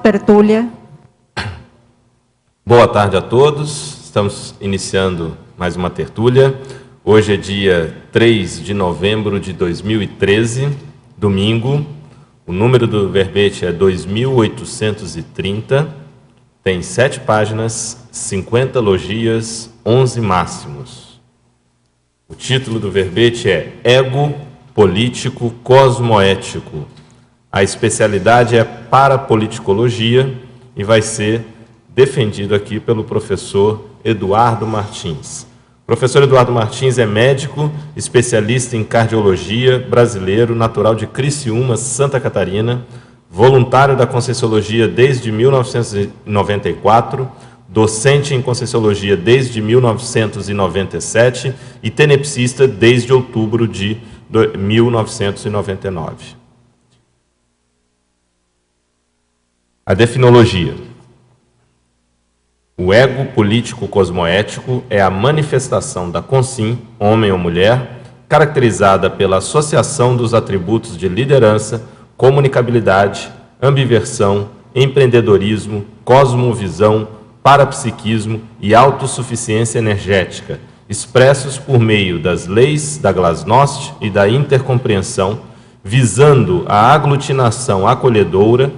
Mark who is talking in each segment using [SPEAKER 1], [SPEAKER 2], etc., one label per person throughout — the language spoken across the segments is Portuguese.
[SPEAKER 1] Tertúlia.
[SPEAKER 2] Boa tarde a todos. Estamos iniciando mais uma tertúlia. Hoje é dia 3 de novembro de 2013, domingo. O número do verbete é 2830. Tem 7 páginas, 50 logias, 11 máximos. O título do verbete é Ego Político Cosmoético. A especialidade é Parapoliticologia e vai ser defendido aqui pelo professor Eduardo Martins. O professor Eduardo Martins é médico, especialista em cardiologia, brasileiro, natural de Criciúma, Santa Catarina, voluntário da Conscienciologia desde 1994, docente em Conscienciologia desde 1997 e tenepsista desde outubro de 1999. A definologia. O ego político cosmoético é a manifestação da consim, homem ou mulher, caracterizada pela associação dos atributos de liderança, comunicabilidade, ambiversão, empreendedorismo, cosmovisão, parapsiquismo e autossuficiência energética, expressos por meio das leis da glasnost e da intercompreensão, visando a aglutinação acolhedora,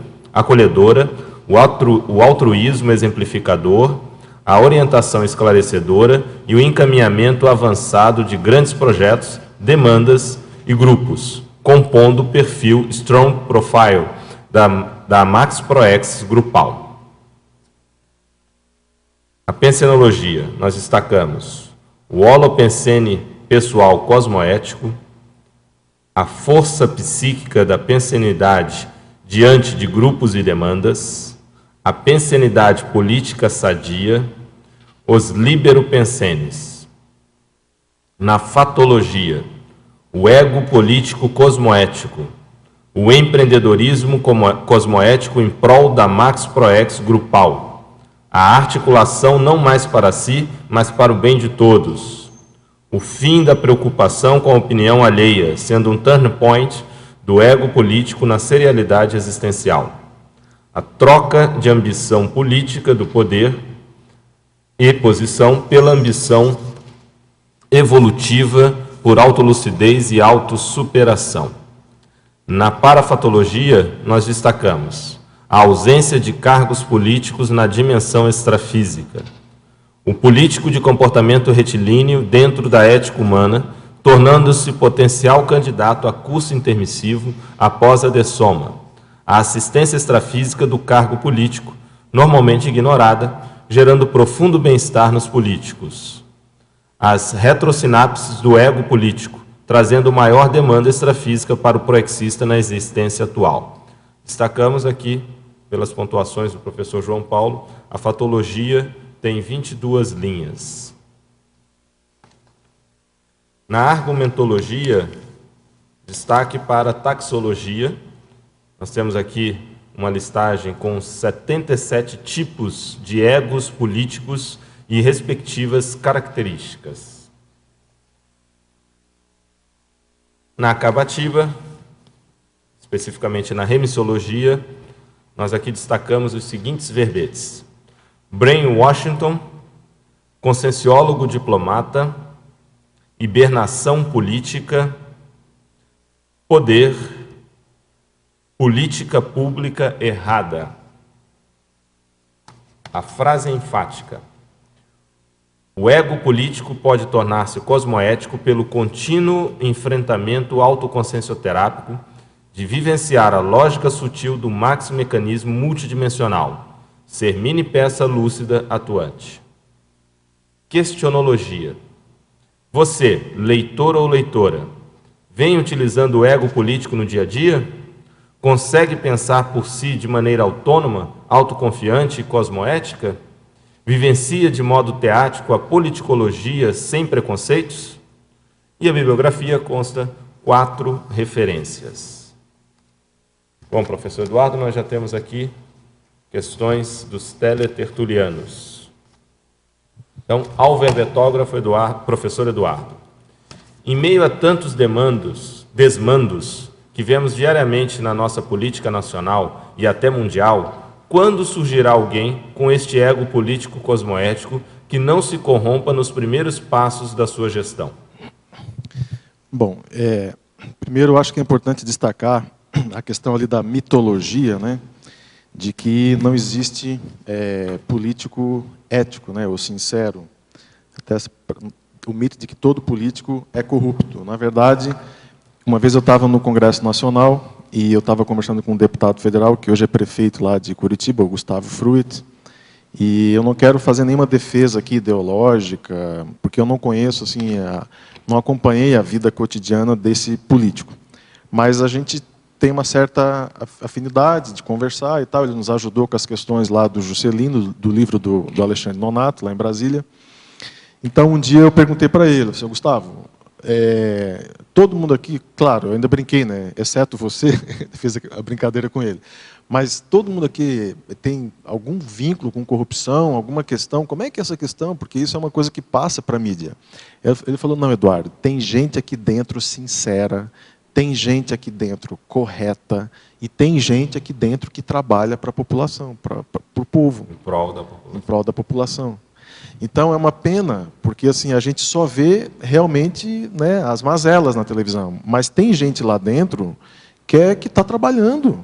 [SPEAKER 2] o altruísmo exemplificador, a orientação esclarecedora e o encaminhamento avançado de grandes projetos, demandas e grupos, compondo o perfil Strong Profile da Max Proex grupal. A pensenologia, nós destacamos o holopensene pessoal cosmoético, a força psíquica da pensenidade diante de grupos e demandas, a pensenidade política sadia, os libero-pensenes. Na fatologia, o ego político cosmoético, o empreendedorismo cosmoético em prol da Max Proex grupal, a articulação não mais para si, mas para o bem de todos, o fim da preocupação com a opinião alheia, sendo um turn point do ego político na serialidade existencial. A troca de ambição política do poder e posição pela ambição evolutiva por autolucidez e autossuperação. Na parafatologia, nós destacamos a ausência de cargos políticos na dimensão extrafísica, o político de comportamento retilíneo dentro da ética humana, tornando-se potencial candidato a curso intermissivo após a dessoma, a assistência extrafísica do cargo político, normalmente ignorada, gerando profundo bem-estar nos políticos. As retrosinapses do ego político, trazendo maior demanda extrafísica para o proexista na existência atual. Destacamos aqui, pelas pontuações do professor João Paulo, a fatologia tem 22 linhas. Na argumentologia, destaque para a taxologia. Nós temos aqui uma listagem com 77 tipos de egos políticos e respectivas características. Na acabativa, especificamente na remissiologia, nós aqui destacamos os seguintes verbetes: Brain Washington, conscienciólogo diplomata, hibernação política, poder, política pública errada. A frase enfática: o ego político pode tornar-se cosmoético pelo contínuo enfrentamento autoconsciencioterápico de vivenciar a lógica sutil do maxi-mecanismo multidimensional, ser mini-peça lúcida atuante. Questionologia: você, leitor ou leitora, vem utilizando o ego político no dia a dia? Consegue pensar por si de maneira autônoma, autoconfiante e cosmoética? Vivencia de modo teático a politicologia sem preconceitos? E a bibliografia consta 4 referências. Bom, professor Eduardo, nós já temos aqui questões dos teletertulianos. Então, ao verbetógrafo professor Eduardo. Em meio a tantos desmandos que vemos diariamente na nossa política nacional e até mundial, quando surgirá alguém com este ego político cosmoético que não se corrompa nos primeiros passos da sua gestão?
[SPEAKER 1] Bom, primeiro eu acho que é importante destacar a questão ali da mitologia, né, de que não existe político ético, né, ou sincero. Até o mito de que todo político é corrupto. Na verdade, uma vez eu estava no Congresso Nacional e eu estava conversando com um deputado federal, que hoje é prefeito lá de Curitiba, o Gustavo Fruit, e eu não quero fazer nenhuma defesa aqui ideológica, porque eu não conheço, assim, não acompanhei a vida cotidiana desse político. Mas a gente tem uma certa afinidade de conversar e tal. Ele nos ajudou com as questões lá do Juscelino, do livro do Alexandre Nonato, lá em Brasília. Então, um dia eu perguntei para ele, senhor Gustavo, todo mundo aqui, claro, eu ainda brinquei, né, exceto você, fiz a brincadeira com ele, mas todo mundo aqui tem algum vínculo com corrupção, alguma questão? Como é que é essa questão? Porque isso é uma coisa que passa para a mídia. Ele falou, não, Eduardo, tem gente aqui dentro sincera, tem gente aqui dentro correta, e tem gente aqui dentro que trabalha para a população, para o povo.
[SPEAKER 2] Em prol da população.
[SPEAKER 1] Em prol da população. Então, é uma pena, porque assim, a gente só vê realmente, né, as mazelas na televisão. Mas tem gente lá dentro que está trabalhando.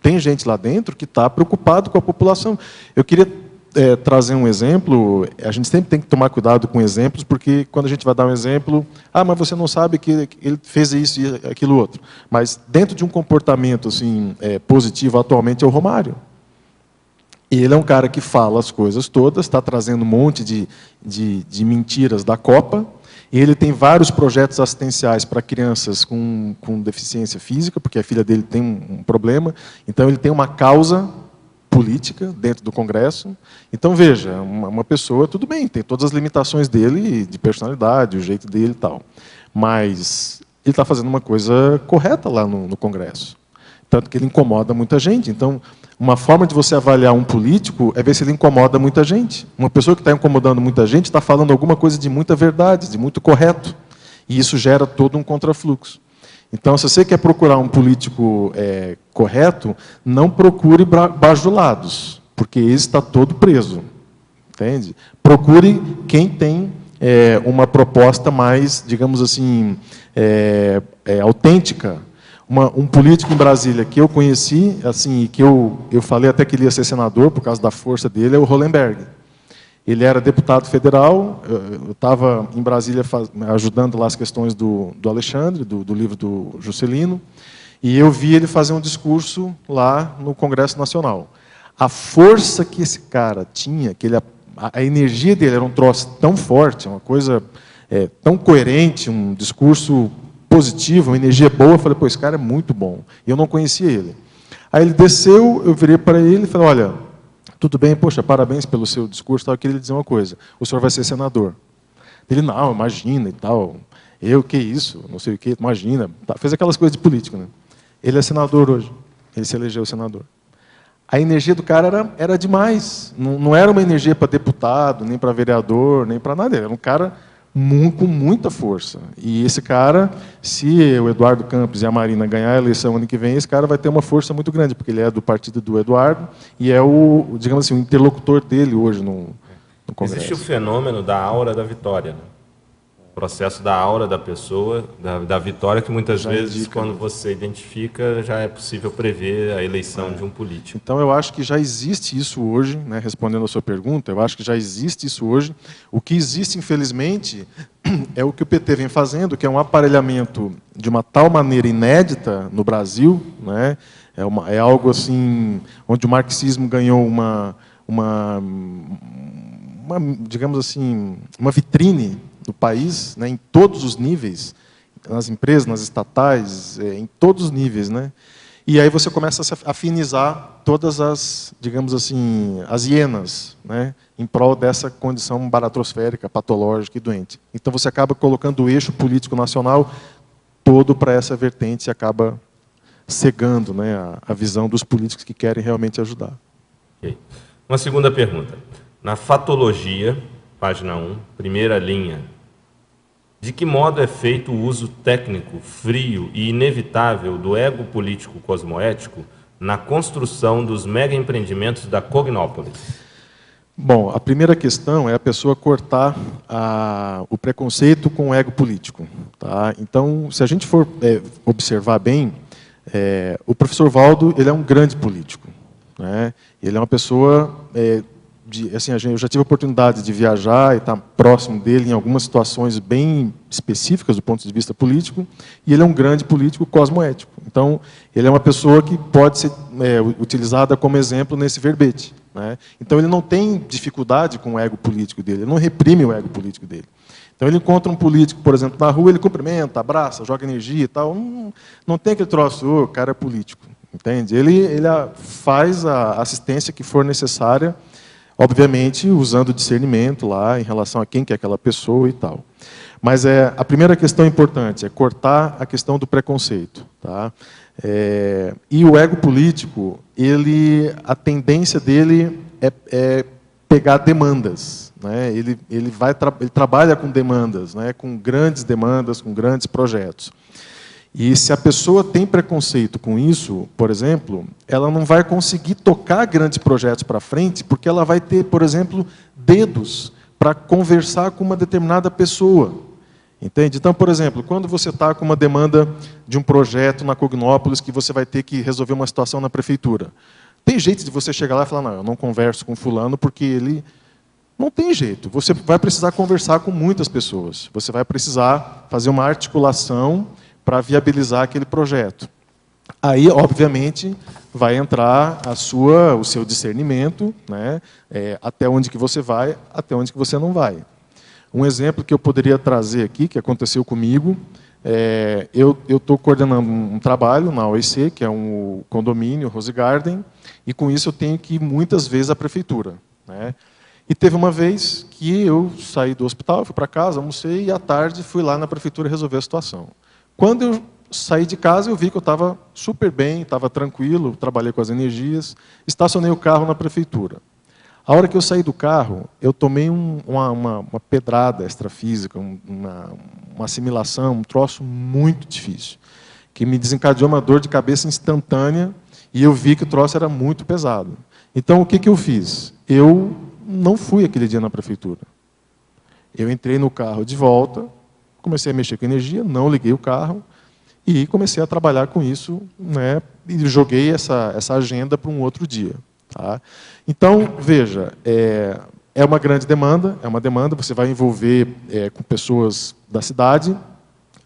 [SPEAKER 1] Tem gente lá dentro que está preocupado com a população. Eu queria trazer um exemplo. A gente sempre tem que tomar cuidado com exemplos, porque quando a gente vai dar um exemplo, mas você não sabe que ele fez isso e aquilo outro. Mas dentro de um comportamento assim, positivo atualmente é o Romário. E ele é um cara que fala as coisas todas, está trazendo um monte de mentiras da Copa, e ele tem vários projetos assistenciais para crianças com deficiência física, porque a filha dele tem um problema, então ele tem uma causa política dentro do Congresso. Então, veja, uma pessoa, tudo bem, tem todas as limitações dele, de personalidade, o jeito dele e tal, mas ele está fazendo uma coisa correta lá no Congresso, tanto que ele incomoda muita gente. Então, uma forma de você avaliar um político é ver se ele incomoda muita gente. Uma pessoa que está incomodando muita gente está falando alguma coisa de muita verdade, de muito correto. E isso gera todo um contrafluxo. Então, se você quer procurar um político correto, não procure bajulados, porque esse está todo preso. Entende? Procure quem tem uma proposta mais, digamos assim, autêntica. Um político em Brasília que eu conheci, assim, que eu falei até que ele ia ser senador por causa da força dele, é o Hollenberg. Ele era deputado federal, eu estava em Brasília ajudando lá as questões do Alexandre, do livro do Juscelino, e eu vi ele fazer um discurso lá no Congresso Nacional. A força que esse cara tinha, a energia dele era um troço tão forte, uma coisa tão coerente, um discurso positivo, uma energia boa. Eu falei, pô, esse cara é muito bom. E eu não conhecia ele. Aí ele desceu, eu virei para ele e falei, olha, tudo bem, poxa, parabéns pelo seu discurso, eu queria lhe dizer uma coisa, o senhor vai ser senador. Ele, não, imagina e tal, que isso, não sei o que, imagina. Fez aquelas coisas de político, né? Ele é senador hoje, ele se elegeu senador. A energia do cara era demais, não era uma energia para deputado, nem para vereador, nem para nada, era um cara com muita força. E esse cara, se o Eduardo Campos e a Marina ganhar a eleição ano que vem, esse cara vai ter uma força muito grande, porque ele é do partido do Eduardo e é digamos assim, o interlocutor dele hoje no Congresso.
[SPEAKER 2] Existe o fenômeno da aura da vitória, né? O processo da aura da pessoa, da vitória, que muitas já vezes, indica, quando você identifica, já é possível prever a eleição de um político.
[SPEAKER 1] Então, eu acho que já existe isso hoje, né, respondendo a sua pergunta, eu acho que já existe isso hoje. O que existe, infelizmente, é o que o PT vem fazendo, que é um aparelhamento de uma tal maneira inédita no Brasil, né, é algo assim, onde o marxismo ganhou digamos assim, uma vitrine do país, né, em todos os níveis, nas empresas, nas estatais, em todos os níveis, né? E aí você começa a se afinizar todas as, digamos assim, as hienas, né, em prol dessa condição baratrosférica, patológica e doente. Então você acaba colocando o eixo político nacional todo para essa vertente e acaba cegando, né, a visão dos políticos que querem realmente ajudar.
[SPEAKER 2] Okay. Uma segunda pergunta. Na fatologia, página 1, primeira linha, De que modo é feito o uso técnico, frio e inevitável do ego político cosmoético na construção dos mega-empreendimentos da Cognópolis?
[SPEAKER 1] Bom, a primeira questão é a pessoa cortar o preconceito com o ego político. Tá? Então, se a gente for observar bem, o professor Valdo ele é um grande político. Né? Ele é uma pessoa... assim, eu já tive a oportunidade de viajar e estar próximo dele em algumas situações bem específicas do ponto de vista político, e ele é um grande político cosmoético. Então, ele é uma pessoa que pode ser utilizada como exemplo nesse verbete. Né? Então, ele não tem dificuldade com o ego político dele, ele não reprime o ego político dele. Então, ele encontra um político, por exemplo, na rua, ele cumprimenta, abraça, joga energia e tal. Não tem aquele troço, o cara é político. Entende? Ele faz a assistência que for necessária, obviamente, usando discernimento lá em relação a quem que é aquela pessoa e tal. Mas a primeira questão importante é cortar a questão do preconceito. Tá? E o ego político, a tendência dele é pegar demandas. Né? Ele trabalha com demandas, né? Com grandes demandas, com grandes projetos. E se a pessoa tem preconceito com isso, por exemplo, ela não vai conseguir tocar grandes projetos para frente, porque ela vai ter, por exemplo, dedos para conversar com uma determinada pessoa. Entende? Então, por exemplo, quando você está com uma demanda de um projeto na Cognópolis, que você vai ter que resolver uma situação na prefeitura, tem jeito de você chegar lá e falar, não, eu não converso com fulano porque ele... Não tem jeito. Você vai precisar conversar com muitas pessoas. Você vai precisar fazer uma articulação para viabilizar aquele projeto. Aí, obviamente, vai entrar o seu discernimento, né? Até onde que você vai, até onde que você não vai. Um exemplo que eu poderia trazer aqui, que aconteceu comigo, eu estou coordenando um trabalho na OEC, que é um condomínio, Rose Garden, e com isso eu tenho que ir muitas vezes à prefeitura. Né? E teve uma vez que eu saí do hospital, fui para casa, almocei, e à tarde fui lá na prefeitura resolver a situação. Quando eu saí de casa, eu vi que eu estava super bem, estava tranquilo, trabalhei com as energias, estacionei o carro na prefeitura. A hora que eu saí do carro, eu tomei uma pedrada extrafísica, uma assimilação, um troço muito difícil, que me desencadeou uma dor de cabeça instantânea, e eu vi que o troço era muito pesado. Então, o que eu fiz? Eu não fui aquele dia na prefeitura. Eu entrei no carro de volta, comecei a mexer com energia, não liguei o carro, e comecei a trabalhar com isso, né, e joguei essa agenda para um outro dia. Tá? Então, veja, é uma grande demanda, você vai envolver com pessoas da cidade,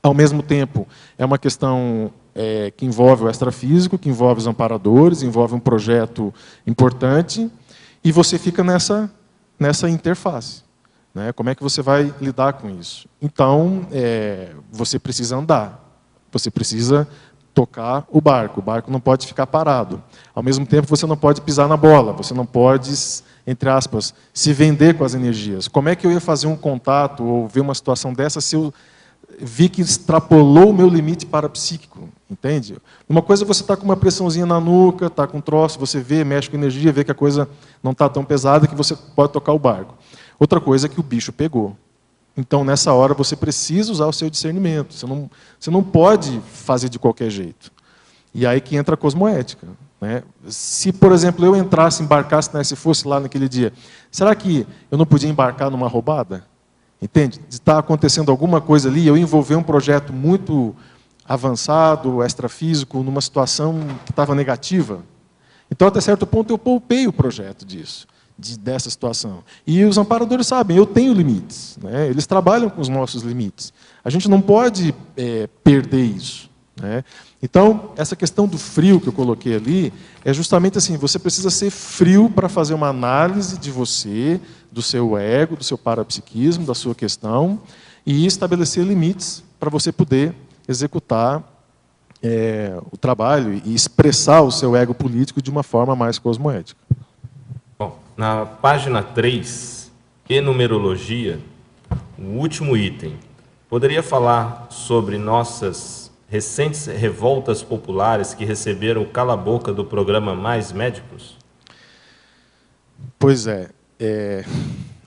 [SPEAKER 1] ao mesmo tempo, é uma questão que envolve o extrafísico, que envolve os amparadores, envolve um projeto importante, e você fica nessa interface. Né? Como é que você vai lidar com isso? Então, você precisa andar, você precisa tocar o barco não pode ficar parado. Ao mesmo tempo, você não pode pisar na bola, você não pode, entre aspas, se vender com as energias. Como é que eu ia fazer um contato ou ver uma situação dessa se eu vi que extrapolou o meu limite parapsíquico? Entende? Uma coisa é você estar com uma pressãozinha na nuca, está com um troço, você vê, mexe com energia, vê que a coisa não está tão pesada que você pode tocar o barco. Outra coisa é que o bicho pegou. Então, nessa hora, você precisa usar o seu discernimento. Você não pode fazer de qualquer jeito. E aí que entra a cosmoética. Né? Se, por exemplo, eu embarcasse, né, se fosse lá naquele dia, será que eu não podia embarcar numa roubada? Entende? De estar acontecendo alguma coisa ali, eu envolver um projeto muito avançado, extrafísico, numa situação que estava negativa. Então, até certo ponto, eu poupei o projeto disso. Dessa situação. E os amparadores sabem, eu tenho limites. Né? Eles trabalham com os nossos limites. A gente não pode perder isso. Né? Então, essa questão do frio que eu coloquei ali, é justamente assim, você precisa ser frio para fazer uma análise de você, do seu ego, do seu parapsiquismo, da sua questão, e estabelecer limites para você poder executar o trabalho e expressar o seu ego político de uma forma mais cosmoética.
[SPEAKER 2] Na página 3, enumerologia, o último item, poderia falar sobre nossas recentes revoltas populares que receberam o cala-boca do programa Mais Médicos?
[SPEAKER 1] Pois é.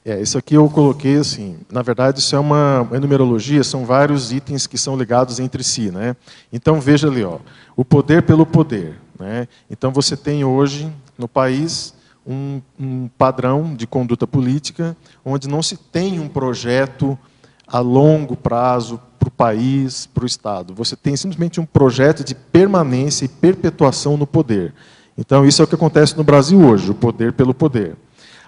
[SPEAKER 1] Isso aqui eu coloquei assim, na verdade isso é uma numerologia, são vários itens que são ligados entre si, né? Então veja ali, ó, o poder pelo poder, né? Então você tem hoje no país um padrão de conduta política onde não se tem um projeto a longo prazo para o país, para o Estado. Você tem simplesmente um projeto de permanência e perpetuação no poder. Então isso é o que acontece no Brasil hoje, o poder pelo poder.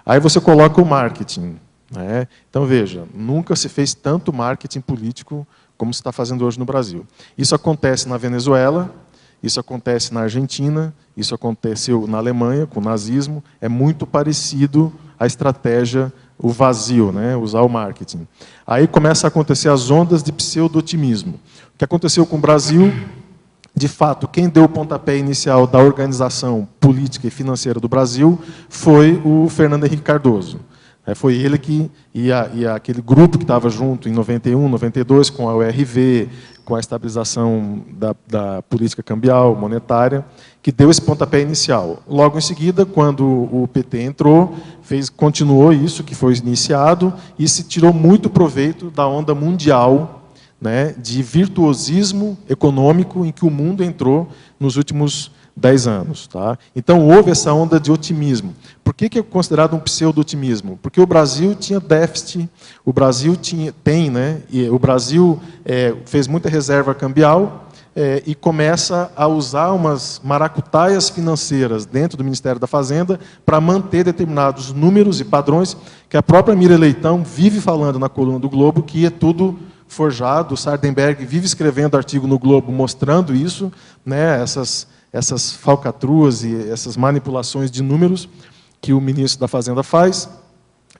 [SPEAKER 1] Aí você coloca o marketing, né? Então, veja, nunca se fez tanto marketing político como se está fazendo hoje no Brasil. Isso acontece na Venezuela, isso acontece na Argentina, isso aconteceu na Alemanha, com o nazismo. É muito parecido a estratégia, o vazio, né? Usar o marketing. Aí começa a acontecer as ondas de pseudo-otimismo. O que aconteceu com o Brasil... De fato, quem deu o pontapé inicial da organização política e financeira do Brasil foi o Fernando Henrique Cardoso. Foi ele que, e aquele grupo que estava junto em 91, 92, com a URV, com a estabilização da política cambial, monetária, que deu esse pontapé inicial. Logo em seguida, quando o PT entrou, continuou isso que foi iniciado e se tirou muito proveito da onda mundial, né, de virtuosismo econômico em que o mundo entrou nos últimos 10 anos. Tá? Então, houve essa onda de otimismo. Por que é considerado um pseudo-otimismo? Porque o Brasil tinha déficit, o Brasil tem, né, e o Brasil fez muita reserva cambial e começa a usar umas maracutaias financeiras dentro do Ministério da Fazenda para manter determinados números e padrões que a própria Miriam Leitão vive falando na coluna do Globo, que é tudo forjado. O Sardenberg vive escrevendo artigo no Globo mostrando isso, né, essas falcatruas e essas manipulações de números que o ministro da Fazenda faz,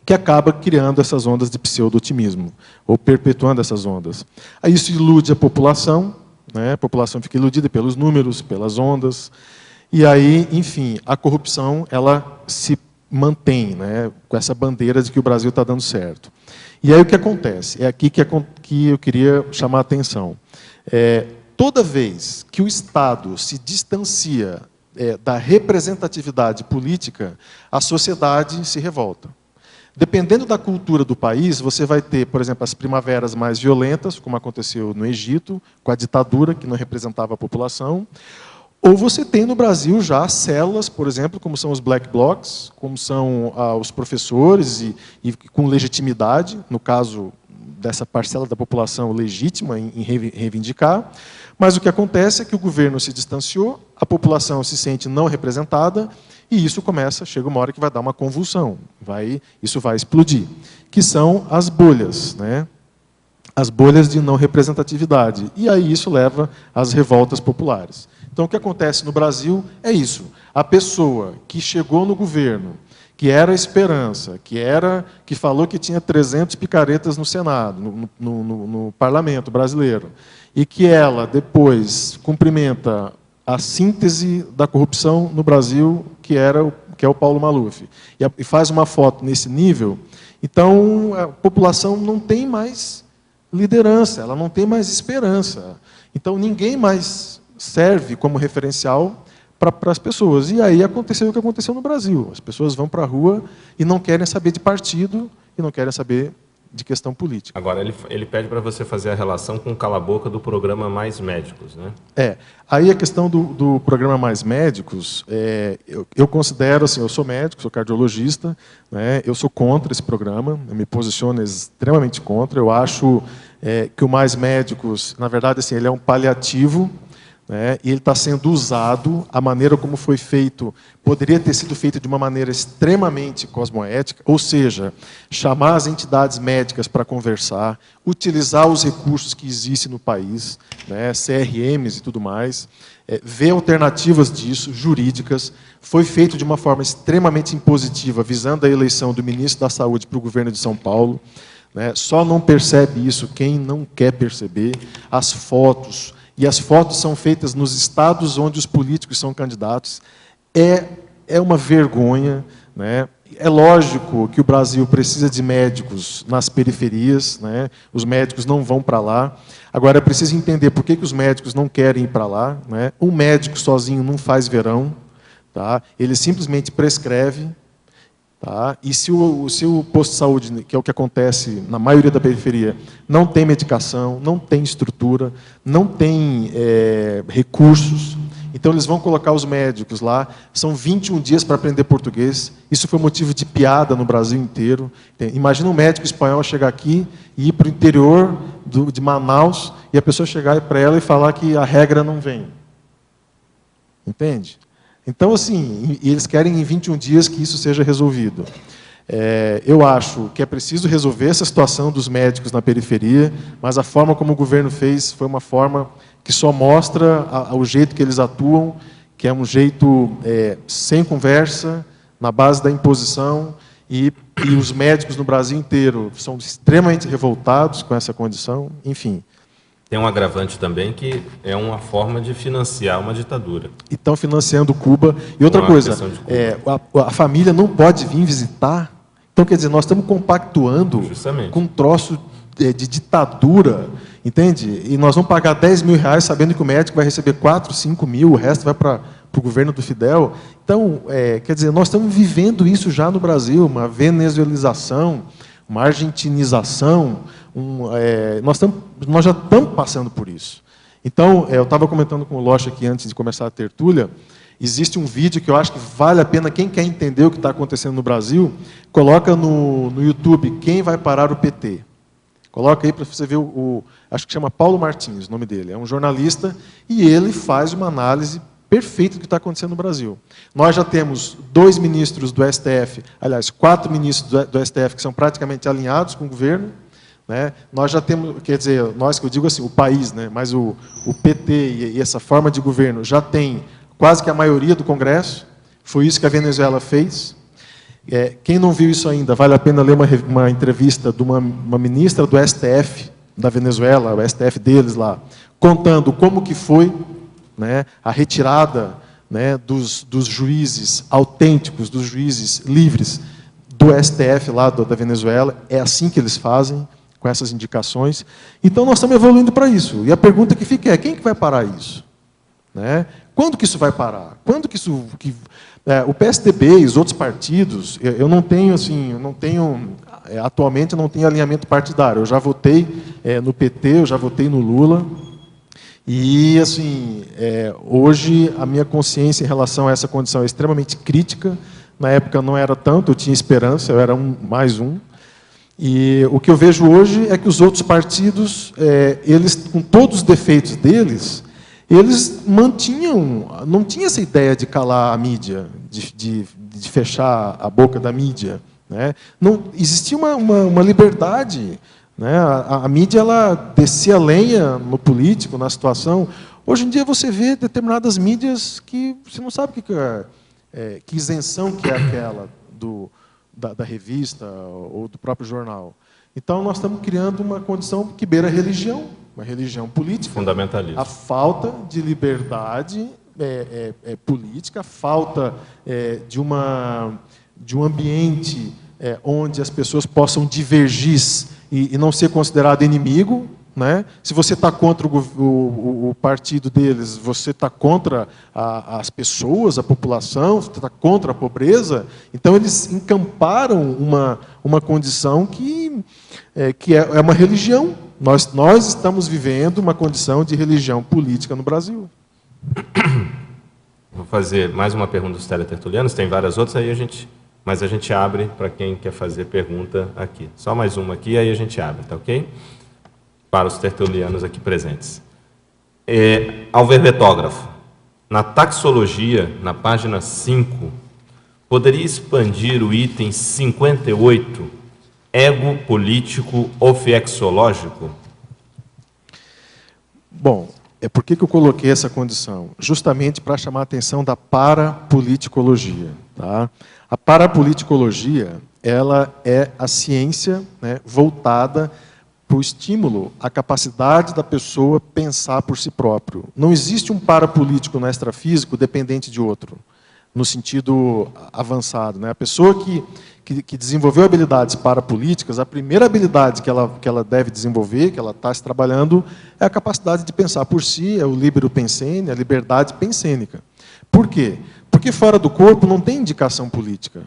[SPEAKER 1] que acaba criando essas ondas de pseudo-otimismo, ou perpetuando essas ondas. Aí isso ilude a população, né, a população fica iludida pelos números, pelas ondas, e aí, enfim, a corrupção ela se mantém, né, com essa bandeira de que o Brasil está dando certo. E aí o que acontece? É aqui que eu queria chamar a atenção. Toda vez que o Estado se distancia da representatividade política, a sociedade se revolta. Dependendo da cultura do país, você vai ter, por exemplo, as primaveras mais violentas, como aconteceu no Egito, com a ditadura, que não representava a população. Ou você tem no Brasil já células, por exemplo, como são os black blocs, como são os professores, e com legitimidade, no caso dessa parcela da população legítima em reivindicar. Mas o que acontece é que o governo se distanciou, a população se sente não representada, e isso chega uma hora que vai dar uma convulsão, isso vai explodir, que são as bolhas, né? As bolhas de não representatividade. E aí isso leva às revoltas populares. Então, o que acontece no Brasil é isso. A pessoa que chegou no governo, que era a esperança, que falou que tinha 300 picaretas no Senado, no parlamento brasileiro, e que ela, depois, cumprimenta a síntese da corrupção no Brasil, que é o Paulo Maluf, e faz uma foto nesse nível, então a população não tem mais liderança, ela não tem mais esperança. Então, ninguém mais serve como referencial para as pessoas. E aí aconteceu o que aconteceu no Brasil. As pessoas vão para a rua e não querem saber de partido e não querem saber de questão política.
[SPEAKER 2] Agora, ele pede para você fazer a relação com o cala-boca do programa Mais Médicos, né?
[SPEAKER 1] Aí a questão do programa Mais Médicos, eu considero, assim, eu sou médico, sou cardiologista, né, eu sou contra esse programa, eu me posiciono extremamente contra, eu acho que o Mais Médicos, na verdade, assim, ele é um paliativo, né, e ele está sendo usado, a maneira como foi feito, poderia ter sido feito de uma maneira extremamente cosmoética, ou seja, chamar as entidades médicas para conversar, utilizar os recursos que existem no país, né, CRMs e tudo mais, ver alternativas disso, jurídicas. Foi feito de uma forma extremamente impositiva, visando a eleição do ministro da Saúde para o governo de São Paulo. Né, só não percebe isso quem não quer perceber. As fotos... E as fotos são feitas nos estados onde os políticos são candidatos. É uma vergonha, né? É lógico que o Brasil precisa de médicos nas periferias, né? Os médicos não vão para lá. Agora, é preciso entender por que os médicos não querem ir para lá, né? Um médico sozinho não faz verão. Tá? Ele simplesmente prescreve, Tá? E se o posto de saúde, que é o que acontece na maioria da periferia, não tem medicação, não tem estrutura, não tem recursos, então eles vão colocar os médicos lá, são 21 dias para aprender português, isso foi motivo de piada no Brasil inteiro. Imagina um médico espanhol chegar aqui e ir para o interior de Manaus, e a pessoa chegar para ela e falar que a regra não vem. Entende? Então, assim, eles querem em 21 dias que isso seja resolvido. Eu acho que é preciso resolver essa situação dos médicos na periferia, mas a forma como o governo fez foi uma forma que só mostra o jeito que eles atuam, que é um jeito sem conversa, na base da imposição, e os médicos no Brasil inteiro são extremamente revoltados com essa condição, enfim.
[SPEAKER 2] Tem um agravante também, que é uma forma de financiar uma ditadura. E
[SPEAKER 1] estão financiando Cuba. E outra coisa, a família não pode vir visitar. Então, quer dizer, nós estamos compactuando
[SPEAKER 2] justamente
[SPEAKER 1] com um troço de ditadura, entende? E nós vamos pagar 10 mil reais sabendo que o médico vai receber 4, 5 mil, o resto vai para o governo do Fidel. Então, quer dizer, nós estamos vivendo isso já no Brasil, uma venezuelização, uma argentinização. Nós já estamos passando por isso. Então, eu estava comentando com o Locha aqui antes de começar a tertúlia, existe um vídeo que eu acho que vale a pena, quem quer entender o que está acontecendo no Brasil, coloca no YouTube, Quem Vai Parar o PT? Coloca aí para você ver, acho que chama Paulo Martins, o nome dele, é um jornalista, e ele faz uma análise perfeita do que está acontecendo no Brasil. Nós já temos 2 ministros do STF, aliás, 4 ministros do STF que são praticamente alinhados com o governo, né? Nós já temos, quer dizer, nós que eu digo assim, o país, né? Mas o PT e essa forma de governo já tem quase que a maioria do Congresso, foi isso que a Venezuela fez. Quem não viu isso ainda, vale a pena ler uma entrevista de uma ministra do STF da Venezuela, o STF deles lá, contando como que foi, né, a retirada, né, dos juízes autênticos, dos juízes livres do STF lá da Venezuela. É assim que eles fazem, com essas indicações. Então, nós estamos evoluindo para isso. E a pergunta que fica é, quem que vai parar isso? Né? Quando que isso vai parar? Quando que isso... o PSDB e os outros partidos, eu não tenho, assim, atualmente eu não tenho alinhamento partidário. Eu já votei no PT, eu já votei no Lula. E, assim, hoje a minha consciência em relação a essa condição é extremamente crítica. Na época não era tanto, eu tinha esperança, eu era mais um. E o que eu vejo hoje é que os outros partidos, eles, com todos os defeitos deles, eles não tinha essa ideia de calar a mídia, de fechar a boca da mídia, né? Não existia uma liberdade, né? A mídia, ela descia lenha no político, na situação. Hoje em dia você vê determinadas mídias que você não sabe que isenção que é aquela da revista ou do próprio jornal. Então, nós estamos criando uma condição que beira a religião, uma religião política.
[SPEAKER 2] Fundamentalismo.
[SPEAKER 1] A falta de liberdade política, a falta de um ambiente onde as pessoas possam divergir e não ser considerado inimigo. Né? Se você está contra o partido deles, você está contra as pessoas, a população, você está contra a pobreza. Então, eles encamparam uma condição que é uma religião. Nós estamos vivendo uma condição de religião política no Brasil.
[SPEAKER 2] Vou fazer mais uma pergunta dos teletertulianos, tem várias outras, mas a gente abre para quem quer fazer pergunta aqui. Só mais uma aqui, aí a gente abre, tá ok? Para os tertulianos aqui presentes. Alverbetógrafo, na taxologia, na página 5, poderia expandir o item 58, ego político ofiexológico?
[SPEAKER 1] Bom, por que eu coloquei essa condição? Justamente para chamar a atenção da parapoliticologia. Tá? A parapoliticologia, ela é a ciência, né, voltada para o estímulo, a capacidade da pessoa pensar por si próprio. Não existe um parapolítico no extrafísico dependente de outro, no sentido avançado. Né? A pessoa que desenvolveu habilidades parapolíticas, a primeira habilidade que ela deve desenvolver, que ela está se trabalhando, é a capacidade de pensar por si, é o líbero pensene, a liberdade pensênica. Por quê? Porque fora do corpo não tem indicação política.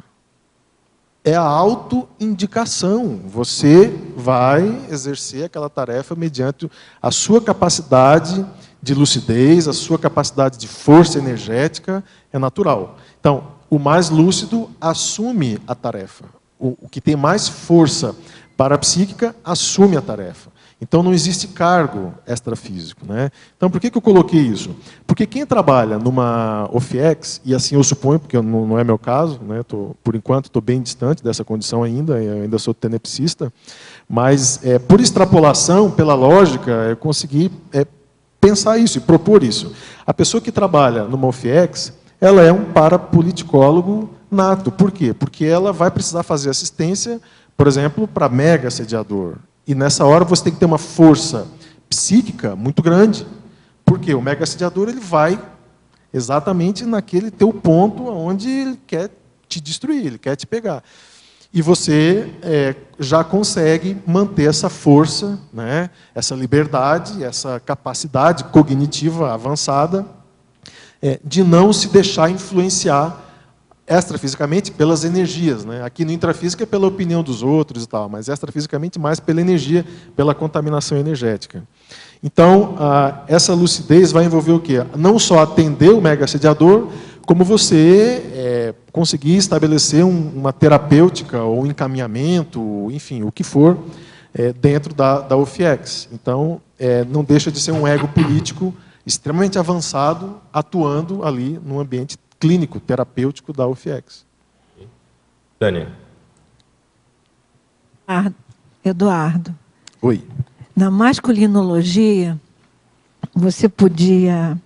[SPEAKER 1] é a autoindicação. Você vai exercer aquela tarefa mediante a sua capacidade de lucidez, a sua capacidade de força energética, é natural. Então, o mais lúcido assume a tarefa. O que tem mais força parapsíquica assume a tarefa. Então, não existe cargo extrafísico, né? Então, por que eu coloquei isso? Porque quem trabalha numa OFIEX, e assim eu suponho, porque não é meu caso, né? Por enquanto estou bem distante dessa condição ainda, eu ainda sou tenepsista, mas por extrapolação, pela lógica, eu consegui pensar isso e propor isso. A pessoa que trabalha numa OFIEX, ela é um parapoliticólogo nato. Por quê? Porque ela vai precisar fazer assistência, por exemplo, para mega assediador. E nessa hora você tem que ter uma força psíquica muito grande. Por quê? O mega assediador ele vai exatamente naquele teu ponto onde ele quer te destruir, ele quer te pegar. E você já consegue manter essa força, né, essa liberdade, essa capacidade cognitiva avançada de não se deixar influenciar extrafisicamente pelas energias, né? Aqui no intrafísico é pela opinião dos outros e tal, mas extrafisicamente mais pela energia, pela contaminação energética. Então, essa lucidez vai envolver o quê? Não só atender o mega assediador, como você conseguir estabelecer uma terapêutica ou um encaminhamento, enfim, o que for, dentro da OFIEX. Então, não deixa de ser um ego político extremamente avançado, atuando ali no ambiente clínico, terapêutico da UFIEX.
[SPEAKER 2] Tânia.
[SPEAKER 3] Eduardo.
[SPEAKER 1] Oi.
[SPEAKER 3] Na masculinologia, você podia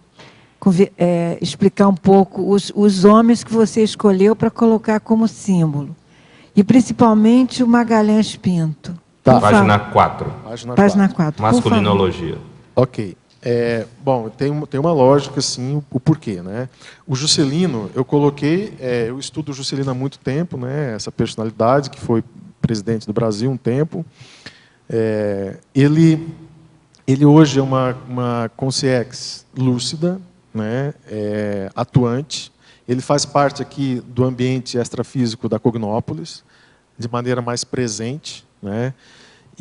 [SPEAKER 3] explicar um pouco os homens que você escolheu para colocar como símbolo. E principalmente o Magalhães Pinto.
[SPEAKER 1] Tá.
[SPEAKER 2] Página 4.
[SPEAKER 3] Página 4.
[SPEAKER 2] Masculinologia.
[SPEAKER 1] Ok. Bom, tem uma lógica, sim, o porquê, né? O Juscelino, eu coloquei, eu estudo o Juscelino há muito tempo, né? Essa personalidade que foi presidente do Brasil um tempo. Ele hoje é uma consciência lúcida, né? Atuante. Ele faz parte aqui do ambiente extrafísico da Cognópolis, de maneira mais presente, né?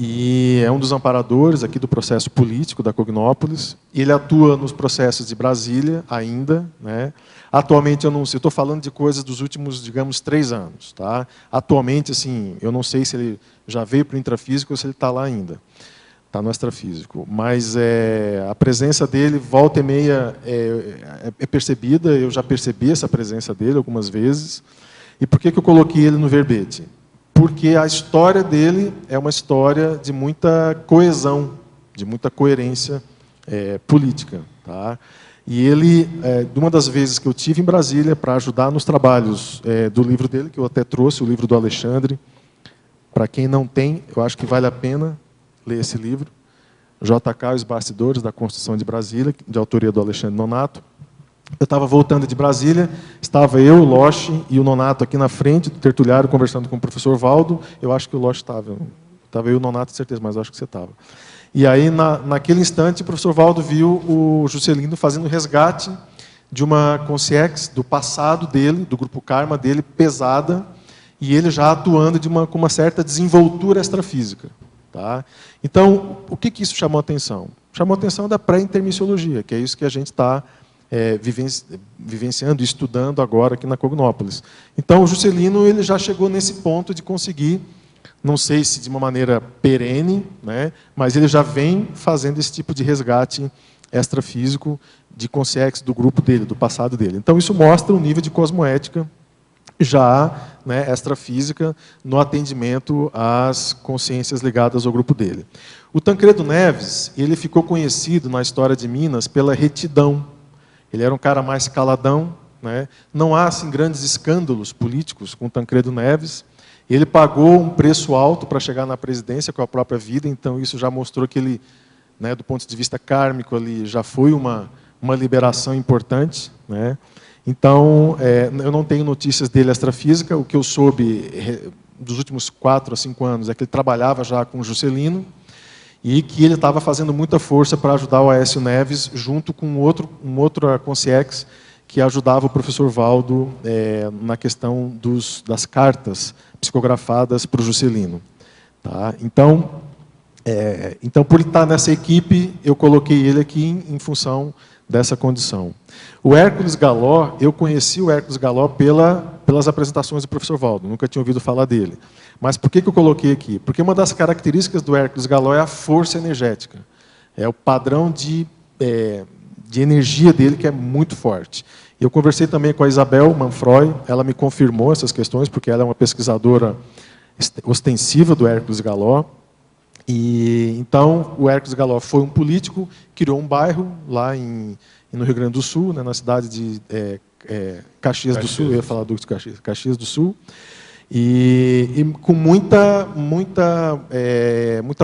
[SPEAKER 1] E é um dos amparadores aqui do processo político da Cognópolis. Ele atua nos processos de Brasília ainda, né? Atualmente, eu não sei, estou falando de coisas dos últimos, digamos, 3 anos. Tá? Atualmente, assim, eu não sei se ele já veio para o intrafísico ou se ele está lá ainda. Está no extrafísico. Mas a presença dele, volta e meia, é percebida. Eu já percebi essa presença dele algumas vezes. E por que eu coloquei ele no verbete? Porque a história dele é uma história de muita coesão, de muita coerência política. Tá? E ele, uma das vezes que eu tive em Brasília para ajudar nos trabalhos do livro dele, que eu até trouxe, o livro do Alexandre, para quem não tem, eu acho que vale a pena ler esse livro, JK e os Bastidores da Construção de Brasília, de autoria do Alexandre Nonato. Eu estava voltando de Brasília, estava eu, o Loche e o Nonato aqui na frente do tertuliário, conversando com o professor Valdo. Eu acho que o Loche estava. Estava eu e o Nonato, de certeza, mas acho que você estava. E aí, naquele instante, o professor Valdo viu o Juscelino fazendo resgate de uma consciência do passado dele, do grupo Karma dele, pesada, e ele já atuando com uma certa desenvoltura extrafísica. Tá? Então, o que isso chamou a atenção? Chamou a atenção da pré-intermissiologia, que é isso que a gente está vivenciando e estudando agora aqui na Cognópolis. Então, o Juscelino ele já chegou nesse ponto de conseguir, não sei se de uma maneira perene, né, mas ele já vem fazendo esse tipo de resgate extrafísico de consciência do grupo dele, do passado dele. Então, isso mostra um nível de cosmoética já extrafísica no atendimento às consciências ligadas ao grupo dele. O Tancredo Neves ele ficou conhecido na história de Minas pela retidão. Ele era um cara mais caladão, né? Não há assim, grandes escândalos políticos com Tancredo Neves. Ele pagou um preço alto para chegar na presidência com a própria vida, então isso já mostrou que ele, né, do ponto de vista kármico, ali já foi uma liberação importante, né? Então, eu não tenho notícias dele extrafísica. O que eu soube dos últimos 4 a 5 anos é que ele trabalhava já com o Juscelino, e que ele estava fazendo muita força para ajudar o Aécio Neves, junto com outra consciência, que ajudava o professor Valdo na questão das cartas psicografadas para o Juscelino. Tá? Então, por ele estar nessa equipe, eu coloquei ele aqui em função dessa condição. O Hércules Galó, eu conheci o Hércules Galó pelas apresentações do professor Valdo, nunca tinha ouvido falar dele. Mas por que eu coloquei aqui? Porque uma das características do Hércules Galó é a força energética. É o padrão de energia dele que é muito forte. Eu conversei também com a Isabel Manfroy, ela me confirmou essas questões, porque ela é uma pesquisadora ostensiva do Hércules Galó. E então o Hércules Galó foi um político, criou um bairro lá no Rio Grande do Sul, né, na cidade de Caxias do Sul, eu ia falar do Caxias do Sul, e com muita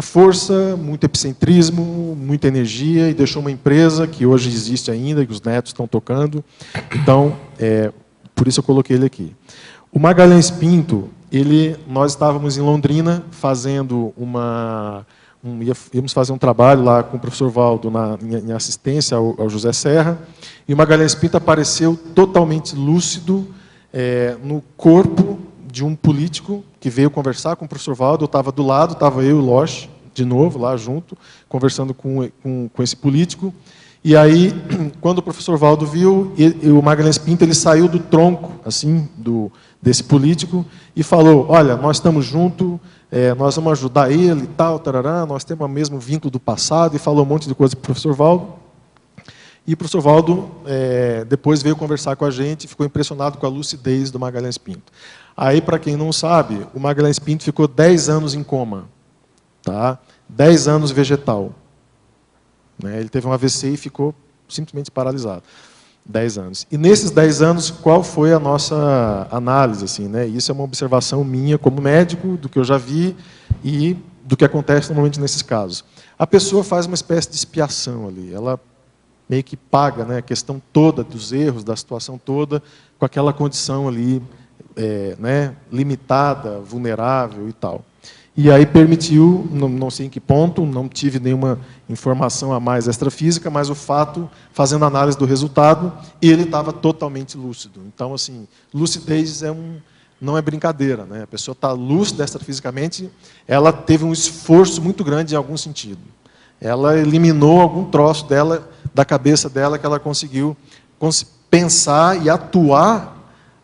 [SPEAKER 1] força, muito epicentrismo, muita energia, e deixou uma empresa que hoje existe ainda, que os netos estão tocando. Então, por isso eu coloquei ele aqui. O Magalhães Pinto, nós estávamos em Londrina fazendo íamos fazer um trabalho lá com o professor Valdo em assistência ao José Serra, e o Magalhães Pinto apareceu totalmente lúcido no corpo de um político que veio conversar com o professor Valdo. Eu estava do lado, estava eu e o Loche, de novo, lá junto, conversando com esse político. E aí, quando o professor Valdo viu, o Magalhães Pinto ele saiu do tronco assim, desse político e falou: olha, nós estamos juntos, nós vamos ajudar ele e tal, tarará, nós temos o mesmo vínculo do passado, e falou um monte de coisa para o professor Valdo. E o professor Valdo depois veio conversar com a gente e ficou impressionado com a lucidez do Magalhães Pinto. Aí, para quem não sabe, o Magalhães Pinto ficou 10 anos em coma, tá? 10 anos vegetal. Ele teve um AVC e ficou simplesmente paralisado. 10 anos. E nesses 10 anos, qual foi a nossa análise? Assim, né? Isso é uma observação minha como médico, do que eu já vi e do que acontece normalmente nesses casos. A pessoa faz uma espécie de expiação ali. Ela meio que paga, né, a questão toda dos erros, da situação toda, com aquela condição ali limitada, vulnerável e tal. E aí permitiu, não sei em que ponto, não tive nenhuma informação a mais extrafísica, mas o fato, fazendo análise do resultado, ele estava totalmente lúcido. Então, assim, lucidez não é brincadeira, né? A pessoa está lúcida extrafisicamente, ela teve um esforço muito grande em algum sentido. Ela eliminou algum troço dela, da cabeça dela, que ela conseguiu pensar e atuar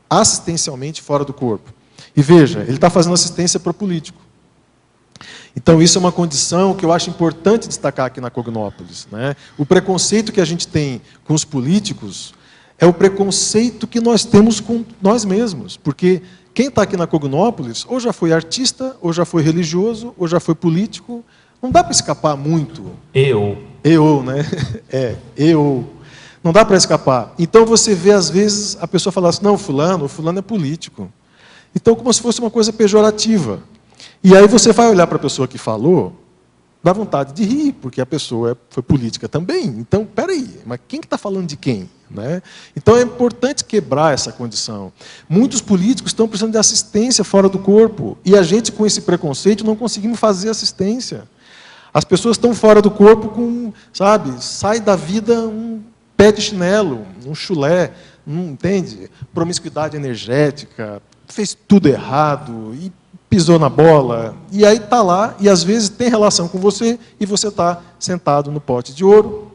[SPEAKER 1] assistencialmente fora do corpo. E veja, ele está fazendo assistência para o político. Então, isso é uma condição que eu acho importante destacar aqui na Cognópolis, né? O preconceito que a gente tem com os políticos é o preconceito que nós temos com nós mesmos. Porque quem está aqui na Cognópolis ou já foi artista, ou já foi religioso, ou já foi político. Não dá para escapar muito. Né? Não dá para escapar. Então, você vê, às vezes, a pessoa falar assim: não, o fulano é político. Então, como se fosse uma coisa pejorativa. E aí você vai olhar para a pessoa que falou, dá vontade de rir, porque a pessoa foi política também. Então, peraí, mas quem que está falando de quem? Né? Então, é importante quebrar essa condição. Muitos políticos estão precisando de assistência fora do corpo, e a gente, com esse preconceito, não conseguimos fazer assistência. As pessoas estão fora do corpo com, sai da vida um pé de chinelo, um chulé, entende? Promiscuidade energética, fez tudo errado, e pisou na bola, e aí está lá, e às vezes tem relação com você, e você está sentado no pote de ouro,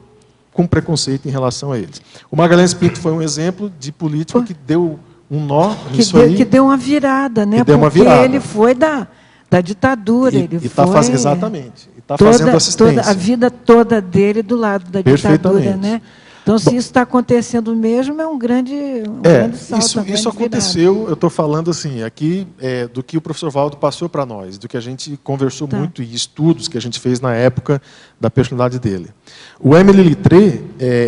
[SPEAKER 1] com preconceito em relação a eles. O Magalhães Pinto foi um exemplo de político que deu um nó nisso aí.
[SPEAKER 3] Que deu uma virada, né? Porque ele foi da ditadura. Ele está
[SPEAKER 1] fazendo exatamente. Está fazendo assistência.
[SPEAKER 3] A vida toda dele do lado da ditadura, né? Então, se isso está acontecendo mesmo, é um grande salto.
[SPEAKER 1] Isso aconteceu, eu estou falando assim, aqui do que o professor Valdo passou para nós, do que a gente conversou muito, e estudos que a gente fez na época da personalidade dele. O Émile Littré,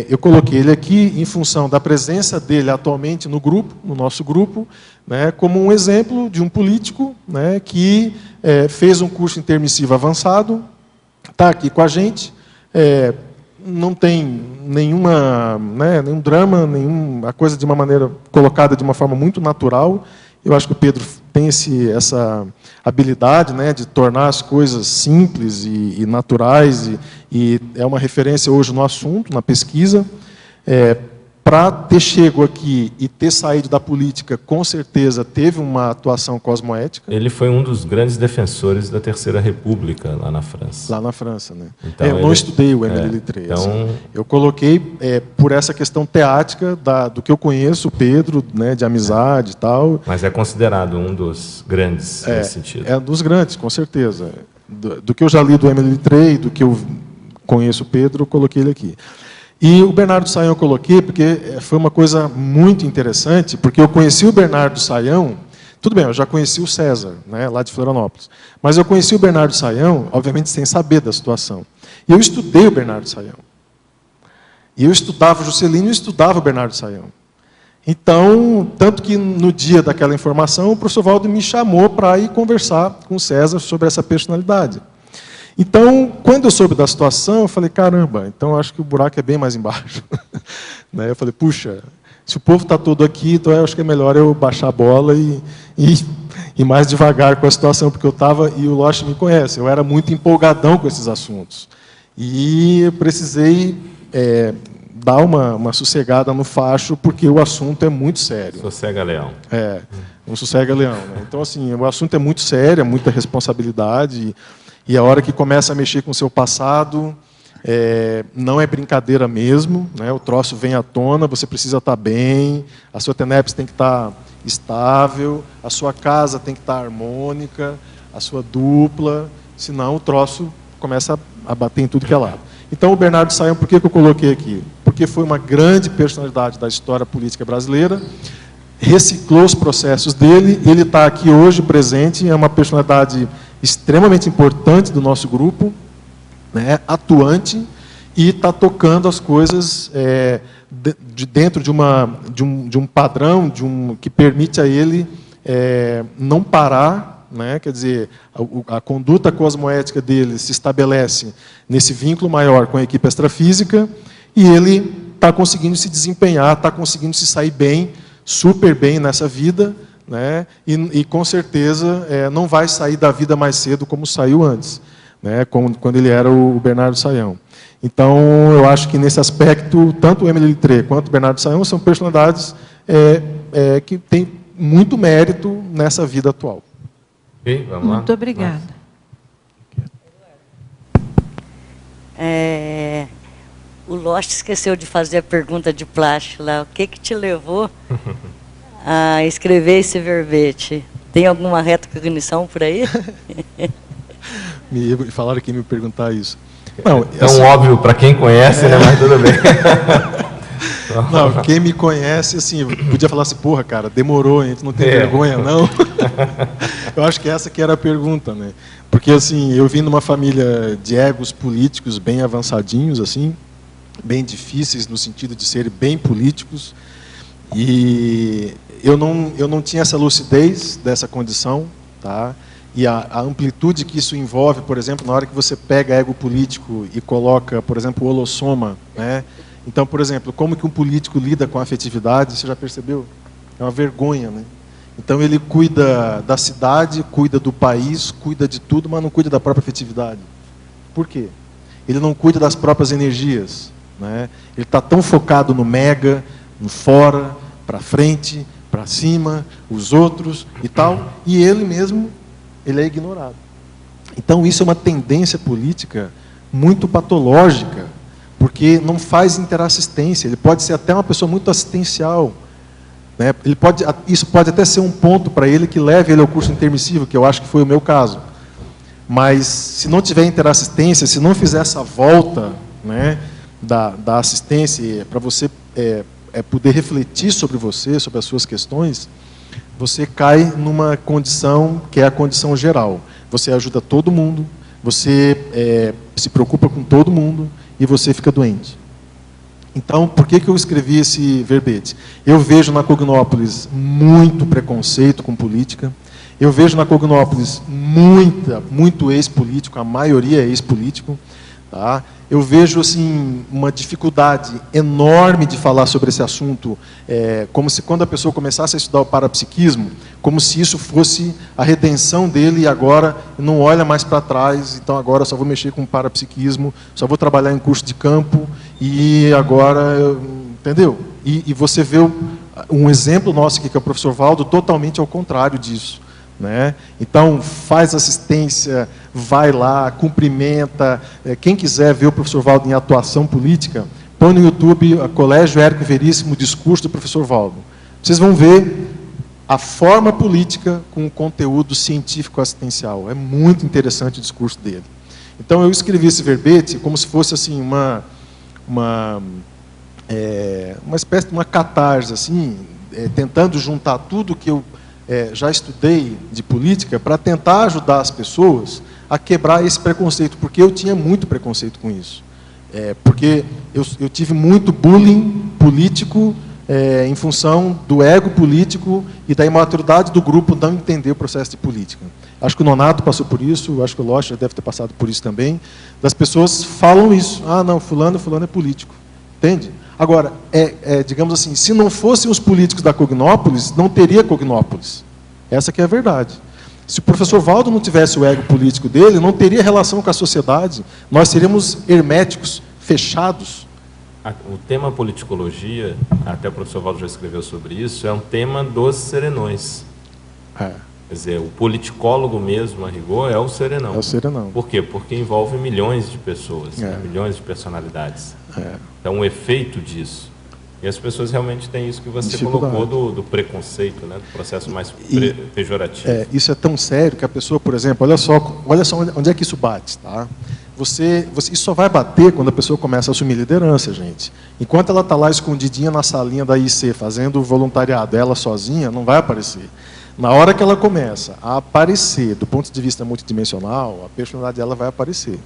[SPEAKER 1] eu coloquei ele aqui em função da presença dele atualmente no grupo, no nosso grupo, né, como um exemplo de um político, né, que fez um curso intermissivo avançado, está aqui com a gente, não tem nenhum drama, a coisa de uma maneira colocada de uma forma muito natural. Eu acho que o Pedro tem essa habilidade, né, de tornar as coisas simples e naturais, e é uma referência hoje no assunto, na pesquisa. para ter chego aqui e ter saído da política, com certeza teve uma atuação cosmoética.
[SPEAKER 2] Ele foi um dos grandes defensores da Terceira República lá na França.
[SPEAKER 1] Lá na França, né?
[SPEAKER 2] Então,
[SPEAKER 1] eu não estudei o Émile Littré.
[SPEAKER 2] Então,
[SPEAKER 1] assim. Eu coloquei por essa questão teática do que eu conheço, o Pedro, né, de amizade e tal.
[SPEAKER 2] Mas é considerado um dos grandes nesse sentido.
[SPEAKER 1] É um dos grandes, com certeza. Do que eu já li do Émile Littré, do que eu conheço o Pedro, eu coloquei ele aqui. E o Bernardo Sayão eu coloquei porque foi uma coisa muito interessante, porque eu conheci o Bernardo Sayão, tudo bem, eu já conheci o César, né, lá de Florianópolis, mas eu conheci o Bernardo Sayão, obviamente, sem saber da situação. E eu estudei o Bernardo Sayão. E eu estudava o Juscelino e estudava o Bernardo Sayão. Então, tanto que no dia daquela informação, o professor Valdo me chamou para ir conversar com o César sobre essa personalidade. Então, quando eu soube da situação, eu falei, caramba, então eu acho que o buraco é bem mais embaixo. Né? Eu falei, puxa, se o povo está todo aqui, então eu acho que é melhor eu baixar a bola e ir mais devagar com a situação, porque eu estava, e o Loche me conhece, eu era muito empolgadão com esses assuntos. E eu precisei dar uma sossegada no facho, porque o assunto é muito sério.
[SPEAKER 2] Sossega Leão.
[SPEAKER 1] Um sossega Leão. Né? Então, assim, o assunto é muito sério, é muita responsabilidade. E a hora que começa a mexer com o seu passado, não é brincadeira mesmo, né? O troço vem à tona, você precisa estar bem, a sua TENEPS tem que estar estável, a sua casa tem que estar harmônica, a sua dupla, senão o troço começa a bater em tudo que é lado. Então, o Bernardo Sayão, por que eu coloquei aqui? Porque foi uma grande personalidade da história política brasileira, reciclou os processos dele, ele está aqui hoje presente, é uma personalidade extremamente importante do nosso grupo, né, atuante, e está tocando as coisas dentro de um padrão que permite a ele não parar, né, quer dizer, a conduta cosmoética dele se estabelece nesse vínculo maior com a equipe extrafísica, e ele está conseguindo se desempenhar, está conseguindo se sair bem, super bem nessa vida, né? E com certeza não vai sair da vida mais cedo como saiu antes, né? Quando ele era o Bernardo Sayão. Então, eu acho que nesse aspecto, tanto o Émile Littré quanto o Bernardo Sayão são personalidades que têm muito mérito nessa vida atual.
[SPEAKER 2] Ok, vamos lá.
[SPEAKER 3] Muito obrigada.
[SPEAKER 4] O Lost esqueceu de fazer a pergunta de plástico lá. O que te levou a escrever esse verbete? Tem alguma recognição por aí?
[SPEAKER 1] Me falaram que ia me perguntar isso. Não,
[SPEAKER 2] é assim, óbvio para quem conhece, né? Mas tudo bem.
[SPEAKER 1] Não, quem me conhece, assim, podia falar assim, porra, cara, demorou, a gente não tem vergonha, não. Eu acho que essa que era a pergunta, né? Porque, assim, eu vim de uma família de egos políticos bem avançadinhos, assim, bem difíceis no sentido de serem bem políticos, e eu não tinha essa lucidez dessa condição, tá? E a amplitude que isso envolve, por exemplo, na hora que você pega ego político e coloca, por exemplo, o holossoma, né? Então, por exemplo, como que um político lida com a afetividade, você já percebeu? É uma vergonha, né? Então, ele cuida da cidade, cuida do país, cuida de tudo, mas não cuida da própria afetividade. Por quê? Ele não cuida das próprias energias, né? Ele está tão focado no mega, no fora, para frente, para cima, os outros e tal, e ele mesmo, ele é ignorado. Então, isso é uma tendência política muito patológica, porque não faz interassistência. Ele pode ser até uma pessoa muito assistencial, né? Isso pode até ser um ponto para ele que leve ele ao curso intermissivo, que eu acho que foi o meu caso. Mas, se não tiver interassistência, se não fizer essa volta, né, da assistência, para você poder refletir sobre você, sobre as suas questões, você cai numa condição que é a condição geral. Você ajuda todo mundo, você se preocupa com todo mundo e você fica doente. Então, por que eu escrevi esse verbete? Eu vejo na Cognópolis muito preconceito com política, eu vejo na Cognópolis muito ex-político, a maioria é ex-político, tá? Eu vejo assim, uma dificuldade enorme de falar sobre esse assunto, como se quando a pessoa começasse a estudar o parapsiquismo, como se isso fosse a redenção dele e agora não olha mais para trás, então agora só vou mexer com parapsiquismo, só vou trabalhar em curso de campo e agora, entendeu? E você vê um exemplo nosso aqui, que é o professor Valdo, totalmente ao contrário disso. Né? Então, faz assistência, vai lá, cumprimenta. Quem quiser ver o professor Valdo em atuação política, põe no YouTube Colégio Érico Veríssimo, discurso do professor Valdo. Vocês vão ver a forma política com o conteúdo científico assistencial. É muito interessante o discurso dele. Então, eu escrevi esse verbete como se fosse assim, uma espécie de uma catarse, assim, tentando juntar tudo que eu já estudei de política para tentar ajudar as pessoas a quebrar esse preconceito, porque eu tinha muito preconceito com isso. Porque eu tive muito bullying político em função do ego político e da imaturidade do grupo não entender o processo de política. Acho que o Nonato passou por isso, acho que o Losch já deve ter passado por isso também. Das pessoas falam isso. Ah, não, fulano é político. Entende? Agora, digamos assim, se não fossem os políticos da Cognópolis, não teria Cognópolis. Essa que é a verdade. Se o professor Valdo não tivesse o ego político dele, não teria relação com a sociedade. Nós seríamos herméticos, fechados.
[SPEAKER 2] O tema politicologia, até o professor Valdo já escreveu sobre isso, é um tema dos serenões. Quer dizer, o politicólogo mesmo, a rigor, é o serenão.
[SPEAKER 1] É o serenão.
[SPEAKER 2] Por quê? Porque envolve milhões de pessoas, né? Milhões de personalidades. Então, o efeito disso. E as pessoas realmente têm isso que você colocou do preconceito, né? Do processo mais pejorativo.
[SPEAKER 1] Isso é tão sério que a pessoa, por exemplo, olha só onde é que isso bate, tá? Isso só vai bater quando a pessoa começa a assumir liderança, gente. Enquanto ela está lá escondidinha na salinha da IC, fazendo voluntariado, ela sozinha, não vai aparecer. Na hora que ela começa a aparecer, do ponto de vista multidimensional, a personalidade dela vai aparecer.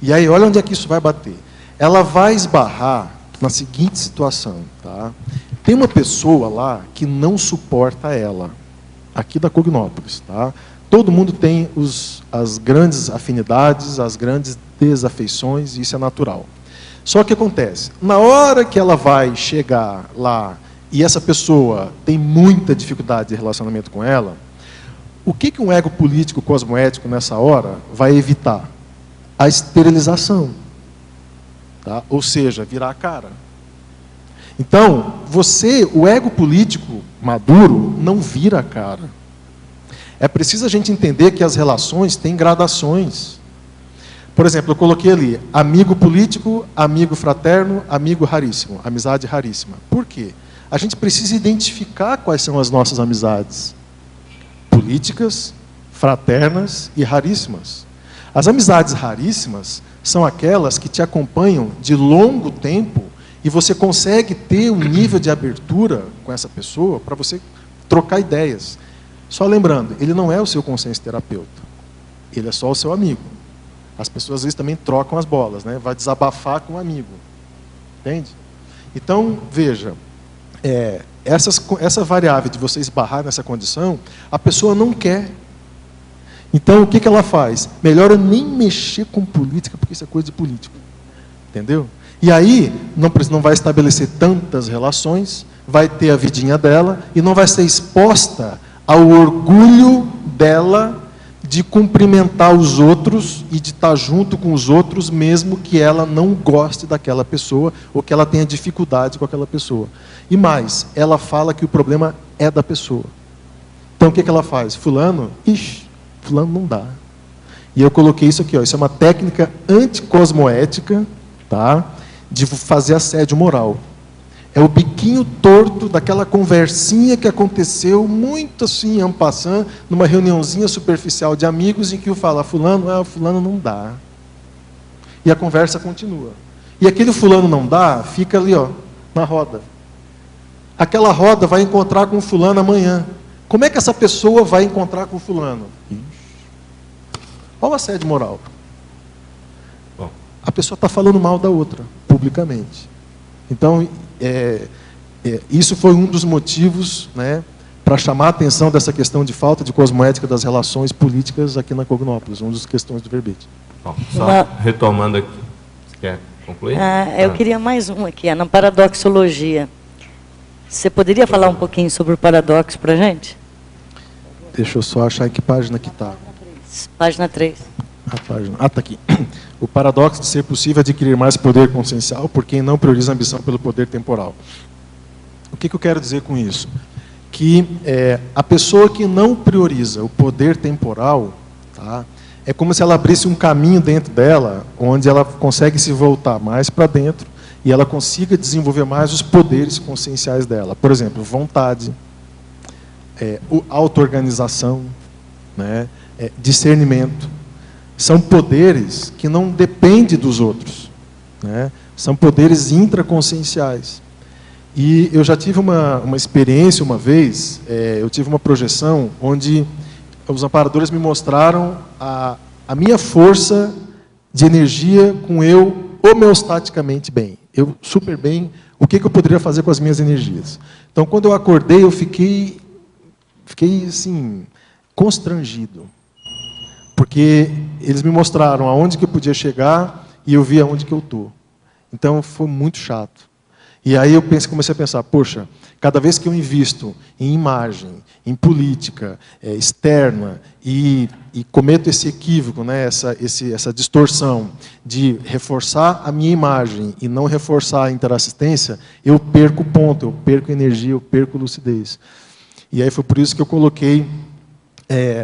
[SPEAKER 1] E aí, olha onde é que isso vai bater. Ela vai esbarrar na seguinte situação. Tá? Tem uma pessoa lá que não suporta ela, aqui da Cognópolis. Tá? Todo mundo tem as grandes afinidades, as grandes desafeições, e isso é natural. Só que acontece, na hora que ela vai chegar lá, e essa pessoa tem muita dificuldade de relacionamento com ela, o que um ego político cosmoético nessa hora vai evitar? A esterilização. Tá? Ou seja, virar a cara. Então, o ego político maduro não vira a cara. É preciso a gente entender que as relações têm gradações. Por exemplo, eu coloquei ali, amigo político, amigo fraterno, amigo raríssimo, amizade raríssima. Por quê? A gente precisa identificar quais são as nossas amizades políticas, fraternas e raríssimas. As amizades raríssimas são aquelas que te acompanham de longo tempo e você consegue ter um nível de abertura com essa pessoa para você trocar ideias. Só lembrando, ele não é o seu consciência terapeuta, ele é só o seu amigo. As pessoas às vezes também trocam as bolas, né? Vai desabafar com um amigo. Entende? Então, veja, essa variável de você esbarrar nessa condição, a pessoa não quer. Então, o que ela faz? Melhor eu nem mexer com política, porque isso é coisa de político. Entendeu? E aí, não vai estabelecer tantas relações, vai ter a vidinha dela, e não vai ser exposta ao orgulho dela de cumprimentar os outros e de estar junto com os outros, mesmo que ela não goste daquela pessoa, ou que ela tenha dificuldade com aquela pessoa. E mais, ela fala que o problema é da pessoa. Então, o que ela faz? Fulano não dá. E eu coloquei isso aqui, isso é uma técnica anticosmoética, tá? De fazer assédio moral. É o biquinho torto daquela conversinha que aconteceu muito assim, en passant, numa reuniãozinha superficial de amigos, em que o fala, fulano não dá. E a conversa continua. E aquele fulano não dá, fica ali, na roda. Aquela roda vai encontrar com o fulano amanhã. Como é que essa pessoa vai encontrar com o fulano? Olha o assédio moral.
[SPEAKER 2] Bom.
[SPEAKER 1] A pessoa está falando mal da outra, publicamente. Então, isso foi um dos motivos, né, para chamar a atenção dessa questão de falta de cosmoética das relações políticas aqui na Cognópolis, uma das questões do verbete.
[SPEAKER 2] Bom, só retomando aqui. Você quer concluir?
[SPEAKER 4] Eu queria mais um aqui, na paradoxologia. Você poderia falar um pouquinho sobre o paradoxo para a gente?
[SPEAKER 1] Deixa eu só achar em que página que está.
[SPEAKER 4] Página 3.
[SPEAKER 1] Está aqui. O paradoxo de ser possível adquirir mais poder consciencial por quem não prioriza a ambição pelo poder temporal. O que eu quero dizer com isso? Que a pessoa que não prioriza o poder temporal, tá, é como se ela abrisse um caminho dentro dela, onde ela consegue se voltar mais para dentro e ela consiga desenvolver mais os poderes conscienciais dela. Por exemplo, vontade, auto-organização, né, discernimento. São poderes que não dependem dos outros, né? São poderes intraconscienciais. E eu já tive uma experiência uma vez, eu tive uma projeção onde os amparadores me mostraram a minha força de energia com eu homeostaticamente bem. Eu super bem, o que eu poderia fazer com as minhas energias. Então, quando eu acordei, eu fiquei assim, constrangido. Porque eles me mostraram aonde que eu podia chegar e eu vi aonde que eu estou. Então, foi muito chato. E aí eu comecei a pensar, poxa, cada vez que eu invisto em imagem, em política externa e cometo esse equívoco, né, essa distorção de reforçar a minha imagem e não reforçar a interassistência, eu perco ponto, eu perco energia, eu perco lucidez. E aí foi por isso que eu coloquei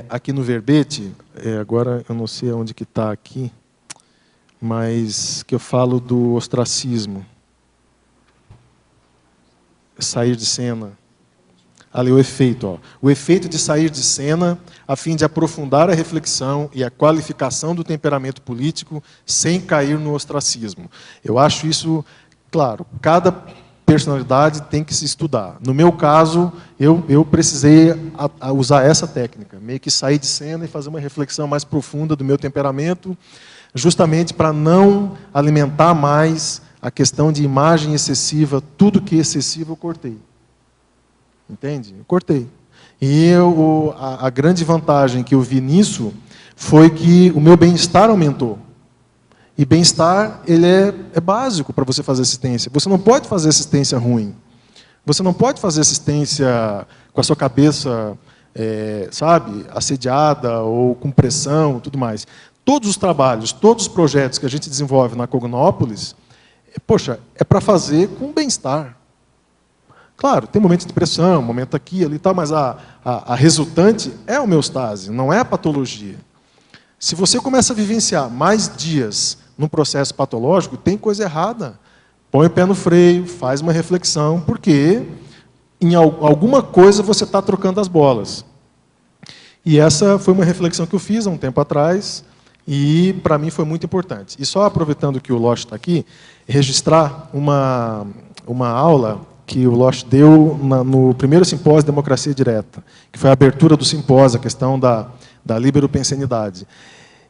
[SPEAKER 1] aqui no verbete, agora eu não sei onde que está aqui, mas que eu falo do ostracismo. Sair de cena. Ali o efeito. Ó. O efeito de sair de cena a fim de aprofundar a reflexão e a qualificação do temperamento político sem cair no ostracismo. Eu acho isso, claro, cada personalidade tem que se estudar. No meu caso, eu precisei usar essa técnica, meio que sair de cena e fazer uma reflexão mais profunda do meu temperamento, justamente para não alimentar mais a questão de imagem excessiva, tudo que é excessivo eu cortei. Entende? Eu cortei. E a grande vantagem que eu vi nisso foi que o meu bem-estar aumentou. E bem-estar, ele é básico para você fazer assistência. Você não pode fazer assistência ruim. Você não pode fazer assistência com a sua cabeça, sabe, assediada ou com pressão, tudo mais. Todos os trabalhos, todos os projetos que a gente desenvolve na Cognópolis, poxa, é para fazer com bem-estar. Claro, tem momentos de pressão, momento aqui, ali e tal, mas a resultante é a homeostase, não é a patologia. Se você começa a vivenciar mais dias num processo patológico, tem coisa errada. Põe o pé no freio, faz uma reflexão, porque em alguma coisa você está trocando as bolas. E essa foi uma reflexão que eu fiz há um tempo atrás, e para mim foi muito importante. E só aproveitando que o Losh está aqui, registrar uma aula que o Losh deu no primeiro simpósio de Democracia Direta, que foi a abertura do simpósio, a questão da liberopensenidade.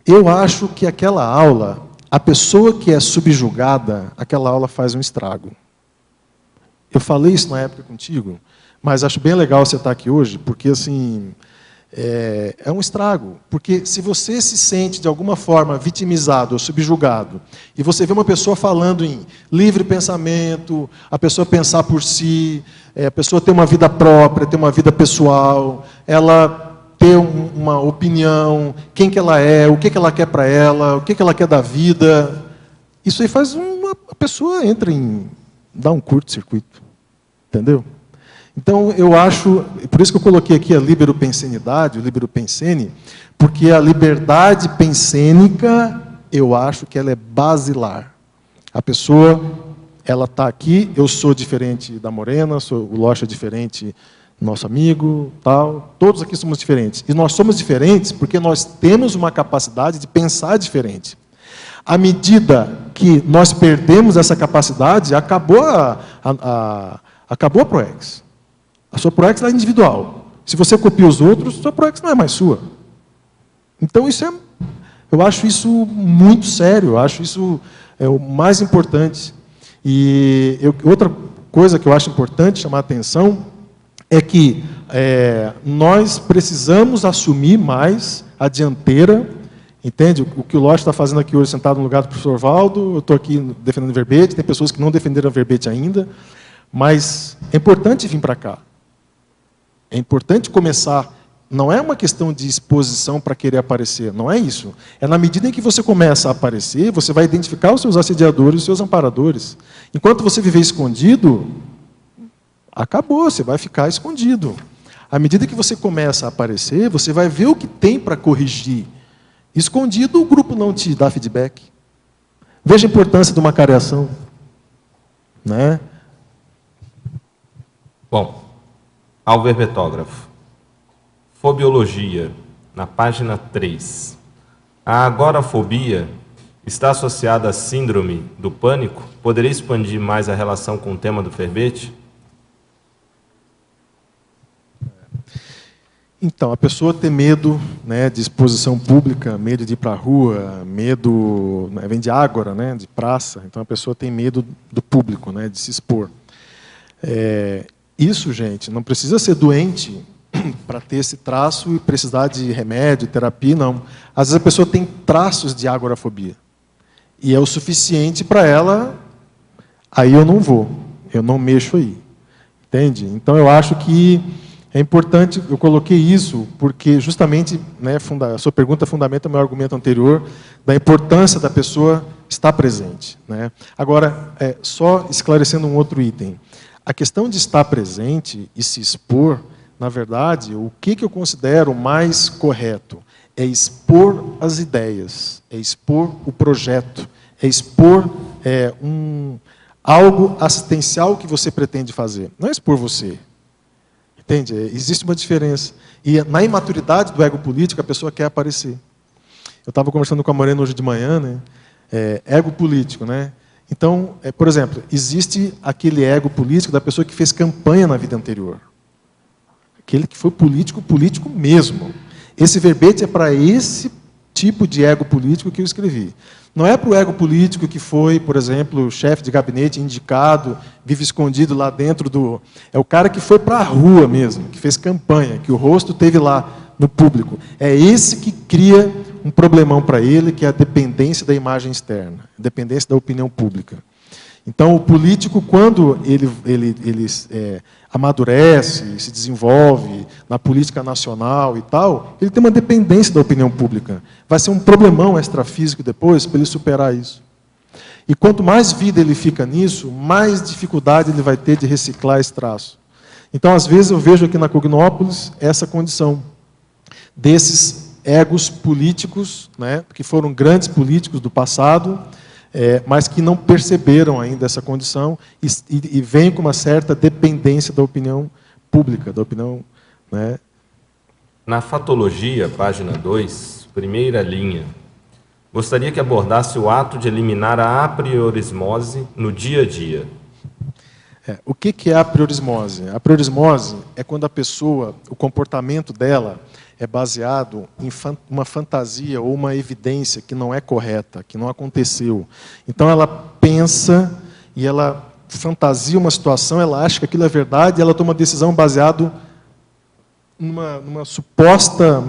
[SPEAKER 1] Eu acho que aquela aula, a pessoa que é subjugada, aquela aula faz um estrago. Eu falei isso na época contigo, mas acho bem legal você estar aqui hoje, porque assim, é um estrago. Porque se você se sente, de alguma forma, vitimizado ou subjugado, e você vê uma pessoa falando em livre pensamento, a pessoa pensar por si, a pessoa ter uma vida própria, ter uma vida pessoal, ela ter uma opinião, quem que ela é, o que ela quer para ela, o que ela quer da vida, isso aí faz a pessoa entra dá um curto-circuito. Entendeu? Então, eu acho, por isso que eu coloquei aqui a liberopensenidade, o liberopensene, porque a liberdade pensênica, eu acho que ela é basilar. A pessoa, ela está aqui, eu sou diferente da Morena, o Losh é diferente, nosso amigo, tal, todos aqui somos diferentes. E nós somos diferentes porque nós temos uma capacidade de pensar diferente. À medida que nós perdemos essa capacidade, acabou acabou a ProEx. A sua ProEx é individual. Se você copia os outros, a sua ProEx não é mais sua. Então, eu acho isso muito sério, eu acho isso o mais importante. E outra coisa que eu acho importante chamar a atenção é que nós precisamos assumir mais a dianteira, entende? O que o Losh está fazendo aqui hoje, sentado no lugar do professor Valdo, eu estou aqui defendendo verbete, tem pessoas que não defenderam verbete ainda, mas é importante vir para cá. É importante começar, não é uma questão de exposição para querer aparecer, não é isso. É na medida em que você começa a aparecer, você vai identificar os seus assediadores, os seus amparadores. Enquanto você viver escondido, acabou, você vai ficar escondido. À medida que você começa a aparecer, você vai ver o que tem para corrigir. Escondido, o grupo não te dá feedback. Veja a importância de uma careação. Né?
[SPEAKER 2] Bom, ao verbetógrafo. Fobiologia, na página 3. A agorafobia está associada à síndrome do pânico? Poderia expandir mais a relação com o tema do verbete?
[SPEAKER 1] Então, a pessoa ter medo, né, de exposição pública, medo de ir para a rua, medo, né, vem de ágora, né, de praça, então a pessoa tem medo do público, né, de se expor. Isso, gente, não precisa ser doente para ter esse traço e precisar de remédio, terapia, não. Às vezes a pessoa tem traços de agorafobia. E é o suficiente para ela, aí eu não vou, eu não mexo aí. Entende? Então eu acho que é importante, eu coloquei isso, porque justamente, né, a sua pergunta fundamenta o meu argumento anterior, da importância da pessoa estar presente. Né? Agora, só esclarecendo um outro item. A questão de estar presente e se expor, na verdade, o que eu considero mais correto? É expor as ideias, é expor o projeto, é expor algo assistencial que você pretende fazer. Não é expor você. Entende? Existe uma diferença. E na imaturidade do ego político, a pessoa quer aparecer. Eu estava conversando com a Morena hoje de manhã, né? Ego político, né? Então, por exemplo, existe aquele ego político da pessoa que fez campanha na vida anterior. Aquele que foi político, político mesmo. Esse verbete é para esse tipo de ego político que eu escrevi. Não é para o ego político que foi, por exemplo, chefe de gabinete indicado, vive escondido lá dentro do... É o cara que foi para a rua mesmo, que fez campanha, que o rosto teve lá no público. É esse que cria um problemão para ele, que é a dependência da imagem externa, a dependência da opinião pública. Então, o político, quando ele amadurece, se desenvolve na política nacional e tal, ele tem uma dependência da opinião pública. Vai ser um problemão extrafísico depois para ele superar isso. E quanto mais vida ele fica nisso, mais dificuldade ele vai ter de reciclar esse traço. Então, às vezes, eu vejo aqui na Cognópolis essa condição desses egos políticos, né, que foram grandes políticos do passado, mas que não perceberam ainda essa condição e vêm com uma certa dependência da opinião pública, da opinião... Né?
[SPEAKER 2] Na fatologia, página 2, primeira linha, gostaria que abordasse o ato de eliminar a apriorismose no dia a dia.
[SPEAKER 1] O que é a apriorismose? A apriorismose é quando a pessoa, o comportamento dela é baseado em uma fantasia ou uma evidência que não é correta, que não aconteceu. Então, ela pensa e ela fantasia uma situação, ela acha que aquilo é verdade e ela toma uma decisão baseada numa suposta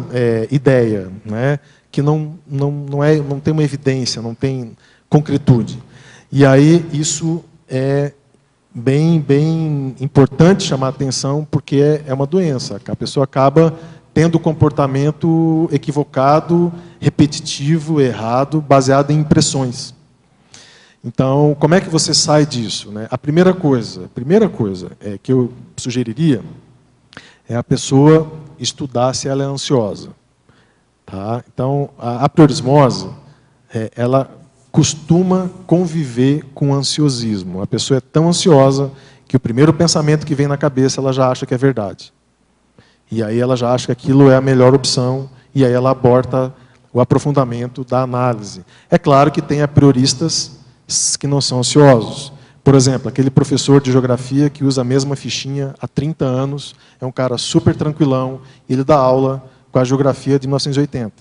[SPEAKER 1] ideia, né, que não tem uma evidência, não tem concretude. E aí, isso é bem importante chamar a atenção, porque é uma doença. A pessoa acaba tendo comportamento equivocado, repetitivo, errado, baseado em impressões. Então, como é que você sai disso? Né? A primeira coisa que eu sugeriria é a pessoa estudar se ela é ansiosa. Tá? Então, a apriorismose, ela costuma conviver com ansiosismo. A pessoa é tão ansiosa que o primeiro pensamento que vem na cabeça ela já acha que é verdade. E aí ela já acha que aquilo é a melhor opção, e aí ela aborta o aprofundamento da análise. É claro que tem aprioristas que não são ansiosos. Por exemplo, aquele professor de geografia que usa a mesma fichinha há 30 anos, é um cara super tranquilão, e ele dá aula com a geografia de 1980.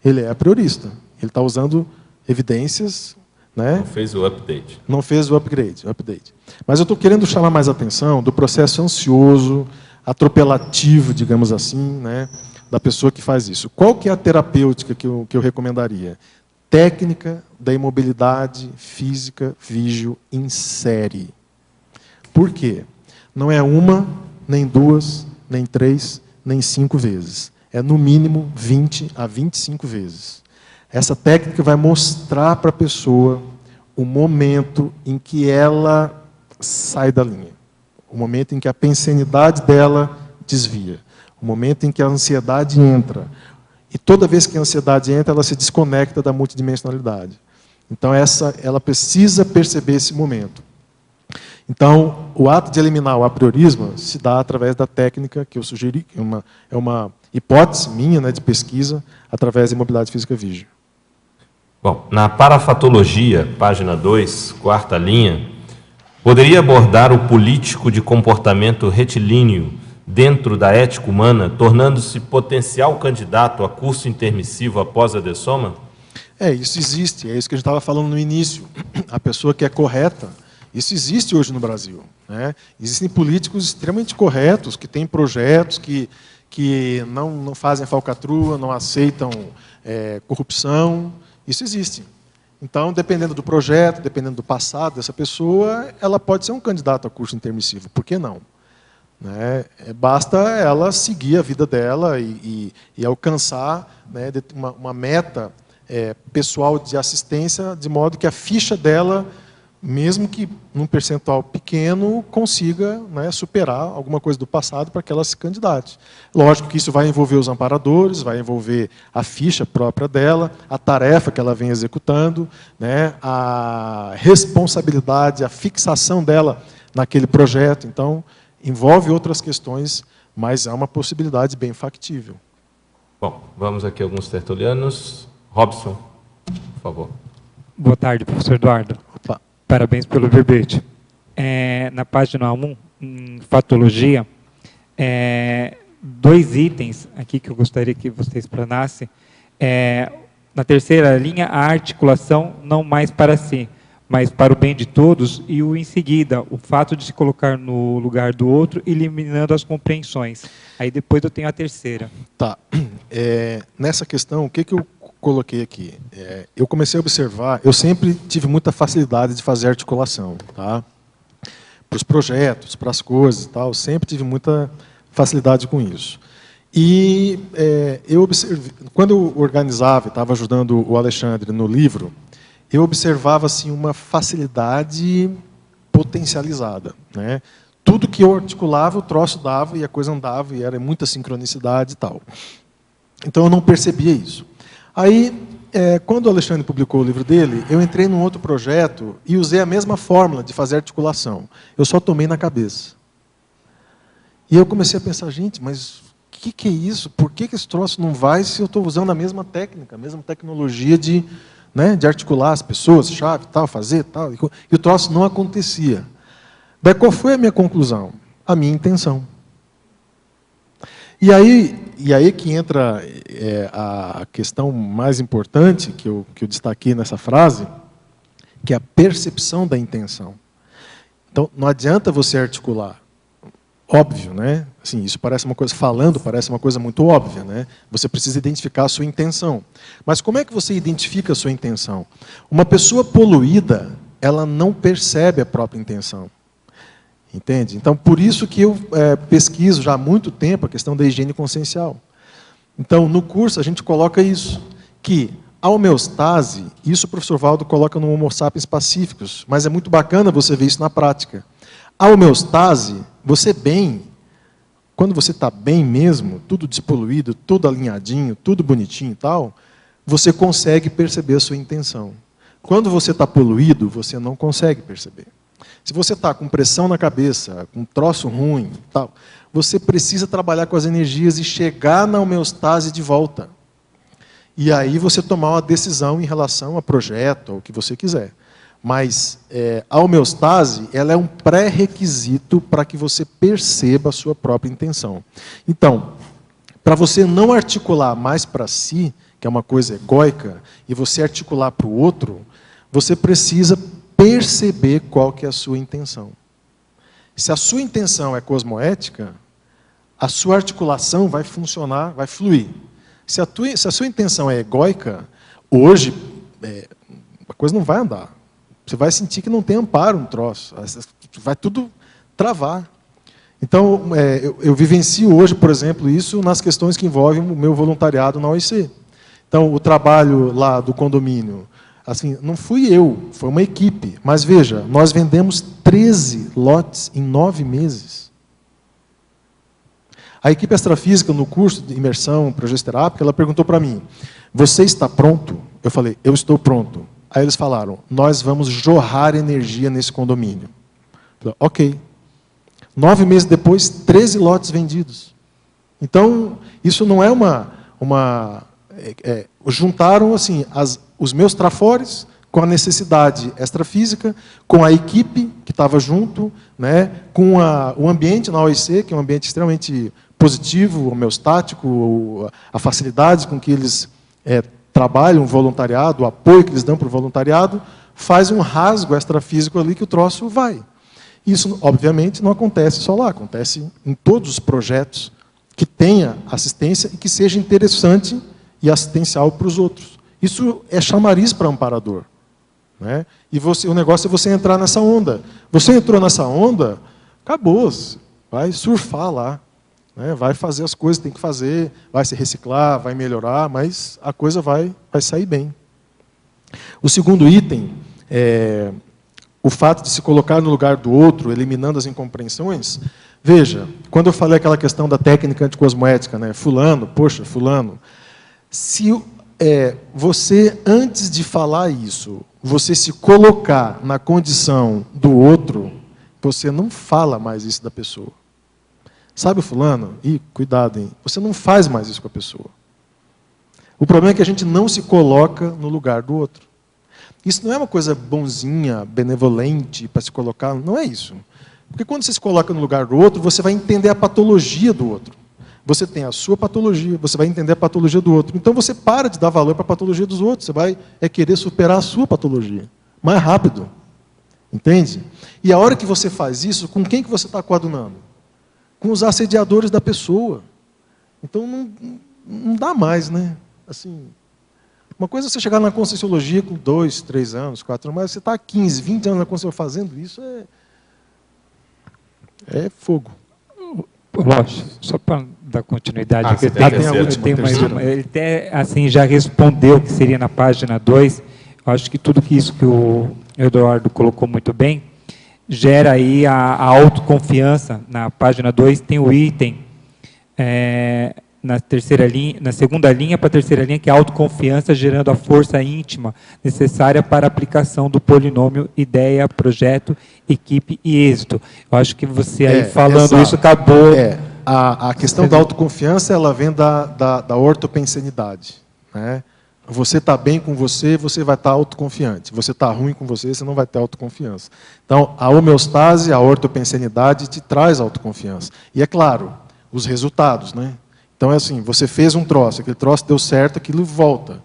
[SPEAKER 1] Ele é apriorista. Ele está usando evidências... Né?
[SPEAKER 2] Não fez o update.
[SPEAKER 1] Não fez o upgrade. Mas eu estou querendo chamar mais a atenção do processo ansioso, atropelativo, digamos assim, né, da pessoa que faz isso. Qual que é a terapêutica que eu recomendaria? Técnica da imobilidade física vígio em série. Por quê? Não é uma, nem duas, nem 3, nem 5 vezes. É no mínimo 20 a 25 vezes. Essa técnica vai mostrar para a pessoa o momento em que ela sai da linha. o momento em que a pensenidade dela desvia, o momento em que a ansiedade entra. E toda vez que a ansiedade entra, ela se desconecta da multidimensionalidade. Então, ela precisa perceber esse momento. Então, o ato de eliminar o apriorismo se dá através da técnica que eu sugeri, que é uma hipótese minha, né, de pesquisa, através da imobilidade física vígio.
[SPEAKER 2] Bom, na parafatologia, página 2, quarta linha, poderia abordar o político de comportamento retilíneo dentro da ética humana, tornando-se potencial candidato a curso intermissivo após a dessoma?
[SPEAKER 1] Isso existe, é isso que a gente estava falando no início. A pessoa que é correta, isso existe hoje no Brasil, né? Existem políticos extremamente corretos, que têm projetos, que não fazem falcatrua, não aceitam corrupção. Isso existe. Então, dependendo do projeto, dependendo do passado dessa pessoa, ela pode ser um candidato a curso intermissivo. Por que não? Né? Basta ela seguir a vida dela e alcançar, né, uma meta pessoal de assistência, de modo que a ficha dela, mesmo que num percentual pequeno, consiga, né, superar alguma coisa do passado para que ela se candidate. Lógico que isso vai envolver os amparadores, vai envolver a ficha própria dela, a tarefa que ela vem executando, né, a responsabilidade, a fixação dela naquele projeto. Então, envolve outras questões, mas é uma possibilidade bem factível.
[SPEAKER 2] Bom, vamos aqui a alguns tertulianos. Robson, por favor.
[SPEAKER 5] Boa tarde, professor Eduardo.
[SPEAKER 1] Opa.
[SPEAKER 5] Parabéns pelo verbete. Na página 1, em fatologia, 2 itens aqui que eu gostaria que você explanasse. Na terceira linha, a articulação não mais para si, mas para o bem de todos, e em seguida, o fato de se colocar no lugar do outro, eliminando as compreensões. Aí depois eu tenho a terceira.
[SPEAKER 1] Tá. Nessa questão, o que eu coloquei aqui? Eu comecei a observar, eu sempre tive muita facilidade de fazer articulação, tá? Para os projetos, para as coisas e tal, sempre tive muita facilidade com isso. E eu observei, quando eu organizava e estava ajudando o Alexandre no livro, eu observava assim, uma facilidade potencializada, né? Tudo que eu articulava, o troço dava e a coisa andava, e era muita sincronicidade e tal. Então eu não percebia isso. Aí, quando o Alexandre publicou o livro dele, eu entrei num outro projeto e usei a mesma fórmula de fazer articulação. Eu só tomei na cabeça. E eu comecei a pensar, gente, mas o que é isso? Por que esse troço não vai se eu estou usando a mesma técnica, a mesma tecnologia de articular as pessoas, chave, tal, fazer, tal. E o troço não acontecia. Daí qual foi a minha conclusão? A minha intenção. E aí que entra a questão mais importante que eu destaquei nessa frase, que é a percepção da intenção. Então, não adianta você articular. Óbvio, né? Assim, isso parece uma coisa, falando, parece uma coisa muito óbvia, né? Você precisa identificar a sua intenção. Mas como é que você identifica a sua intenção? Uma pessoa poluída, ela não percebe a própria intenção. Entende? Então, por isso que eu pesquiso já há muito tempo a questão da higiene consciencial. Então, no curso, a gente coloca isso, que a homeostase, isso o professor Valdo coloca no Homo sapiens pacíficos, mas é muito bacana você ver isso na prática. A homeostase, você bem, quando você está bem mesmo, tudo despoluído, tudo alinhadinho, tudo bonitinho e tal, você consegue perceber a sua intenção. Quando você está poluído, você não consegue perceber. Se você está com pressão na cabeça, com um troço ruim, tal, você precisa trabalhar com as energias e chegar na homeostase de volta. E aí você tomar uma decisão em relação a projeto, ou o que você quiser. Mas a homeostase, ela é um pré-requisito para que você perceba a sua própria intenção. Então, para você não articular mais para si, que é uma coisa egóica, e você articular para o outro, você precisa perceber qual que é a sua intenção. Se a sua intenção é cosmoética, a sua articulação vai funcionar, vai fluir. Se a sua intenção é egóica, hoje a coisa não vai andar. Você vai sentir que não tem amparo no troço. Vai tudo travar. Então, eu vivencio hoje, por exemplo, isso nas questões que envolvem o meu voluntariado na OIC. Então, o trabalho lá do condomínio, Assim, não fui eu, foi uma equipe. Mas veja, nós vendemos 13 lotes em 9 meses. A equipe extrafísica, no curso de imersão progesterápica, ela perguntou para mim, você está pronto? Eu falei, eu estou pronto. Aí eles falaram, nós vamos jorrar energia nesse condomínio. Eu falei, ok. 9 meses depois, 13 lotes vendidos. Então, isso não é juntaram assim, os meus trafores com a necessidade extrafísica, com a equipe que estava junto, né, com o ambiente na OIC, que é um ambiente extremamente positivo, homeostático, a facilidade com que eles trabalham o voluntariado, o apoio que eles dão para o voluntariado, faz um rasgo extrafísico ali que o troço vai. Isso, obviamente, não acontece só lá, acontece em todos os projetos que tenha assistência e que seja interessante e assistencial para os outros. Isso é chamariz para amparador. Né? E o negócio é você entrar nessa onda. Você entrou nessa onda, acabou. Vai surfar lá. Né? Vai fazer as coisas que tem que fazer, vai se reciclar, vai melhorar, mas a coisa vai sair bem. O segundo item é o fato de se colocar no lugar do outro, eliminando as incompreensões. Veja, quando eu falei aquela questão da técnica anticosmoética, né? Fulano, poxa, fulano, se você, antes de falar isso, você se colocar na condição do outro, você não fala mais isso da pessoa. Sabe o fulano? Ih, cuidado, hein? Você não faz mais isso com a pessoa. O problema é que a gente não se coloca no lugar do outro. Isso não é uma coisa bonzinha, benevolente, para se colocar, não é isso. Porque quando você se coloca no lugar do outro, você vai entender a patologia do outro. Você tem a sua patologia, você vai entender a patologia do outro. Então você para de dar valor para a patologia dos outros, você vai querer superar a sua patologia, mais rápido. Entende? E a hora que você faz isso, com quem que você está coadunando? Com os assediadores da pessoa. Então não dá mais, né? Assim, uma coisa é você chegar na Conscienciologia com 2, 3 anos, 4 anos, mas você está há 15, 20 anos na Conscienciologia fazendo isso, é fogo.
[SPEAKER 5] Lógico, só para dar continuidade,
[SPEAKER 2] você
[SPEAKER 5] eu
[SPEAKER 2] tem
[SPEAKER 5] tenho mais uma. Ele até assim, já respondeu que seria na página 2. Eu acho que tudo isso que o Eduardo colocou muito bem, gera aí a autoconfiança. Na página 2 tem o item, na segunda linha para a terceira linha, que é a autoconfiança gerando a força íntima necessária para a aplicação do polinômio ideia, projeto, equipe e êxito. Eu acho que você aí falando isso acabou...
[SPEAKER 1] A questão da autoconfiança, ela vem da ortopensenidade. Né? Você está bem com você vai estar autoconfiante. Você está ruim com você não vai ter autoconfiança. Então, a homeostase, a ortopensenidade te traz autoconfiança. E, é claro, os resultados, né? Então, é assim, você fez um troço, aquele troço deu certo, aquilo volta.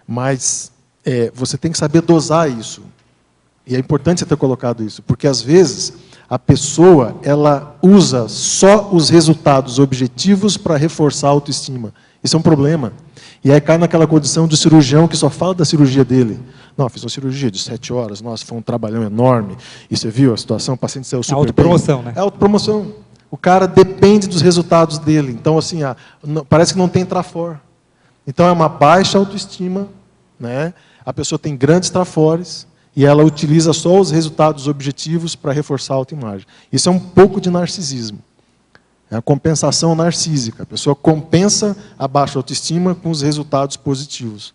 [SPEAKER 1] Mas você tem que saber dosar isso. E é importante você ter colocado isso, porque, às vezes, a pessoa ela usa só os resultados objetivos para reforçar a autoestima. Isso é um problema. E aí cai naquela condição de cirurgião que só fala da cirurgia dele. Não, fiz uma cirurgia de 7 horas, nossa, foi um trabalhão enorme. E você viu a situação, o paciente saiu super
[SPEAKER 5] autopromoção,
[SPEAKER 1] bem.
[SPEAKER 5] Né?
[SPEAKER 1] É autopromoção. O cara depende dos resultados dele. Então, assim, parece que não tem trafor. Então, é uma baixa autoestima, né? A pessoa tem grandes trafores e ela utiliza só os resultados objetivos para reforçar a autoimagem. Isso é um pouco de narcisismo. É a compensação narcísica. A pessoa compensa a baixa autoestima com os resultados positivos,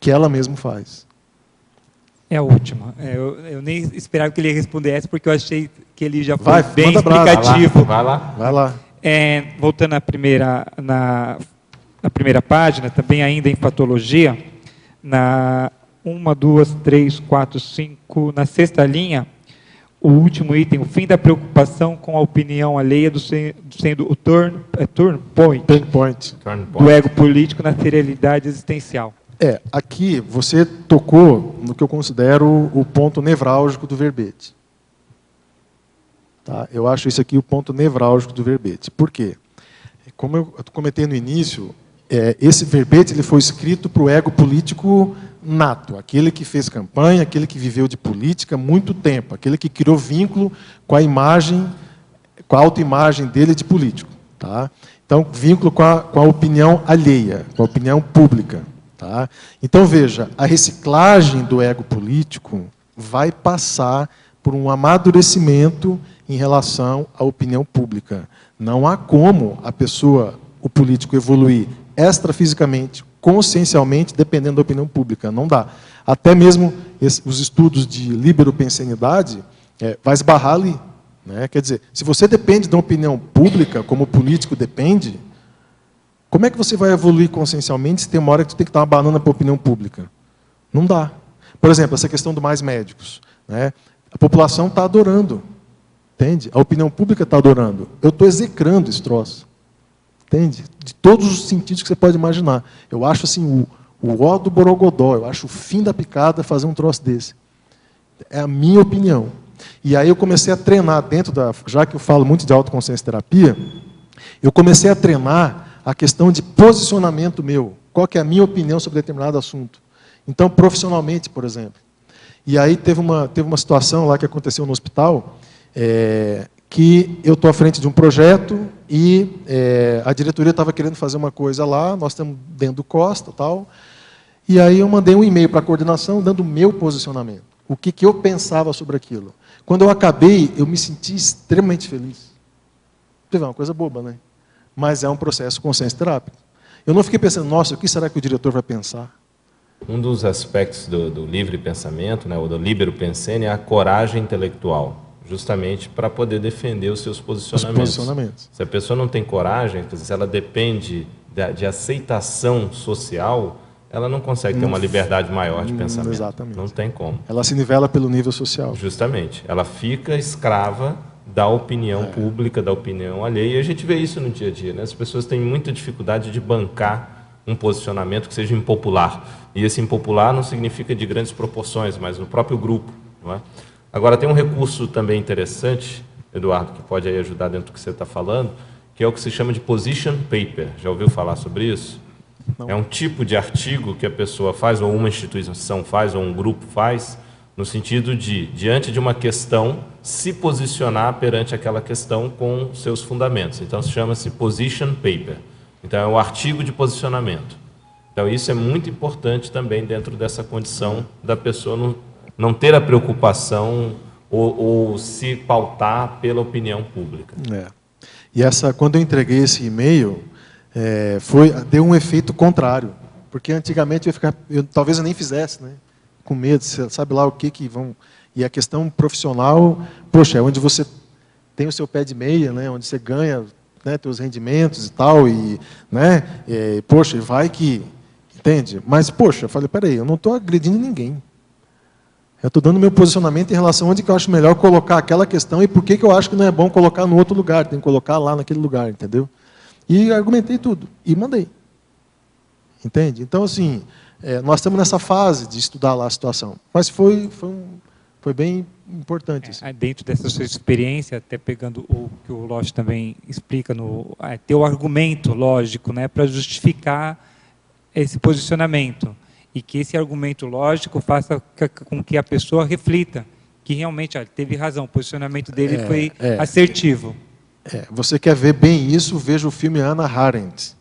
[SPEAKER 1] que ela mesma faz.
[SPEAKER 5] É a última. Eu nem esperava que ele respondesse, porque eu achei que ele já foi bem
[SPEAKER 1] manda
[SPEAKER 5] explicativo.
[SPEAKER 2] Vai lá.
[SPEAKER 1] Vai lá.
[SPEAKER 5] Voltando na primeira página, também ainda em patologia, na 1, 2, 3, 4, 5, na sexta linha, o último item, o fim da preocupação com a opinião alheia sendo o turn point do ego político na serialidade existencial.
[SPEAKER 1] Aqui você tocou no que eu considero o ponto nevrálgico do verbete. Tá? Eu acho isso aqui o ponto nevrálgico do verbete. Por quê? Como eu comentei no início, esse verbete ele foi escrito para o ego político nato, aquele que fez campanha, aquele que viveu de política há muito tempo, aquele que criou vínculo com a imagem, com a autoimagem dele de político. Tá? Então, vínculo com a opinião alheia, com a opinião pública. Tá? Então, veja, a reciclagem do ego político vai passar por um amadurecimento em relação à opinião pública. Não há como a pessoa, o político, evoluir extrafisicamente, consciencialmente, dependendo da opinião pública. Não dá. Até mesmo os estudos de liberopensenidade vai esbarrar ali. Né? Quer dizer, se você depende da opinião pública, como o político depende, como é que você vai evoluir consciencialmente se tem uma hora que você tem que dar uma banana para a opinião pública? Não dá. Por exemplo, essa questão do mais médicos. Né? A população está adorando. Entende? A opinião pública está adorando. Eu estou execrando esse troço. Entende? De todos os sentidos que você pode imaginar. Eu acho assim, o ó do borogodó, eu acho o fim da picada fazer um troço desse. É a minha opinião. E aí eu comecei a treinar dentro da... Já que eu falo muito de autoconsciência terapia, eu comecei a treinar a questão de posicionamento meu. Qual que é a minha opinião sobre determinado assunto. Então, profissionalmente, por exemplo. E aí teve uma situação lá que aconteceu no hospital, que eu estou à frente de um projeto e a diretoria estava querendo fazer uma coisa lá, nós estamos dentro do Costa e tal, e aí eu mandei um e-mail para a coordenação dando o meu posicionamento, o que eu pensava sobre aquilo. Quando eu acabei, eu me senti extremamente feliz. É uma coisa boba, né? Mas é um processo consciência terápico. Eu não fiquei pensando, nossa, o que será que o diretor vai pensar?
[SPEAKER 2] Um dos aspectos do livre pensamento, né, ou do libero pensene, é a coragem intelectual, justamente para poder defender os seus posicionamentos. Se a pessoa não tem coragem, se ela depende de aceitação social, ela não consegue ter uma liberdade maior de pensamento.
[SPEAKER 1] Exatamente.
[SPEAKER 2] Não tem como.
[SPEAKER 1] Ela se nivela pelo nível social.
[SPEAKER 2] Justamente. Ela fica escrava da opinião pública, da opinião alheia. E a gente vê isso no dia a dia. Né? As pessoas têm muita dificuldade de bancar um posicionamento que seja impopular. E esse impopular não significa de grandes proporções, mas no próprio grupo. Não é? Agora, tem um recurso também interessante, Eduardo, que pode aí ajudar dentro do que você está falando, que é o que se chama de position paper. Já ouviu falar sobre isso? Não. É um tipo de artigo que a pessoa faz, ou uma instituição faz, ou um grupo faz, no sentido de, diante de uma questão, se posicionar perante aquela questão com seus fundamentos. Então, chama-se position paper. Então, é um artigo de posicionamento. Então, isso é muito importante também dentro dessa condição da pessoa não ter a preocupação ou se pautar pela opinião pública.
[SPEAKER 1] E quando eu entreguei esse e-mail, deu um efeito contrário. Porque antigamente talvez eu nem fizesse, né? Com medo, sabe lá o que vão... E a questão profissional, poxa, é onde você tem o seu pé de meia, né? Onde você ganha, né, teus rendimentos e tal, poxa, vai que... Entende? Mas, poxa, eu falei, peraí, eu não estou agredindo ninguém. Eu estou dando meu posicionamento em relação a onde que eu acho melhor colocar aquela questão e por que eu acho que não é bom colocar no outro lugar, tem que colocar lá naquele lugar, entendeu? E argumentei tudo, e mandei. Entende? Então, assim, nós estamos nessa fase de estudar lá a situação. Mas foi bem importante. Assim.
[SPEAKER 5] Dentro dessa sua experiência, até pegando o que o Losch também explica, ter o argumento lógico, né, para justificar esse posicionamento. E que esse argumento lógico faça com que a pessoa reflita que realmente teve razão, o posicionamento dele foi assertivo.
[SPEAKER 1] Você quer ver bem isso, veja o filme Hannah Arendt,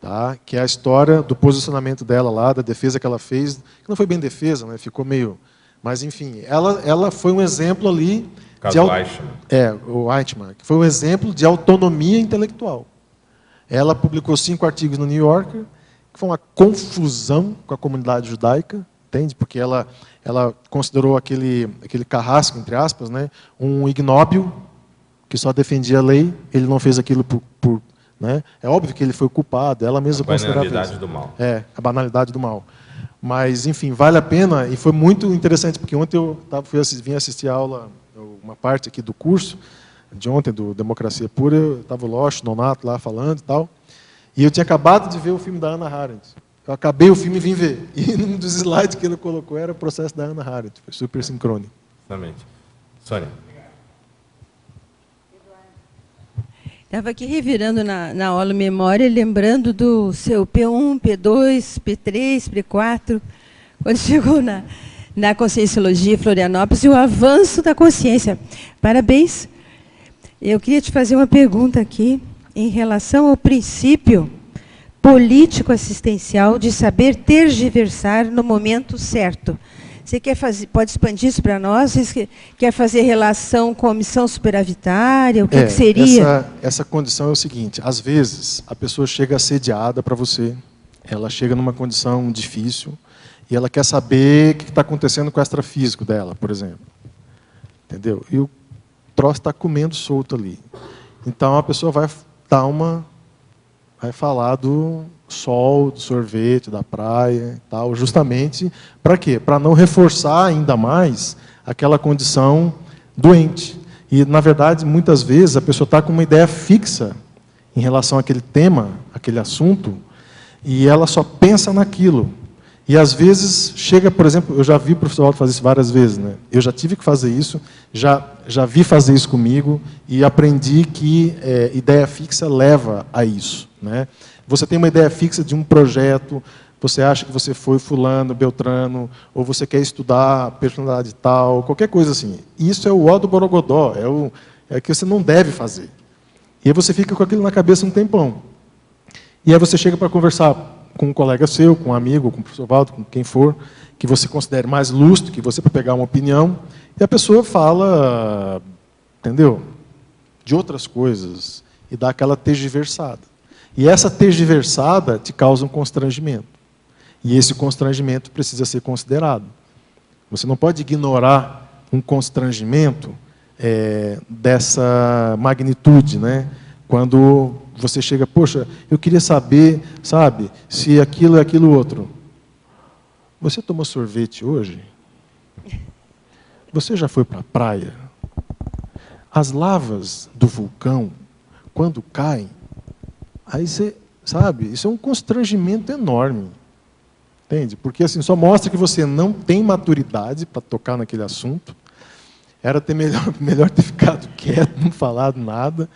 [SPEAKER 1] tá? Que é a história do posicionamento dela lá, da defesa que ela fez, que não foi bem defesa, né? Ficou meio... Mas, enfim, ela foi um exemplo ali... o Eichmann, que foi um exemplo de autonomia intelectual. Ela publicou 5 artigos no New Yorker, que foi uma confusão com a comunidade judaica, entende? Porque ela considerou aquele carrasco, entre aspas, né, um ignóbil que só defendia a lei, ele não fez aquilo né? É óbvio que ele foi culpado, ela mesma considerava isso. A banalidade
[SPEAKER 2] do mal.
[SPEAKER 1] A banalidade do mal. Mas, enfim, vale a pena, e foi muito interessante, porque ontem eu vim assistir a aula, uma parte aqui do curso, de ontem, do Democracia Pura, estava o Losch, Nonato lá falando e tal, e eu tinha acabado de ver o filme da Hannah Arendt. Eu acabei o filme e vim ver. E um dos slides que ele colocou era o processo da Hannah Arendt. Foi super sincrônico.
[SPEAKER 2] Exatamente. Sônia.
[SPEAKER 6] Estava aqui revirando na aula memória, lembrando do seu P1, P2, P3, P4, quando chegou na Conscienciologia Florianópolis e o avanço da consciência. Parabéns. Eu queria te fazer uma pergunta aqui em relação ao princípio político-assistencial de saber tergiversar no momento certo. Você pode expandir isso para nós? Você quer fazer relação com a missão superavitária? O que seria?
[SPEAKER 1] Essa condição é o seguinte: às vezes a pessoa chega assediada para você, ela chega numa condição difícil e ela quer saber o que está acontecendo com o extrafísico dela, por exemplo. Entendeu? E o troço está comendo solto ali. Então a pessoa vai falar do sol, do sorvete, da praia, tal, justamente para quê? Para não reforçar ainda mais aquela condição doente. E, na verdade, muitas vezes a pessoa está com uma ideia fixa em relação àquele tema, aquele assunto, e ela só pensa naquilo. E, às vezes, chega, por exemplo, eu já vi o professor Waldo fazer isso várias vezes, né? Eu já tive que fazer isso, já vi fazer isso comigo, e aprendi que ideia fixa leva a isso, né? Você tem uma ideia fixa de um projeto, você acha que você foi fulano, beltrano, ou você quer estudar personalidade tal, qualquer coisa assim. Isso é o ó do borogodó, é o que você não deve fazer. E aí você fica com aquilo na cabeça um tempão. E aí você chega para conversar com um colega seu, com um amigo, com o professor Waldo, com quem for, que você considere mais lustro que você para pegar uma opinião, e a pessoa fala, entendeu? De outras coisas, e dá aquela tergiversada. E essa tergiversada te causa um constrangimento. E esse constrangimento precisa ser considerado. Você não pode ignorar um constrangimento dessa magnitude, né? Quando você chega, poxa, eu queria saber, sabe, se aquilo é aquilo outro. Você tomou sorvete hoje? Você já foi para a praia? As lavas do vulcão, quando caem, aí você, sabe, isso é um constrangimento enorme. Entende? Porque assim, só mostra que você não tem maturidade para tocar naquele assunto. Era melhor ter ficado quieto, não falado nada,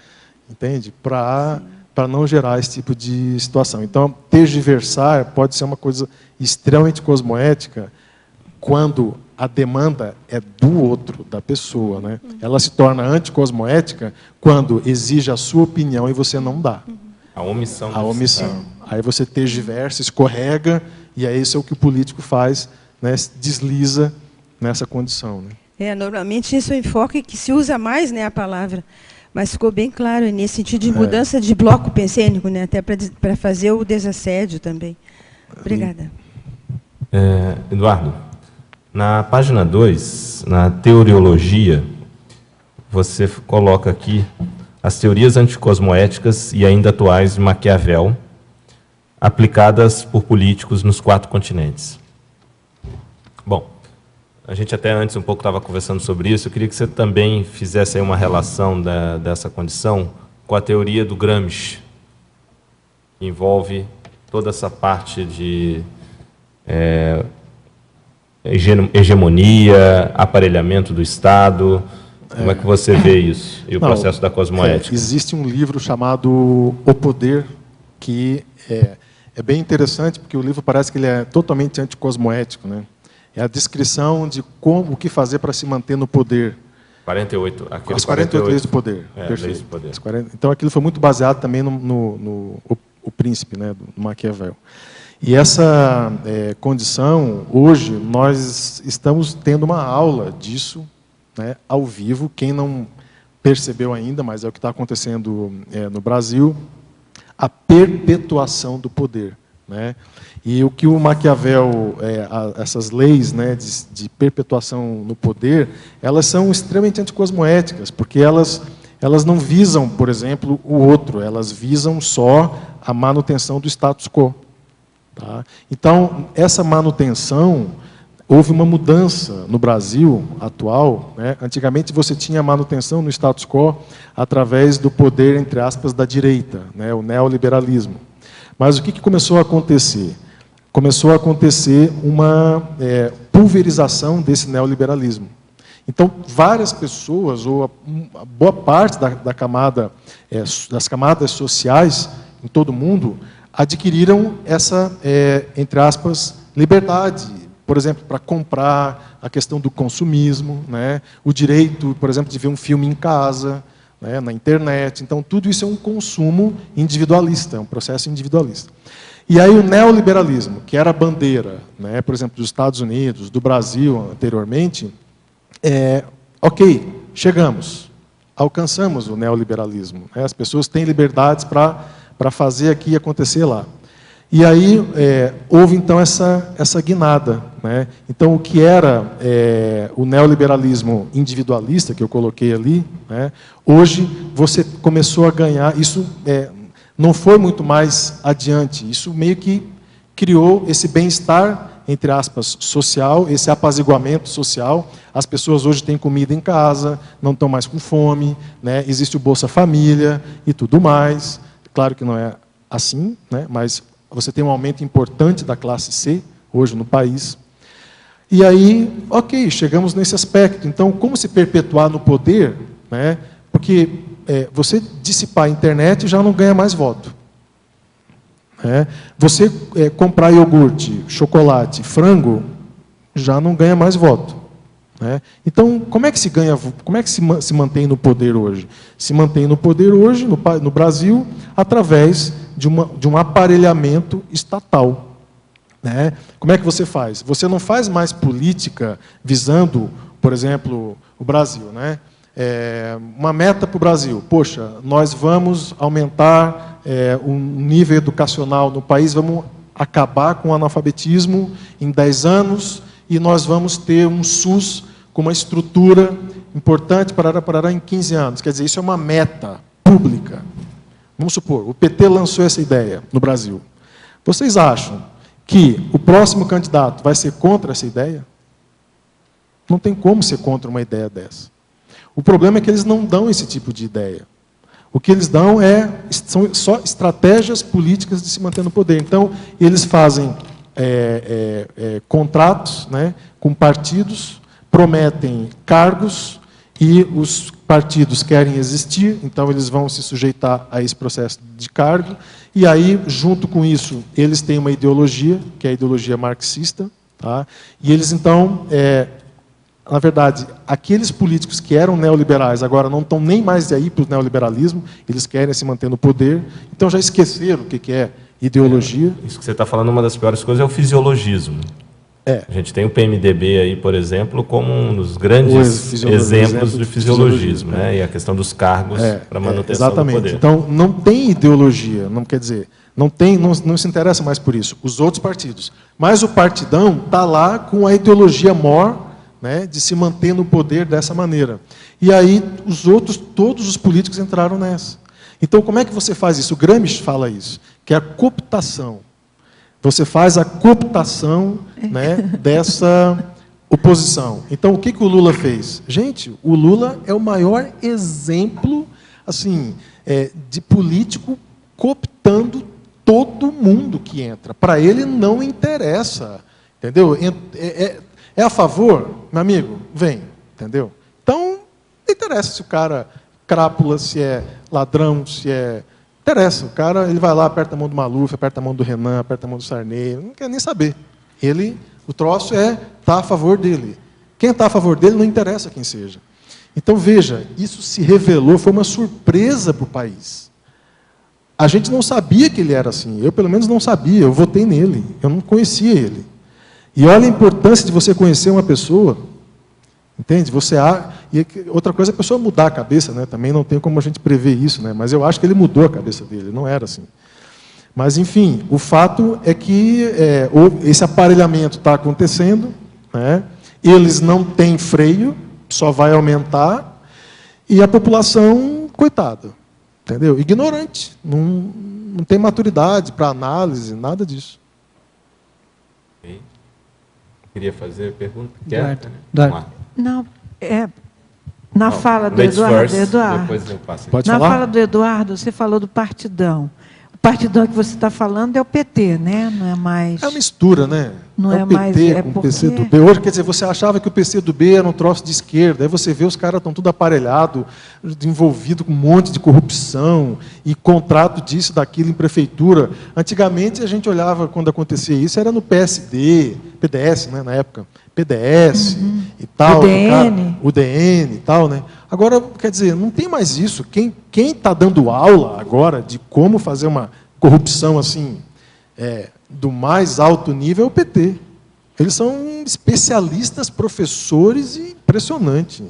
[SPEAKER 1] entende? Para não gerar esse tipo de situação. Então, tergiversar pode ser uma coisa extremamente cosmoética quando a demanda é do outro, da pessoa, né? Ela se torna anticosmoética quando exige a sua opinião e você não dá.
[SPEAKER 2] A omissão.
[SPEAKER 1] A omissão. Aí você tergiversa, escorrega, e aí isso é o que o político faz, né? Desliza nessa condição, né?
[SPEAKER 6] Normalmente isso é o enfoque que se usa mais, né, a palavra. Mas ficou bem claro nesse sentido de mudança de bloco pensênico, né, até para fazer o desassédio também. Obrigada.
[SPEAKER 2] Eduardo, na página 2, na teoriologia, você coloca aqui as teorias anticosmoéticas e ainda atuais de Maquiavel, aplicadas por políticos nos 4 continentes. Bom, a gente até antes um pouco estava conversando sobre isso, eu queria que você também fizesse aí uma relação dessa condição com a teoria do Gramsci, que envolve toda essa parte de hegemonia, aparelhamento do Estado. Como é que você vê isso e o processo da cosmoética?
[SPEAKER 1] Existe um livro chamado O Poder, que é bem interessante, porque o livro parece que ele é totalmente anticosmoético, né? É a descrição de o que fazer para se manter no poder.
[SPEAKER 2] 48.
[SPEAKER 1] As 48 leis do poder.
[SPEAKER 2] Leis do poder.
[SPEAKER 1] Então, aquilo foi muito baseado também no O Príncipe, né, do Maquiavel. E essa condição, hoje, nós estamos tendo uma aula disso, né, ao vivo. Quem não percebeu ainda, mas é o que está acontecendo no Brasil, a perpetuação do poder, né? E o que o Maquiavel, essas leis, né, de perpetuação no poder, elas são extremamente anticosmoéticas, porque elas não visam, por exemplo, o outro, elas visam só a manutenção do status quo. Tá? Então, essa manutenção, houve uma mudança no Brasil atual, né? Antigamente você tinha a manutenção no status quo através do poder, entre aspas, da direita, né? O neoliberalismo. Mas o que começou a acontecer? Começou a acontecer uma pulverização desse neoliberalismo. Então, várias pessoas, ou a boa parte das camadas sociais em todo o mundo, adquiriram essa, entre aspas, liberdade, por exemplo, para comprar, a questão do consumismo, né? O direito, por exemplo, de ver um filme em casa, né, na internet. Então, tudo isso é um consumo individualista, é um processo individualista. E aí o neoliberalismo, que era a bandeira, né, por exemplo, dos Estados Unidos, do Brasil anteriormente, ok, chegamos, alcançamos o neoliberalismo. Né, as pessoas têm liberdades para fazer aqui e acontecer lá. E aí houve, então, essa guinada. Né? Então, o que era o neoliberalismo individualista, que eu coloquei ali, né, hoje você começou a ganhar, isso não foi muito mais adiante, isso meio que criou esse bem-estar, entre aspas, social, esse apaziguamento social. As pessoas hoje têm comida em casa, não estão mais com fome, né? Existe o Bolsa Família e tudo mais. Claro que não é assim, né? Mas você tem um aumento importante da classe C hoje no país. E aí, ok, chegamos nesse aspecto. Então, como se perpetuar no poder? Né? Porque você dissipar a internet já não ganha mais voto. Né? Você comprar iogurte, chocolate, frango, já não ganha mais voto. Né? Então, como é que se ganha? Como é que se mantém no poder hoje? Se mantém no poder hoje, no Brasil, através de um aparelhamento estatal. Né? Como é que você faz? Você não faz mais política visando, por exemplo, o Brasil. Né? Uma meta para o Brasil. Poxa, nós vamos aumentar o nível educacional no país, vamos acabar com o analfabetismo em 10 anos e nós vamos ter um SUS com uma estrutura importante para em 15 anos. Quer dizer, isso é uma meta pública. Vamos supor, o PT lançou essa ideia no Brasil. Vocês acham que o próximo candidato vai ser contra essa ideia? Não tem como ser contra uma ideia dessa. O problema é que eles não dão esse tipo de ideia. O que eles dão são só estratégias políticas de se manter no poder. Então, eles fazem contratos, né, com partidos, prometem cargos, e os partidos querem existir, então eles vão se sujeitar a esse processo de cargo, e aí, junto com isso, eles têm uma ideologia, que é a ideologia marxista, tá? E eles, então, na verdade, aqueles políticos que eram neoliberais agora não estão nem mais aí para o neoliberalismo, eles querem se manter no poder, então já esqueceram o que é ideologia.
[SPEAKER 2] Isso que você está falando, uma das piores coisas é o fisiologismo. A gente tem o PMDB aí, por exemplo, como um dos grandes exemplos de fisiologismo, né? E a questão dos cargos para manutenção do poder.
[SPEAKER 1] Então, não tem ideologia, não quer dizer, não se interessa mais por isso, os outros partidos. Mas o partidão está lá com a ideologia maior, né, de se manter no poder dessa maneira. E aí, todos os políticos entraram nessa. Então, como é que você faz isso? O Gramsci fala isso, que é a cooptação. Você faz a cooptação, né, dessa oposição. Então, o que o Lula fez? Gente, o Lula é o maior exemplo, assim, de político cooptando todo mundo que entra. Para ele não interessa, entendeu? É a favor, meu amigo, vem, entendeu? Então, não interessa se o cara crápula, se é ladrão, se é... Interessa, o cara, ele vai lá, aperta a mão do Maluf, aperta a mão do Renan, aperta a mão do Sarney, não quer nem saber. O troço tá a favor dele. Quem está a favor dele não interessa quem seja. Então, veja, isso se revelou, foi uma surpresa para o país. A gente não sabia que ele era assim, eu pelo menos não sabia, eu votei nele, eu não conhecia ele. E olha a importância de você conhecer uma pessoa, entende? E outra coisa é a pessoa mudar a cabeça, né? Também não tem como a gente prever isso, né? Mas eu acho que ele mudou a cabeça dele, não era assim. Mas, enfim, o fato é que esse aparelhamento está acontecendo, né? Eles não têm freio, só vai aumentar, e a população, coitada, entendeu? Ignorante, não tem maturidade para análise, nada disso.
[SPEAKER 2] Okay. Queria fazer a pergunta?
[SPEAKER 6] Eduardo.
[SPEAKER 3] Não, na fala do Eduardo,
[SPEAKER 2] depois eu passo.
[SPEAKER 1] Pode
[SPEAKER 3] na
[SPEAKER 1] falar?
[SPEAKER 3] fala do Eduardo, você falou do partidão. O partidão que você está falando é o PT, né? Não é mais...
[SPEAKER 1] É uma mistura, né?
[SPEAKER 3] Não
[SPEAKER 1] o PT
[SPEAKER 3] mais...
[SPEAKER 1] com o PCdoB. Hoje, quer dizer, você achava que o PCdoB era um troço de esquerda, aí você vê os caras estão tudo aparelhado, envolvido com um monte de corrupção, e contrato disso, daquilo em prefeitura. Antigamente, a gente olhava, quando acontecia isso, era no PSD, PDS, né, na época, PDS e tal, UDN e tal, né? Agora, quer dizer, não tem mais isso. Quem está dando aula agora de como fazer uma corrupção assim do mais alto nível é o PT. Eles são especialistas, professores, e impressionante.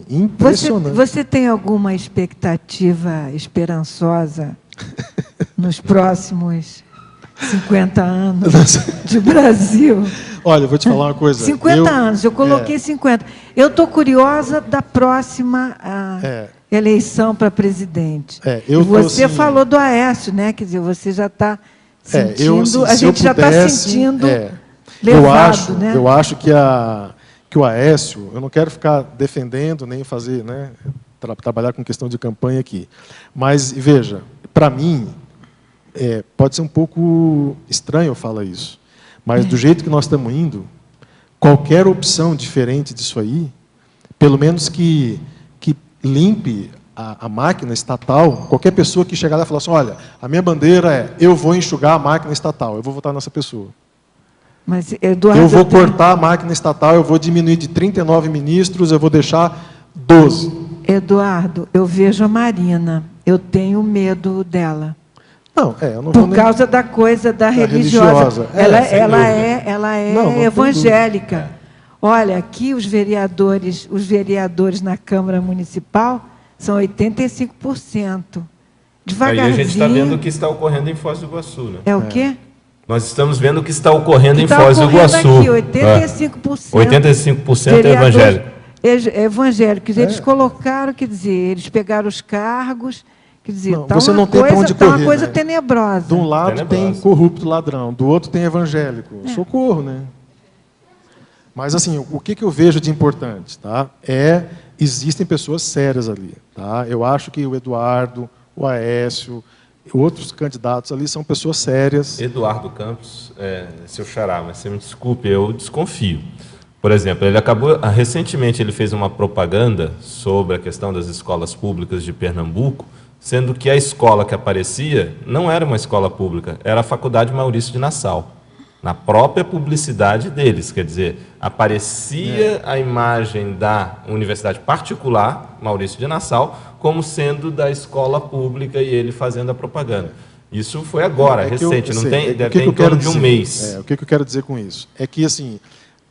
[SPEAKER 3] Você tem alguma expectativa esperançosa nos próximos 50 anos de Brasil?
[SPEAKER 1] Olha, eu vou te falar uma coisa.
[SPEAKER 3] 50 anos, eu coloquei 50. Eu estou curiosa da próxima eleição para presidente. E você falou do Aécio, né? Quer dizer, você já está sentindo, a gente já está sentindo levado, né?
[SPEAKER 1] Eu acho que o Aécio, eu não quero ficar defendendo, nem fazer, né, trabalhar com questão de campanha aqui. Mas, veja, para mim, pode ser um pouco estranho eu falar isso, mas do jeito que nós estamos indo, qualquer opção diferente disso aí, pelo menos que limpe a máquina estatal, qualquer pessoa que chegar lá e falar assim, olha, a minha bandeira é, eu vou enxugar a máquina estatal, eu vou votar nessa pessoa.
[SPEAKER 3] Mas, Eduardo,
[SPEAKER 1] eu vou cortar a máquina estatal, eu vou diminuir de 39 ministros, eu vou deixar 12.
[SPEAKER 3] Eduardo, eu vejo a Marina, eu tenho medo dela.
[SPEAKER 1] Não, eu não
[SPEAKER 3] Por causa da coisa da religiosa. Ela é evangélica. Olha, aqui os vereadores na Câmara Municipal são 85%. Devagarzinho.
[SPEAKER 2] Aí a gente está vendo o que está ocorrendo em Foz do Iguaçu, né?
[SPEAKER 3] É o quê?
[SPEAKER 2] Nós estamos vendo o que está ocorrendo em Foz do Iguaçu.
[SPEAKER 3] Aqui, 85%.
[SPEAKER 2] 85% é evangélico.
[SPEAKER 3] Evangélicos. Eles colocaram, quer dizer, eles pegaram os cargos, quer dizer,
[SPEAKER 1] você não tem para onde correr,
[SPEAKER 3] uma coisa, né, tenebrosa.
[SPEAKER 1] De um lado tem corrupto ladrão, do outro tem evangélico. Socorro, né? Mas, assim, o que eu vejo de importante, tá? Existem pessoas sérias ali, tá? Eu acho que o Eduardo, o Aécio, outros candidatos ali são pessoas sérias.
[SPEAKER 2] Eduardo Campos, seu xará, mas você me desculpe, eu desconfio. Por exemplo, recentemente ele fez uma propaganda sobre a questão das escolas públicas de Pernambuco, sendo que a escola que aparecia não era uma escola pública, era a Faculdade Maurício de Nassau. Na própria publicidade deles, quer dizer, aparecia a imagem da universidade particular, Maurício de Nassau, como sendo da escola pública e ele fazendo a propaganda. Isso foi agora, recente, deve ter em torno de um mês.
[SPEAKER 1] O que eu quero dizer com isso? É que, assim,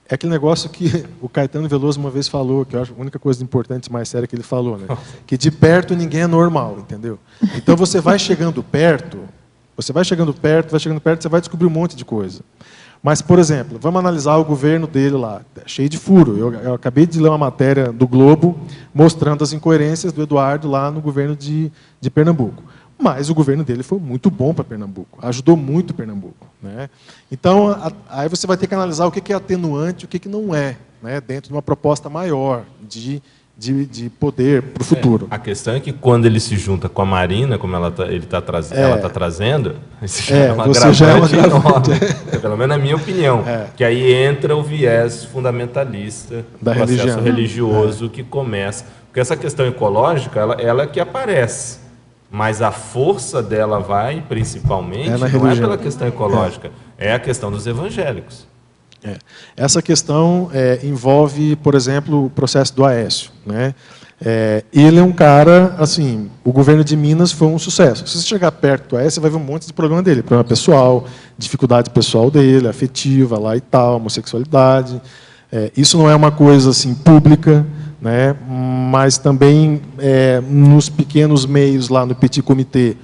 [SPEAKER 1] é aquele negócio que o Caetano Veloso uma vez falou, que eu acho a única coisa importante, mais séria que ele falou, né? Que de perto ninguém é normal, entendeu? Então você vai chegando perto, você vai descobrir um monte de coisa. Mas, por exemplo, vamos analisar o governo dele lá, cheio de furo. Eu acabei de ler uma matéria do Globo mostrando as incoerências do Eduardo lá no governo de Pernambuco. Mas o governo dele foi muito bom para Pernambuco, ajudou muito Pernambuco, né? Então, aí você vai ter que analisar o que é atenuante e o que não é, né? Dentro de uma proposta maior de poder para o futuro.
[SPEAKER 2] A questão é que quando ele se junta com a Marina, como ela está trazendo, isso já é uma agravante enorme, pelo menos na minha opinião, que aí entra o viés fundamentalista do processo religioso que começa. Porque essa questão ecológica, ela é que aparece, mas a força dela vai, principalmente, não é pela questão ecológica, é a questão dos evangélicos.
[SPEAKER 1] Essa questão envolve, por exemplo, o processo do Aécio, né? Ele é um cara, assim, o governo de Minas foi um sucesso. Se você chegar perto do Aécio, você vai ver um monte de problema dele, problema pessoal, dificuldade pessoal dele, afetiva lá e tal, homossexualidade. Isso não é uma coisa assim pública, né? Mas também nos pequenos meios lá no Petit Comité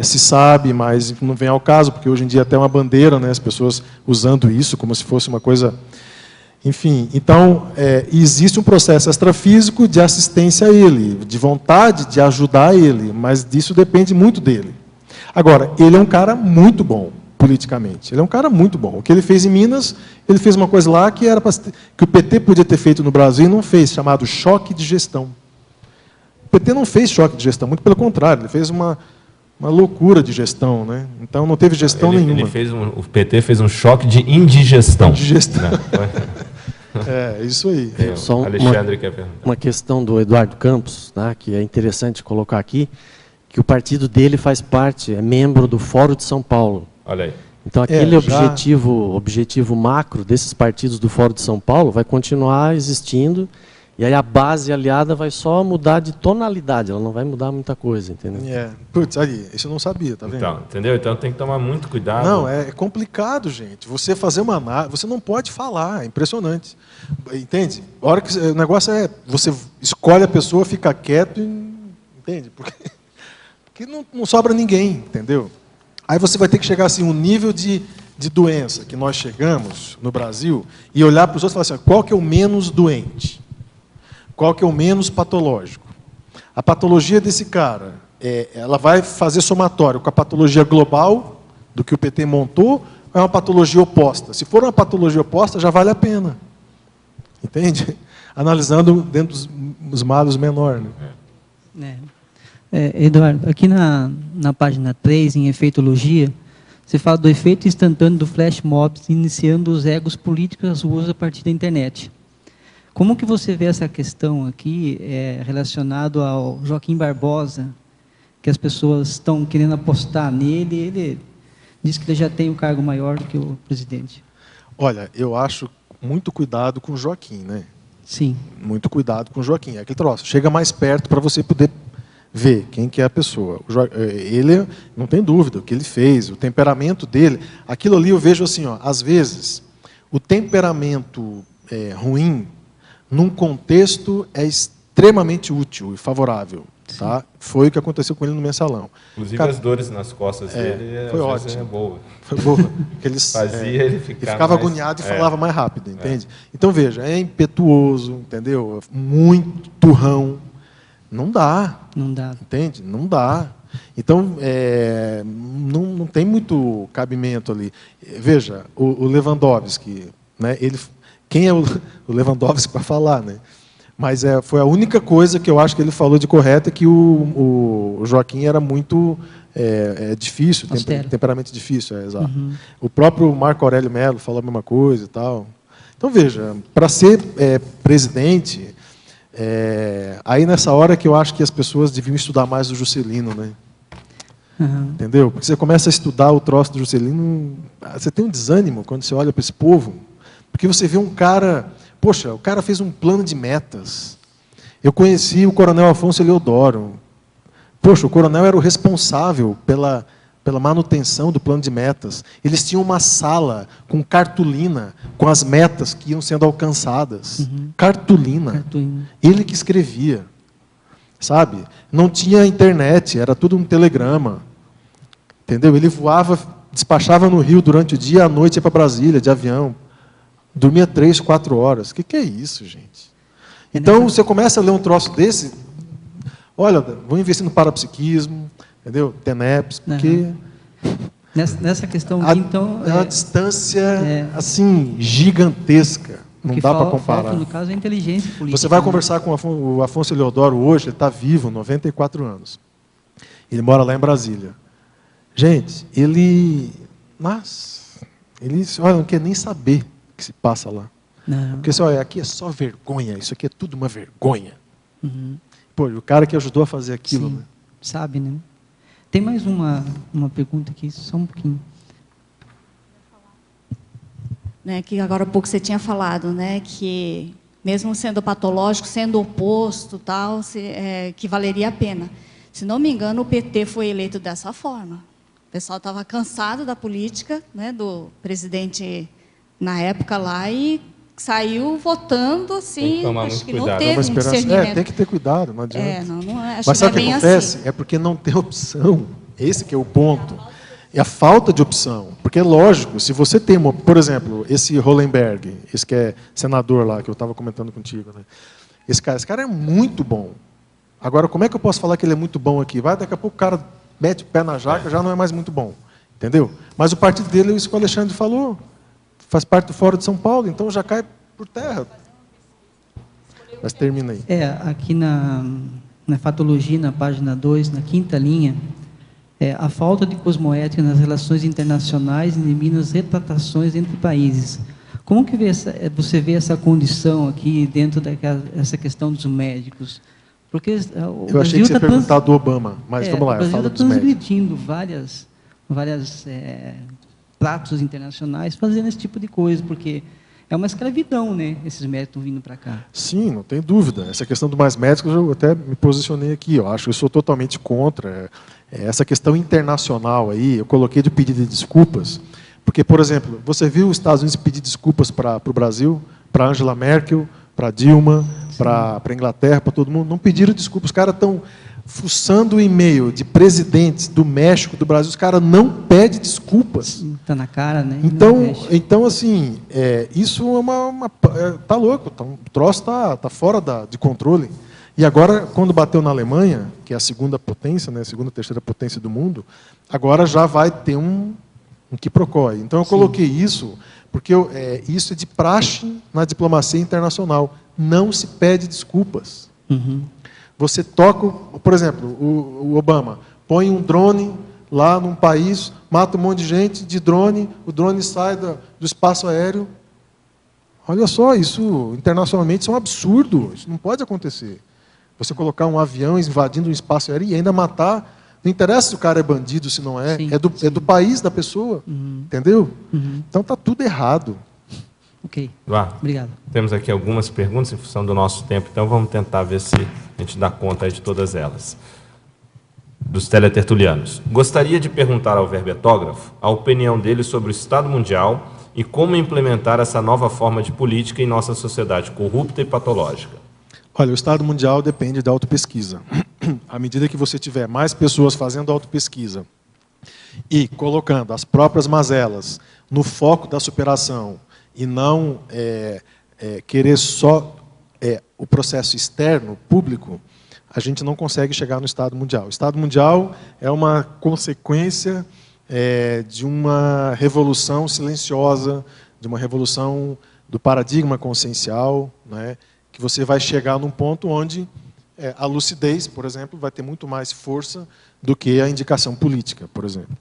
[SPEAKER 1] se sabe, mas não vem ao caso, porque hoje em dia até uma bandeira, né, as pessoas usando isso como se fosse uma coisa... Enfim, então, existe um processo extrafísico de assistência a ele, de vontade de ajudar ele, mas disso depende muito dele. Agora, ele é um cara muito bom, politicamente. Ele é um cara muito bom. O que ele fez em Minas, ele fez uma coisa lá que o PT podia ter feito no Brasil e não fez, chamado choque de gestão. O PT não fez choque de gestão, muito pelo contrário, ele fez uma loucura de gestão, né? Então não teve gestão nenhuma.
[SPEAKER 2] O PT fez um choque de indigestão.
[SPEAKER 1] Indigestão. Isso aí.
[SPEAKER 2] Só Alexandre quer perguntar.
[SPEAKER 7] Uma questão do Eduardo Campos, tá, que é interessante colocar aqui, que o partido dele faz parte, é membro do Fórum de São Paulo.
[SPEAKER 2] Olha aí.
[SPEAKER 7] Então, aquele
[SPEAKER 1] já-
[SPEAKER 7] objetivo macro desses partidos do Fórum de São Paulo vai continuar existindo, e aí a base aliada vai só mudar de tonalidade, ela não vai mudar muita coisa, entendeu?
[SPEAKER 1] Putz, aí, isso eu não sabia, tá vendo?
[SPEAKER 2] Então, entendeu? Então tem que tomar muito cuidado.
[SPEAKER 1] Não, é complicado, gente. Você fazer uma análise, você não pode falar, é impressionante. Entende? A hora que o negócio é, você escolhe a pessoa, fica quieto e... Entende? Porque não sobra ninguém, entendeu? Aí você vai ter que chegar assim, um nível de doença que nós chegamos no Brasil e olhar para os outros e falar assim, qual que é o menos doente? Qual que é o menos patológico? A patologia desse cara, ela vai fazer somatório com a patologia global do que o PT montou, ou é uma patologia oposta? Se for uma patologia oposta, já vale a pena. Entende? Analisando dentro dos males menor. Né?
[SPEAKER 8] Eduardo, aqui na página 3, em efeitologia, você fala do efeito instantâneo do flash mobs iniciando os egos políticos às ruas a partir da internet. Como que você vê essa questão aqui relacionado ao Joaquim Barbosa, que as pessoas estão querendo apostar nele, ele diz que ele já tem um cargo maior do que o presidente?
[SPEAKER 1] Olha, eu acho muito cuidado com o Joaquim, né?
[SPEAKER 8] Sim.
[SPEAKER 1] Muito cuidado com o Joaquim. É aquele troço, chega mais perto para você poder ver quem que é a pessoa. Ele, não tem dúvida, o que ele fez, o temperamento dele, aquilo ali eu vejo assim, ó, às vezes, o temperamento ruim, num contexto, é extremamente útil e favorável. Tá? Foi o que aconteceu com ele no Mensalão.
[SPEAKER 2] Inclusive as dores nas costas dele,
[SPEAKER 1] foi
[SPEAKER 2] às vezes,
[SPEAKER 1] ótimo.
[SPEAKER 2] é boa.
[SPEAKER 1] Foi boa.
[SPEAKER 2] Ele
[SPEAKER 1] ficava
[SPEAKER 2] mais,
[SPEAKER 1] agoniado e falava mais rápido, entende? Então, veja, é impetuoso, entendeu? Muito turrão. Não dá.
[SPEAKER 8] Não dá.
[SPEAKER 1] Entende? Não dá. Então, não tem muito cabimento ali. Veja, o Lewandowski, né, quem é o Lewandowski para falar, né? Mas foi a única coisa que eu acho que ele falou de correto, é que o Joaquim era muito difícil, temperamento difícil, exato.
[SPEAKER 8] Uhum.
[SPEAKER 1] O próprio Marco Aurélio Mello falou a mesma coisa e tal. Então, veja, para ser presidente, aí nessa hora que eu acho que as pessoas deviam estudar mais o Juscelino, né?
[SPEAKER 8] Uhum.
[SPEAKER 1] Entendeu? Porque você começa a estudar o troço do Juscelino, você tem um desânimo quando você olha para esse povo, porque você vê um cara... Poxa, o cara fez um plano de metas. Eu conheci o coronel Afonso Eleodoro. Poxa, o coronel era o responsável pela manutenção do plano de metas. Eles tinham uma sala com cartolina, com as metas que iam sendo alcançadas.
[SPEAKER 8] Uhum.
[SPEAKER 1] Cartolina. Ele que escrevia. Sabe? Não tinha internet, era tudo um telegrama. Entendeu? Ele voava, despachava no Rio durante o dia, à noite ia para Brasília, de avião. Dormia 3, 4 horas. O que é isso, gente? Então, você começa a ler um troço desse, olha, vou investir no parapsiquismo, entendeu? TENEPS, porque...
[SPEAKER 8] Nessa questão, então...
[SPEAKER 1] É uma distância, assim, gigantesca. Não dá para comparar.
[SPEAKER 8] Falta, no caso, é a inteligência política.
[SPEAKER 1] Você vai conversar com o Afonso Eleodoro hoje, ele está vivo, 94 anos. Ele mora lá em Brasília. Gente, ele olha, não quer nem saber que se passa lá.
[SPEAKER 8] Não.
[SPEAKER 1] Porque assim, olha, aqui é só vergonha, isso aqui é tudo uma vergonha.
[SPEAKER 8] Uhum.
[SPEAKER 1] Pô, o cara que ajudou a fazer aquilo.
[SPEAKER 8] Sim,
[SPEAKER 1] né?
[SPEAKER 8] sabe, né? Tem mais uma pergunta aqui, só um pouquinho.
[SPEAKER 9] Né, que agora há pouco você tinha falado, né, que mesmo sendo patológico, sendo oposto, tal, que valeria a pena. Se não me engano, o PT foi eleito dessa forma. O pessoal estava cansado da política, né, do presidente na época lá, e saiu votando assim, acho que não teve um discernimento.
[SPEAKER 1] Tem que ter cuidado, não adianta.
[SPEAKER 9] Acho
[SPEAKER 1] Mas sabe o
[SPEAKER 9] que
[SPEAKER 1] que acontece? Assim. É porque não tem opção. Esse que é o ponto. É a falta de opção. Porque é lógico, se você tem, por exemplo, esse Hollenberg, esse que é senador lá, que eu estava comentando contigo, né? Esse cara é muito bom. Agora, como é que eu posso falar que ele é muito bom aqui? Daqui a pouco o cara mete o pé na jaca, já não é mais muito bom. Entendeu? Mas o partido dele, isso que o Alexandre falou, faz parte do Fórum de São Paulo, então já cai por terra. Mas termina aí.
[SPEAKER 8] Aqui na fatologia, na página 2, na 5ª linha, a falta de cosmoética nas relações internacionais elimina as retratações entre países. Como que você vê essa condição aqui dentro dessa questão dos médicos? Porque
[SPEAKER 1] eu achei que você ia perguntar do Obama, mas vamos lá, eu falo dos médicos.
[SPEAKER 8] transgredindo várias pratos internacionais fazendo esse tipo de coisa, porque é uma escravidão, né? Esses médicos vindo para cá.
[SPEAKER 1] Sim, não tem dúvida. Essa questão do mais médicos, eu até me posicionei aqui. Eu acho que eu sou totalmente contra. Essa questão internacional aí, eu coloquei de pedido de desculpas, porque, por exemplo, você viu os Estados Unidos pedir desculpas para o Brasil, para Angela Merkel, para Dilma, para a Inglaterra, para todo mundo? Não pediram desculpas. Os caras estão fuçando o e-mail de presidentes do México, do Brasil, os caras não pedem desculpas.
[SPEAKER 8] Está na cara, né?
[SPEAKER 1] Então assim, isso é tá louco, o troço tá fora de controle. E agora, quando bateu na Alemanha, que é a segunda potência, né, a segunda, terceira potência do mundo, agora já vai ter um quiprocó. Então eu coloquei isso, porque isso é de praxe na diplomacia internacional. Não se pede desculpas.
[SPEAKER 8] Uhum.
[SPEAKER 1] Você toca, por exemplo, o Obama põe um drone lá num país, mata um monte de gente de drone, o drone sai do espaço aéreo. Olha só, isso internacionalmente isso é um absurdo, isso não pode acontecer. Você colocar um avião invadindo um espaço aéreo e ainda matar, não interessa se o cara é bandido, se não é, é do país da pessoa, entendeu? Então está tudo errado.
[SPEAKER 8] Ok,
[SPEAKER 2] Eduardo,
[SPEAKER 8] obrigado.
[SPEAKER 2] Temos aqui algumas perguntas em função do nosso tempo, então vamos tentar ver se a gente dá conta aí de todas elas. Dos teletertulianos. Gostaria de perguntar ao verbetógrafo a opinião dele sobre o Estado Mundial e como implementar essa nova forma de política em nossa sociedade corrupta e patológica.
[SPEAKER 1] Olha, o Estado Mundial depende da autopesquisa. À medida que você tiver mais pessoas fazendo autopesquisa e colocando as próprias mazelas no foco da superação e não querer só o processo externo, público, a gente não consegue chegar no Estado Mundial. O Estado Mundial é uma consequência de uma revolução silenciosa, de uma revolução do paradigma consciencial, né, que você vai chegar num ponto onde a lucidez, por exemplo, vai ter muito mais força do que a indicação política, por exemplo.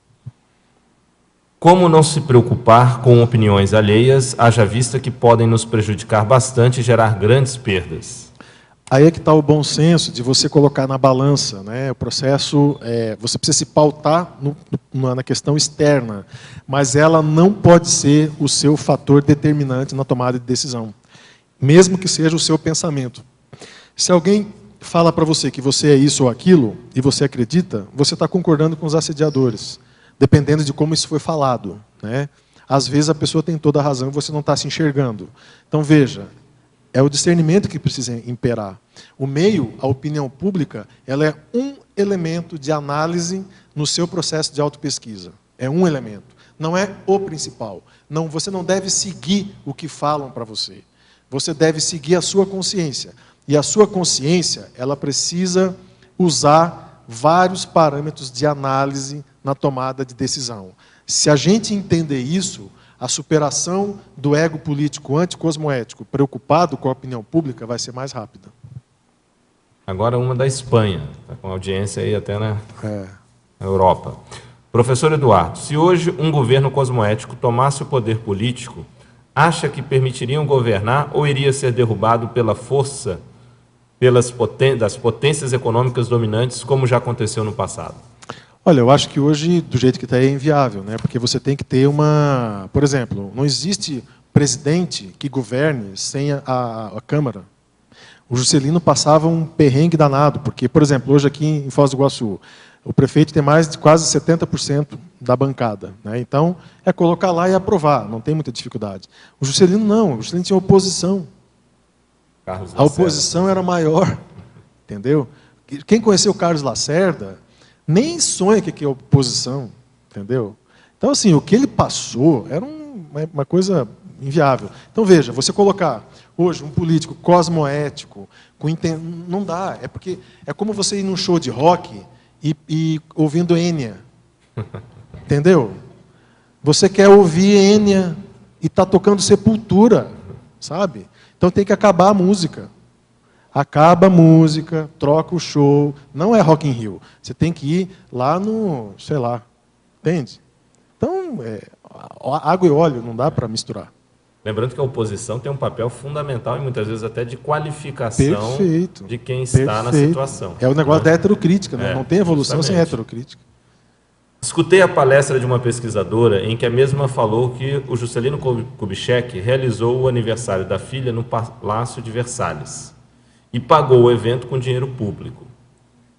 [SPEAKER 2] Como não se preocupar com opiniões alheias, haja vista que podem nos prejudicar bastante e gerar grandes perdas?
[SPEAKER 1] Aí é que está o bom senso de você colocar na balança, né? O processo, você precisa se pautar na questão externa, mas ela não pode ser o seu fator determinante na tomada de decisão, mesmo que seja o seu pensamento. Se alguém fala para você que você é isso ou aquilo, e você acredita, você está concordando com os assediadores, dependendo de como isso foi falado, né? Às vezes a pessoa tem toda a razão e você não está se enxergando. Então, veja, é o discernimento que precisa imperar. O meio, a opinião pública, ela é um elemento de análise no seu processo de autopesquisa. É um elemento. Não é o principal. Não, você não deve seguir o que falam para você. Você deve seguir a sua consciência. E a sua consciência, ela precisa usar vários parâmetros de análise na tomada de decisão. Se a gente entender isso, a superação do ego político anticosmoético, preocupado com a opinião pública, vai ser mais rápida.
[SPEAKER 2] Agora uma da Espanha, está com audiência aí até na Europa. Professor Eduardo, se hoje um governo cosmoético tomasse o poder político, acha que permitiriam governar ou iria ser derrubado pela força das potências econômicas dominantes, como já aconteceu no passado?
[SPEAKER 1] Olha, eu acho que hoje, do jeito que está, é inviável, né? Porque você tem que ter uma... Por exemplo, não existe presidente que governe sem a Câmara. O Juscelino passava um perrengue danado, porque, por exemplo, hoje aqui em Foz do Iguaçu, o prefeito tem mais de quase 70% da bancada, né? Então, é colocar lá e aprovar, não tem muita dificuldade. O Juscelino não, o Juscelino tinha oposição. A oposição era maior, entendeu? Quem conheceu o Carlos Lacerda nem sonha que é oposição, entendeu? Então, assim, o que ele passou era uma coisa inviável. Então, veja, você colocar hoje um político cosmoético, não dá, porque é como você ir num show de rock e ouvindo Enya, entendeu? Você quer ouvir Enya e está tocando Sepultura, sabe? Então tem que acabar a música. Acaba a música, troca o show, não é Rock in Rio. Você tem que ir lá no, sei lá, entende? Então, água e óleo, não dá para misturar.
[SPEAKER 2] Lembrando que a oposição tem um papel fundamental e muitas vezes até de qualificação de quem está na situação.
[SPEAKER 1] É o negócio da heterocrítica, né? Não tem evolução sem heterocrítica.
[SPEAKER 2] Escutei a palestra de uma pesquisadora em que a mesma falou que o Juscelino Kubitschek realizou o aniversário da filha no Palácio de Versalhes e pagou o evento com dinheiro público.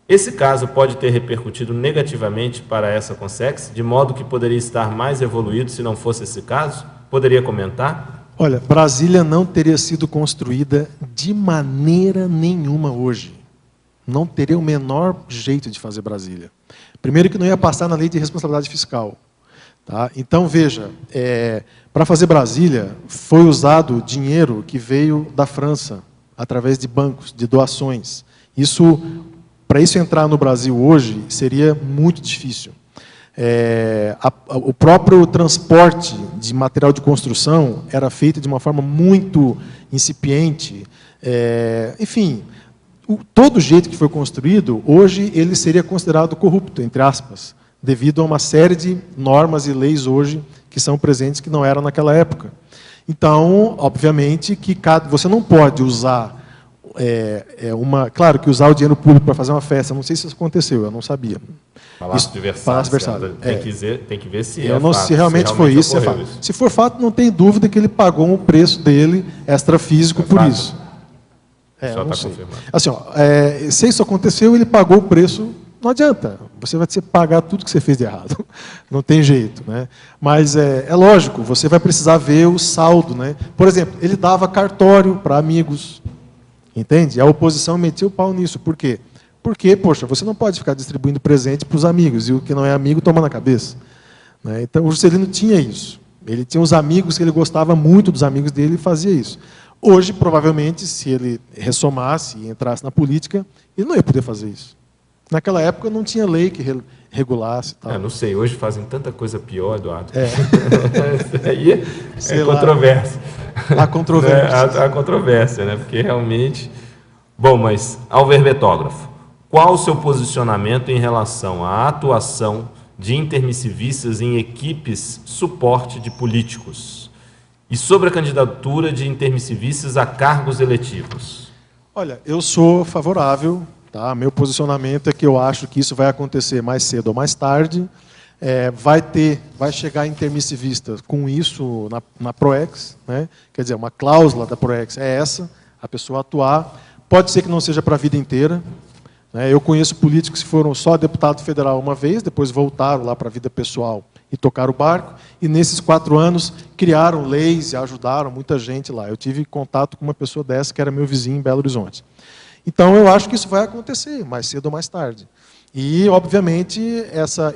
[SPEAKER 2] Esse caso pode ter repercutido negativamente para essa Consex, de modo que poderia estar mais evoluído se não fosse esse caso? Poderia comentar?
[SPEAKER 1] Olha, Brasília não teria sido construída de maneira nenhuma hoje. Não teria o menor jeito de fazer Brasília. Primeiro que não ia passar na lei de responsabilidade fiscal. Tá? Então, veja, para fazer Brasília, foi usado dinheiro que veio da França, através de bancos, de doações. Para isso entrar no Brasil hoje, seria muito difícil. O próprio transporte de material de construção era feito de uma forma muito incipiente. Enfim, todo jeito que foi construído, hoje ele seria considerado corrupto, entre aspas, devido a uma série de normas e leis hoje que são presentes que não eram naquela época. Então, obviamente, que você não pode usar claro que usar o dinheiro público para fazer uma festa, não sei se isso aconteceu, eu não sabia.
[SPEAKER 2] Palácio de Versalhes.
[SPEAKER 1] Palácio de Versalhes.
[SPEAKER 2] Tem que ver se
[SPEAKER 1] se realmente foi isso. Se for fato, não tem dúvida que ele pagou um preço dele extrafísico por isso. Não sei. Assim, se isso aconteceu, ele pagou o preço, não adianta. Você vai ter que pagar tudo que você fez de errado. Não tem jeito. Né? Mas é lógico, você vai precisar ver o saldo. Né? Por exemplo, ele dava cartório para amigos. Entende? A oposição metia o pau nisso. Por quê? Porque, poxa, você não pode ficar distribuindo presente para os amigos, e o que não é amigo toma na cabeça. Né? Então, o Juscelino tinha isso. Ele tinha os amigos que ele gostava muito dos amigos dele e fazia isso. Hoje, provavelmente, se ele ressomasse e entrasse na política, ele não ia poder fazer isso. Naquela época não tinha lei que regulasse. Tal.
[SPEAKER 2] Não sei, hoje fazem tanta coisa pior, Eduardo. Aí é controvérsia.
[SPEAKER 1] Há controvérsia.
[SPEAKER 2] Há controvérsia, né? Porque realmente... Bom, mas ao verbetógrafo, qual o seu posicionamento em relação à atuação de intermissivistas em equipes suporte de políticos? E sobre a candidatura de intermissivistas a cargos eletivos?
[SPEAKER 1] Olha, eu sou favorável. Tá? Meu posicionamento é que eu acho que isso vai acontecer mais cedo ou mais tarde. Vai chegar intermissivista com isso na PROEX. Né? Quer dizer, uma cláusula da PROEX é essa, a pessoa atuar. Pode ser que não seja para a vida inteira. Né? Eu conheço políticos que foram só deputado federal uma vez, depois voltaram lá para a vida pessoal e tocaram o barco, e nesses 4 anos criaram leis e ajudaram muita gente lá. Eu tive contato com uma pessoa dessa, que era meu vizinho em Belo Horizonte. Então, eu acho que isso vai acontecer, mais cedo ou mais tarde. E, obviamente,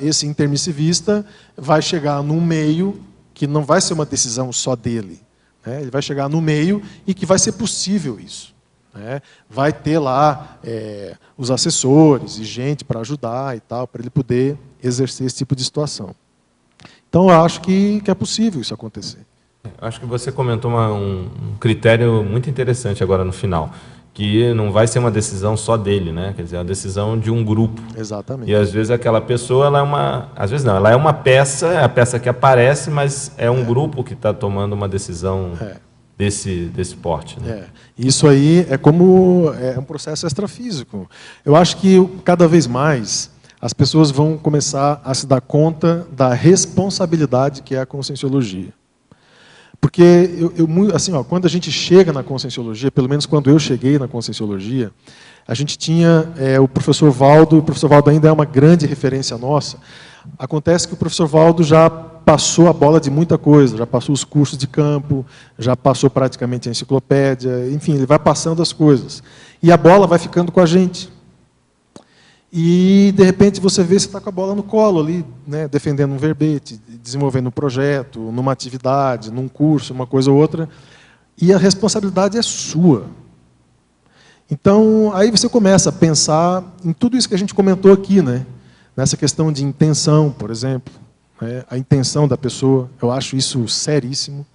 [SPEAKER 1] esse intermissivista vai chegar num meio que não vai ser uma decisão só dele. Né? Ele vai chegar no meio e que vai ser possível isso. Né? Vai ter lá os assessores e gente para ajudar e tal, para ele poder exercer esse tipo de situação. Então, eu acho que é possível isso acontecer.
[SPEAKER 2] Acho que você comentou um critério muito interessante agora no final, que não vai ser uma decisão só dele, né? Quer dizer, é uma decisão de um grupo.
[SPEAKER 1] Exatamente.
[SPEAKER 2] E às vezes aquela pessoa, ela é uma peça, é a peça que aparece, mas é um grupo que está tomando uma decisão desse porte. Né?
[SPEAKER 1] Isso aí é um processo extrafísico. Eu acho que cada vez mais as pessoas vão começar a se dar conta da responsabilidade que é a conscienciologia. Porque, quando a gente chega na conscienciologia, pelo menos quando eu cheguei na conscienciologia, a gente tinha o professor Valdo, e o professor Valdo ainda é uma grande referência nossa. Acontece que o professor Valdo já passou a bola de muita coisa, já passou os cursos de campo, já passou praticamente a enciclopédia, enfim, ele vai passando as coisas. E a bola vai ficando com a gente. E, de repente, você vê você está com a bola no colo ali, né, defendendo um verbete, desenvolvendo um projeto, numa atividade, num curso, uma coisa ou outra, e a responsabilidade é sua. Então, aí você começa a pensar em tudo isso que a gente comentou aqui, né? Nessa questão de intenção, por exemplo, né? A intenção da pessoa, eu acho isso seríssimo.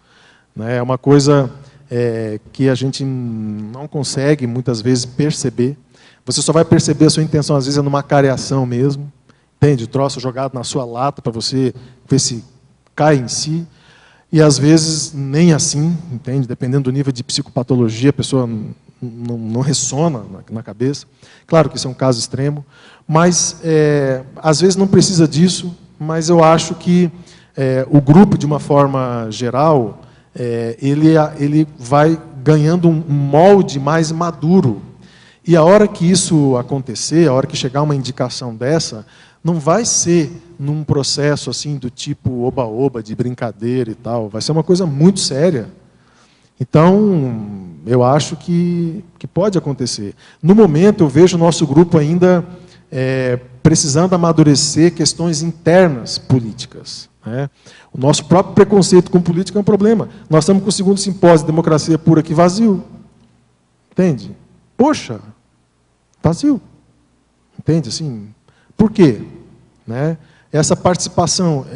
[SPEAKER 1] Né? É uma coisa que a gente não consegue, muitas vezes, perceber. Você só vai perceber a sua intenção, às vezes, é numa careação mesmo. Entende? O troço jogado na sua lata para você ver se cai em si. E, às vezes, nem assim, entende? Dependendo do nível de psicopatologia, a pessoa não ressona na cabeça. Claro que isso é um caso extremo, mas, às vezes, não precisa disso. mas eu acho que o grupo, de uma forma geral, ele vai ganhando um molde mais maduro. E a hora que isso acontecer, a hora que chegar uma indicação dessa, não vai ser num processo assim do tipo oba-oba, de brincadeira e tal. Vai ser uma coisa muito séria. Então, eu acho que pode acontecer. No momento, eu vejo o nosso grupo ainda precisando amadurecer questões internas políticas. Né? O nosso próprio preconceito com política é um problema. Nós estamos com o segundo simpósio de democracia pura aqui vazio. Entende? Poxa, vazio. Entende? Assim, por quê? Né? Essa participação,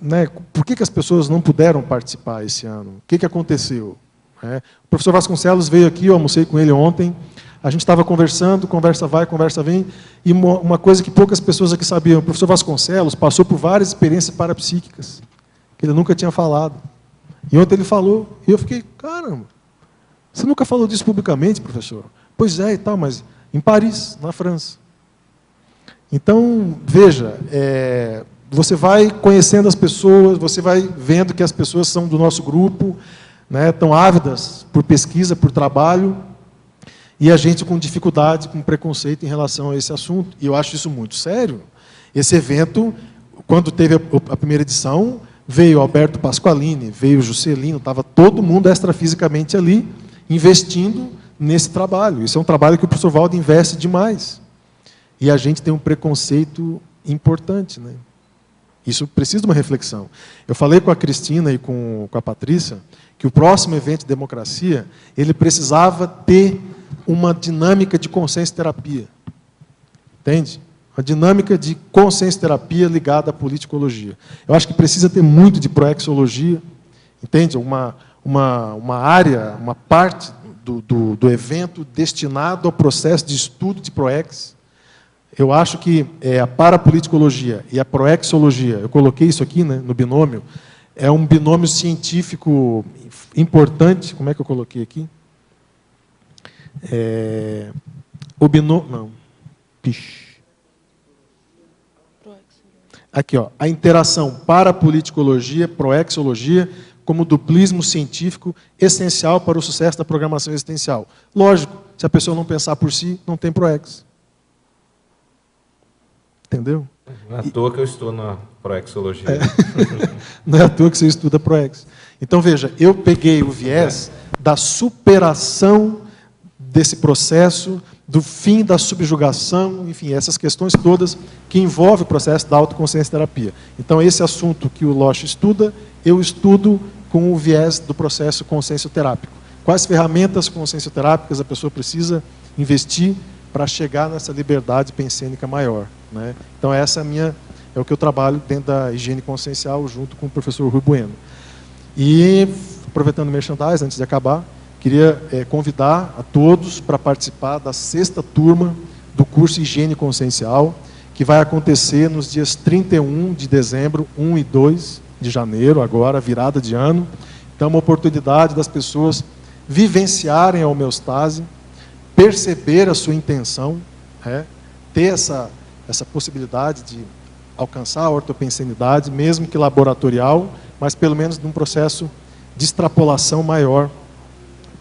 [SPEAKER 1] né? Por que as pessoas não puderam participar esse ano? O que aconteceu? O professor Vasconcelos veio aqui, eu almocei com ele ontem, a gente estava conversando, conversa vai, conversa vem, e uma coisa que poucas pessoas aqui sabiam, o professor Vasconcelos passou por várias experiências parapsíquicas, que ele nunca tinha falado. E ontem ele falou, e eu fiquei, caramba, você nunca falou disso publicamente, professor? Pois é, e tal, mas em Paris, na França. Então, veja, você vai conhecendo as pessoas, você vai vendo que as pessoas são do nosso grupo, né, estão ávidas por pesquisa, por trabalho, e a gente com dificuldade, com preconceito em relação a esse assunto. E eu acho isso muito sério. Esse evento, quando teve a primeira edição, veio Alberto Pasqualini, veio Juscelino, estava todo mundo extrafisicamente ali, investindo nesse trabalho. Isso é um trabalho que o professor Valdo investe demais. E a gente tem um preconceito importante, né? Isso precisa de uma reflexão. Eu falei com a Cristina e com a Patrícia que o próximo evento de democracia, ele precisava ter uma dinâmica de consciência-terapia. Entende? Uma dinâmica de consciência-terapia ligada à politicologia. Eu acho que precisa ter muito de proexologia, entende? Uma área, uma parte do evento destinado ao processo de estudo de proex. Eu acho que a parapoliticologia e a proexologia, eu coloquei isso aqui, né, no binômio, é um binômio científico importante. Como é que eu coloquei aqui? O binômio... Não. Pish. Aqui, ó, a interação parapoliticologia, proexologia, como duplismo científico essencial para o sucesso da programação existencial. Lógico, se a pessoa não pensar por si, não tem proex. Entendeu?
[SPEAKER 2] Não é à toa que eu estou na proexologia.
[SPEAKER 1] Não é à toa que você estuda proex. Então, veja, eu peguei o viés da superação desse processo, do fim da subjugação, enfim, essas questões todas que envolvem o processo da autoconsciência-terapia. Então, esse assunto que o Losch estuda, eu estudo com o viés do processo consciencioterápico. Quais ferramentas consciencioterápicas a pessoa precisa investir para chegar nessa liberdade pensênica maior, né? Então, essa é o que eu trabalho dentro da higiene consciencial, junto com o professor Rui Bueno. E, aproveitando o merchandising, antes de acabar, queria convidar a todos para participar da 6ª turma do curso Higiene Consciencial, que vai acontecer nos dias 31 de dezembro, 1 e 2 de janeiro, agora, virada de ano. Então, uma oportunidade das pessoas vivenciarem a homeostase, perceber a sua intenção, ter essa possibilidade de alcançar a ortopensenidade, mesmo que laboratorial, mas pelo menos num processo de extrapolação maior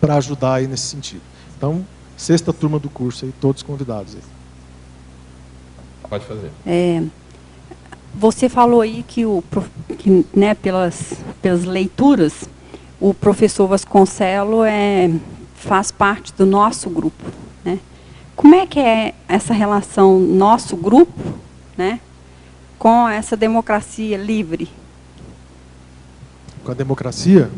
[SPEAKER 1] para ajudar aí nesse sentido. Então, 6ª turma do curso, aí, todos convidados. Aí.
[SPEAKER 2] Pode fazer.
[SPEAKER 10] Você falou aí que, né, pelas leituras, o professor Vasconcelos faz parte do nosso grupo, né? Como é que é essa relação nosso grupo, né, com essa democracia livre?
[SPEAKER 1] Com a democracia?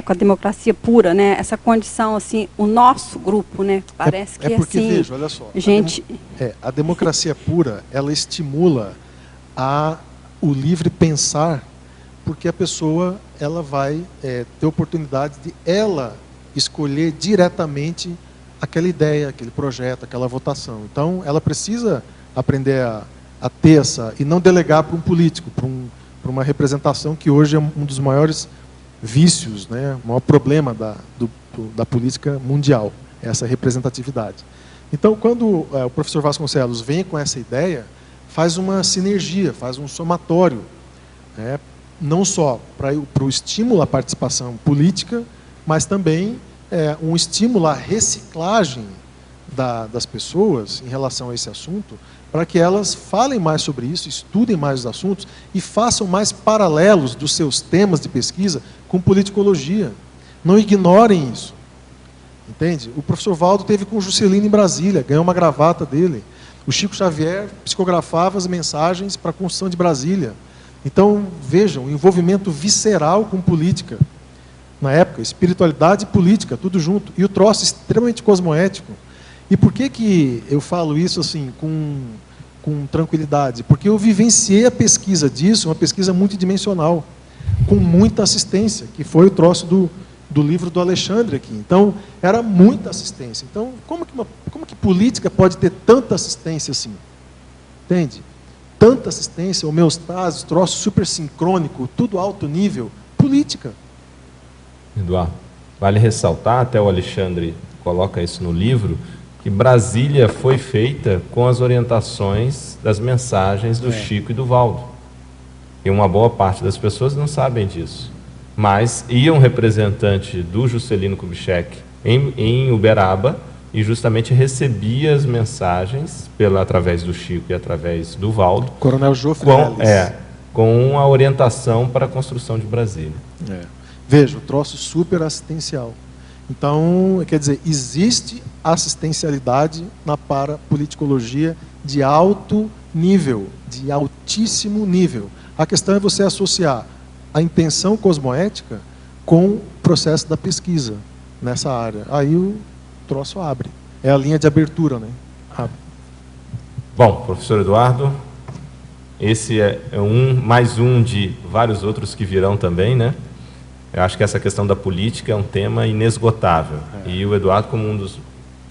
[SPEAKER 10] Com a democracia pura, né? Essa condição, assim, o nosso grupo, né? Parece que
[SPEAKER 1] porque,
[SPEAKER 10] assim,
[SPEAKER 1] veja, olha só,
[SPEAKER 10] gente...
[SPEAKER 1] a democracia pura, ela estimula o livre pensar, porque a pessoa ela vai ter oportunidade de ela escolher diretamente aquela ideia, aquele projeto, aquela votação. Então, ela precisa aprender a ter essa, e não delegar para um político, para uma representação que hoje é um dos maiores vícios, né, o maior problema da política mundial, essa representatividade. Então, quando o professor Vasconcelos vem com essa ideia, faz uma sinergia, faz um somatório, né? Não só para o estímulo à participação política, mas também um estímulo à reciclagem das pessoas em relação a esse assunto, para que elas falem mais sobre isso, estudem mais os assuntos e façam mais paralelos dos seus temas de pesquisa com politicologia. Não ignorem isso. Entende? O professor Valdo teve com o Juscelino em Brasília, ganhou uma gravata dele. O Chico Xavier psicografava as mensagens para a construção de Brasília. Então, vejam, o envolvimento visceral com política. Na época, espiritualidade e política, tudo junto. E o troço extremamente cosmoético. E por que eu falo isso assim com tranquilidade? Porque eu vivenciei a pesquisa disso, uma pesquisa multidimensional, com muita assistência, que foi o troço do livro do Alexandre aqui. Então, era muita assistência. Então, como que política pode ter tanta assistência assim? Entende? Tanta assistência, homeostase, troço super sincrônico, tudo alto nível, política.
[SPEAKER 2] Eduardo, vale ressaltar, até o Alexandre coloca isso no livro, que Brasília foi feita com as orientações das mensagens do Chico e do Valdo. E uma boa parte das pessoas não sabem disso. Mas ia um representante do Juscelino Kubitschek em Uberaba e justamente recebia as mensagens através do Chico e através do Valdo.
[SPEAKER 1] Coronel Jofre
[SPEAKER 2] com a orientação para a construção de Brasília.
[SPEAKER 1] Veja, o troço super assistencial. Então, quer dizer, existe assistencialidade na parapoliticologia de alto nível, de altíssimo nível. A questão é você associar a intenção cosmoética com o processo da pesquisa nessa área. Aí o troço abre. É a linha de abertura, né? Abre.
[SPEAKER 2] Bom, professor Eduardo, esse é mais um de vários outros que virão também, né? Eu acho que essa questão da política é um tema inesgotável. E o Eduardo, como um dos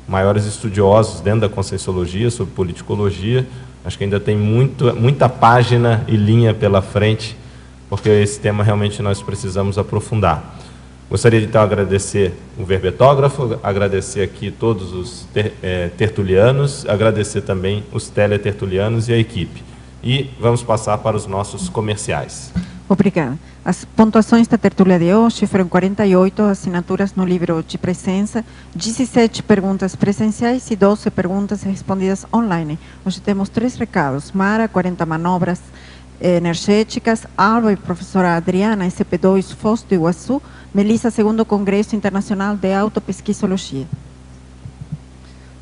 [SPEAKER 2] maiores estudiosos dentro da Conscienciologia sobre politicologia, acho que ainda tem muita página e linha pela frente, porque esse tema realmente nós precisamos aprofundar. Gostaria de, então, agradecer o verbetógrafo, agradecer aqui todos os tertulianos, agradecer também os teletertulianos e a equipe. E vamos passar para os nossos comerciais.
[SPEAKER 11] Obrigada. As pontuações da tertúlia de hoje foram 48 assinaturas no livro de presença, 17 perguntas presenciais e 12 perguntas respondidas online. Hoje temos 3 recados. Mara, 40 manobras energéticas. Alba e professora Adriana, SP2, Foz do Iguaçu. Melissa, 2º Congresso Internacional de Autopesquisologia.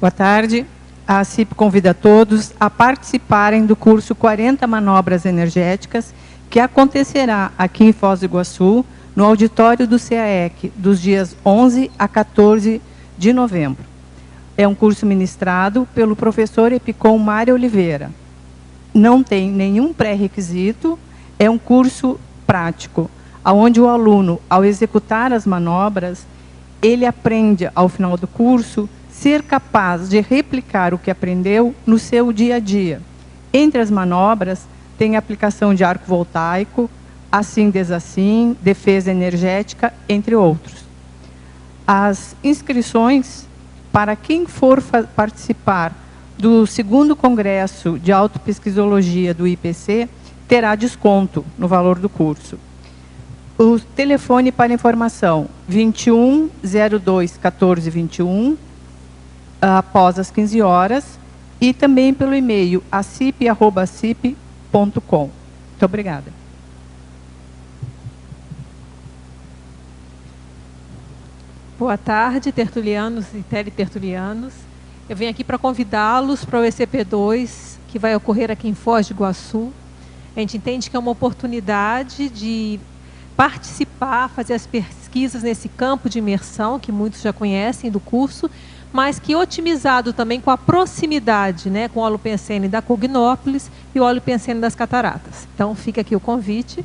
[SPEAKER 12] Boa tarde. A CIP convida todos a participarem do curso 40 Manobras Energéticas, que acontecerá aqui em Foz do Iguaçu, no auditório do CAEC, dos dias 11 a 14 de novembro. É um curso ministrado pelo professor Epicom Mário Oliveira. Não tem nenhum pré-requisito, é um curso prático, onde o aluno, ao executar as manobras, ele aprende, ao final do curso, ser capaz de replicar o que aprendeu no seu dia a dia. Entre as manobras, tem aplicação de arco voltaico, assim, desassim, defesa energética, entre outros. As inscrições, para quem for participar do 2º Congresso de Autopesquisologia do IPC, terá desconto no valor do curso. O telefone para informação, 21 02 14 21, após as 15 horas, e também pelo e-mail acip@acip.com. Muito obrigada.
[SPEAKER 13] Boa tarde, tertulianos e teletertulianos. Eu venho aqui para convidá-los para o ECP2, que vai ocorrer aqui em Foz do Iguaçu. A gente entende que é uma oportunidade de participar, fazer as pesquisas nesse campo de imersão, que muitos já conhecem do curso, mas que otimizado também com a proximidade, né, com o Holopensene da Cognópolis e o Holopensene das Cataratas. Então, fica aqui o convite.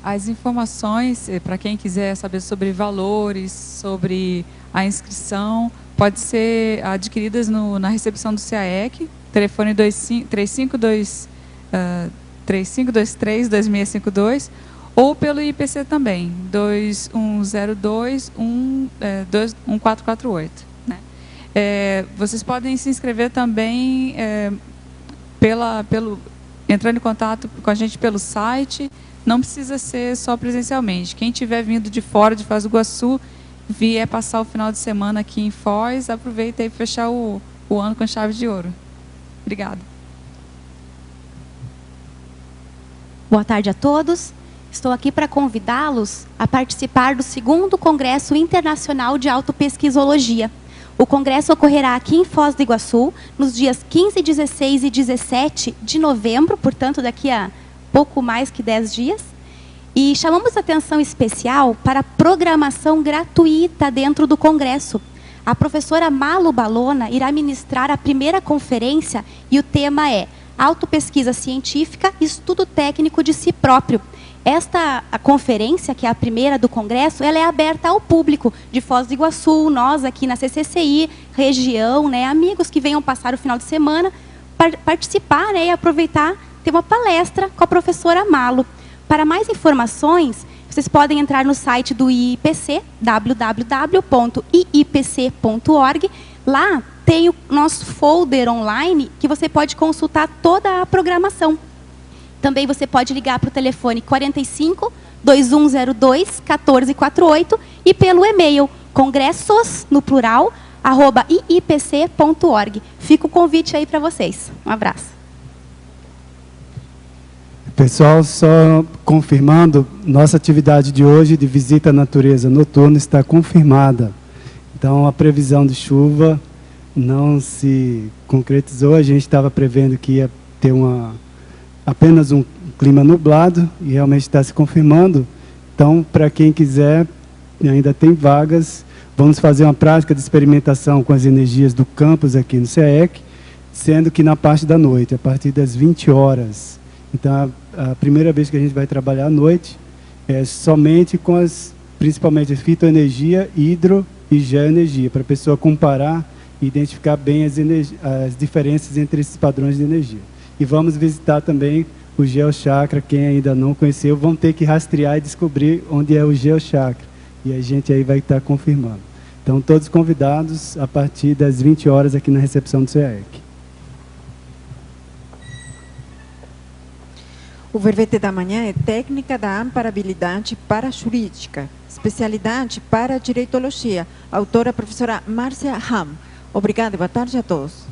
[SPEAKER 14] As informações, para quem quiser saber sobre valores, sobre a inscrição, pode ser adquiridas na recepção do CAEC, telefone 3523-2652, ou pelo IPC também, 2102-1448. Né? Vocês podem se inscrever também entrando em contato com a gente pelo site. Não precisa ser só presencialmente. Quem estiver vindo de fora de Foz do Iguaçu, vier passar o final de semana aqui em Foz, aproveita e fechar o ano com chave de ouro. Obrigada.
[SPEAKER 15] Boa tarde a todos. Estou aqui para convidá-los a participar do 2º Congresso Internacional de Autopesquisologia. O congresso ocorrerá aqui em Foz do Iguaçu, nos dias 15, 16 e 17 de novembro, portanto, daqui a pouco mais que 10 dias. E chamamos atenção especial para a programação gratuita dentro do congresso. A professora Malu Balona irá ministrar a primeira conferência e o tema é Autopesquisa Científica e Estudo Técnico de Si Próprio. A conferência, que é a primeira do congresso, ela é aberta ao público de Foz do Iguaçu, nós aqui na CCCI, região, né, amigos que venham passar o final de semana, participar, né, e aproveitar, ter uma palestra com a professora Malu. Para mais informações, vocês podem entrar no site do IIPC, www.iipc.org. Lá tem o nosso folder online que você pode consultar toda a programação. Também você pode ligar para o telefone 45 2102 1448 e pelo e-mail congressos, no plural, @iipc.org. Fica o convite aí para vocês. Um abraço.
[SPEAKER 16] Pessoal, só confirmando, nossa atividade de hoje de visita à natureza noturna está confirmada. Então, a previsão de chuva não se concretizou. A gente estava prevendo que ia ter apenas um clima nublado e realmente está se confirmando. Então, para quem quiser, ainda tem vagas. Vamos fazer uma prática de experimentação com as energias do campus aqui no CEEC, sendo que na parte da noite, a partir das 20 horas. Então, a primeira vez que a gente vai trabalhar à noite é somente com principalmente a fitoenergia, hidro e geoenergia, para a pessoa comparar e identificar bem as diferenças entre esses padrões de energia. E vamos visitar também o geochakra. Quem ainda não conheceu, vão ter que rastrear e descobrir onde é o geochakra. E a gente aí vai estar confirmando. Então, todos convidados a partir das 20 horas aqui na recepção do CEEC.
[SPEAKER 11] O verbete da manhã é Técnica da Amparabilidade para a Jurídica, especialidade para a Direitologia, autora a professora Márcia Ham. Obrigada e boa tarde a todos.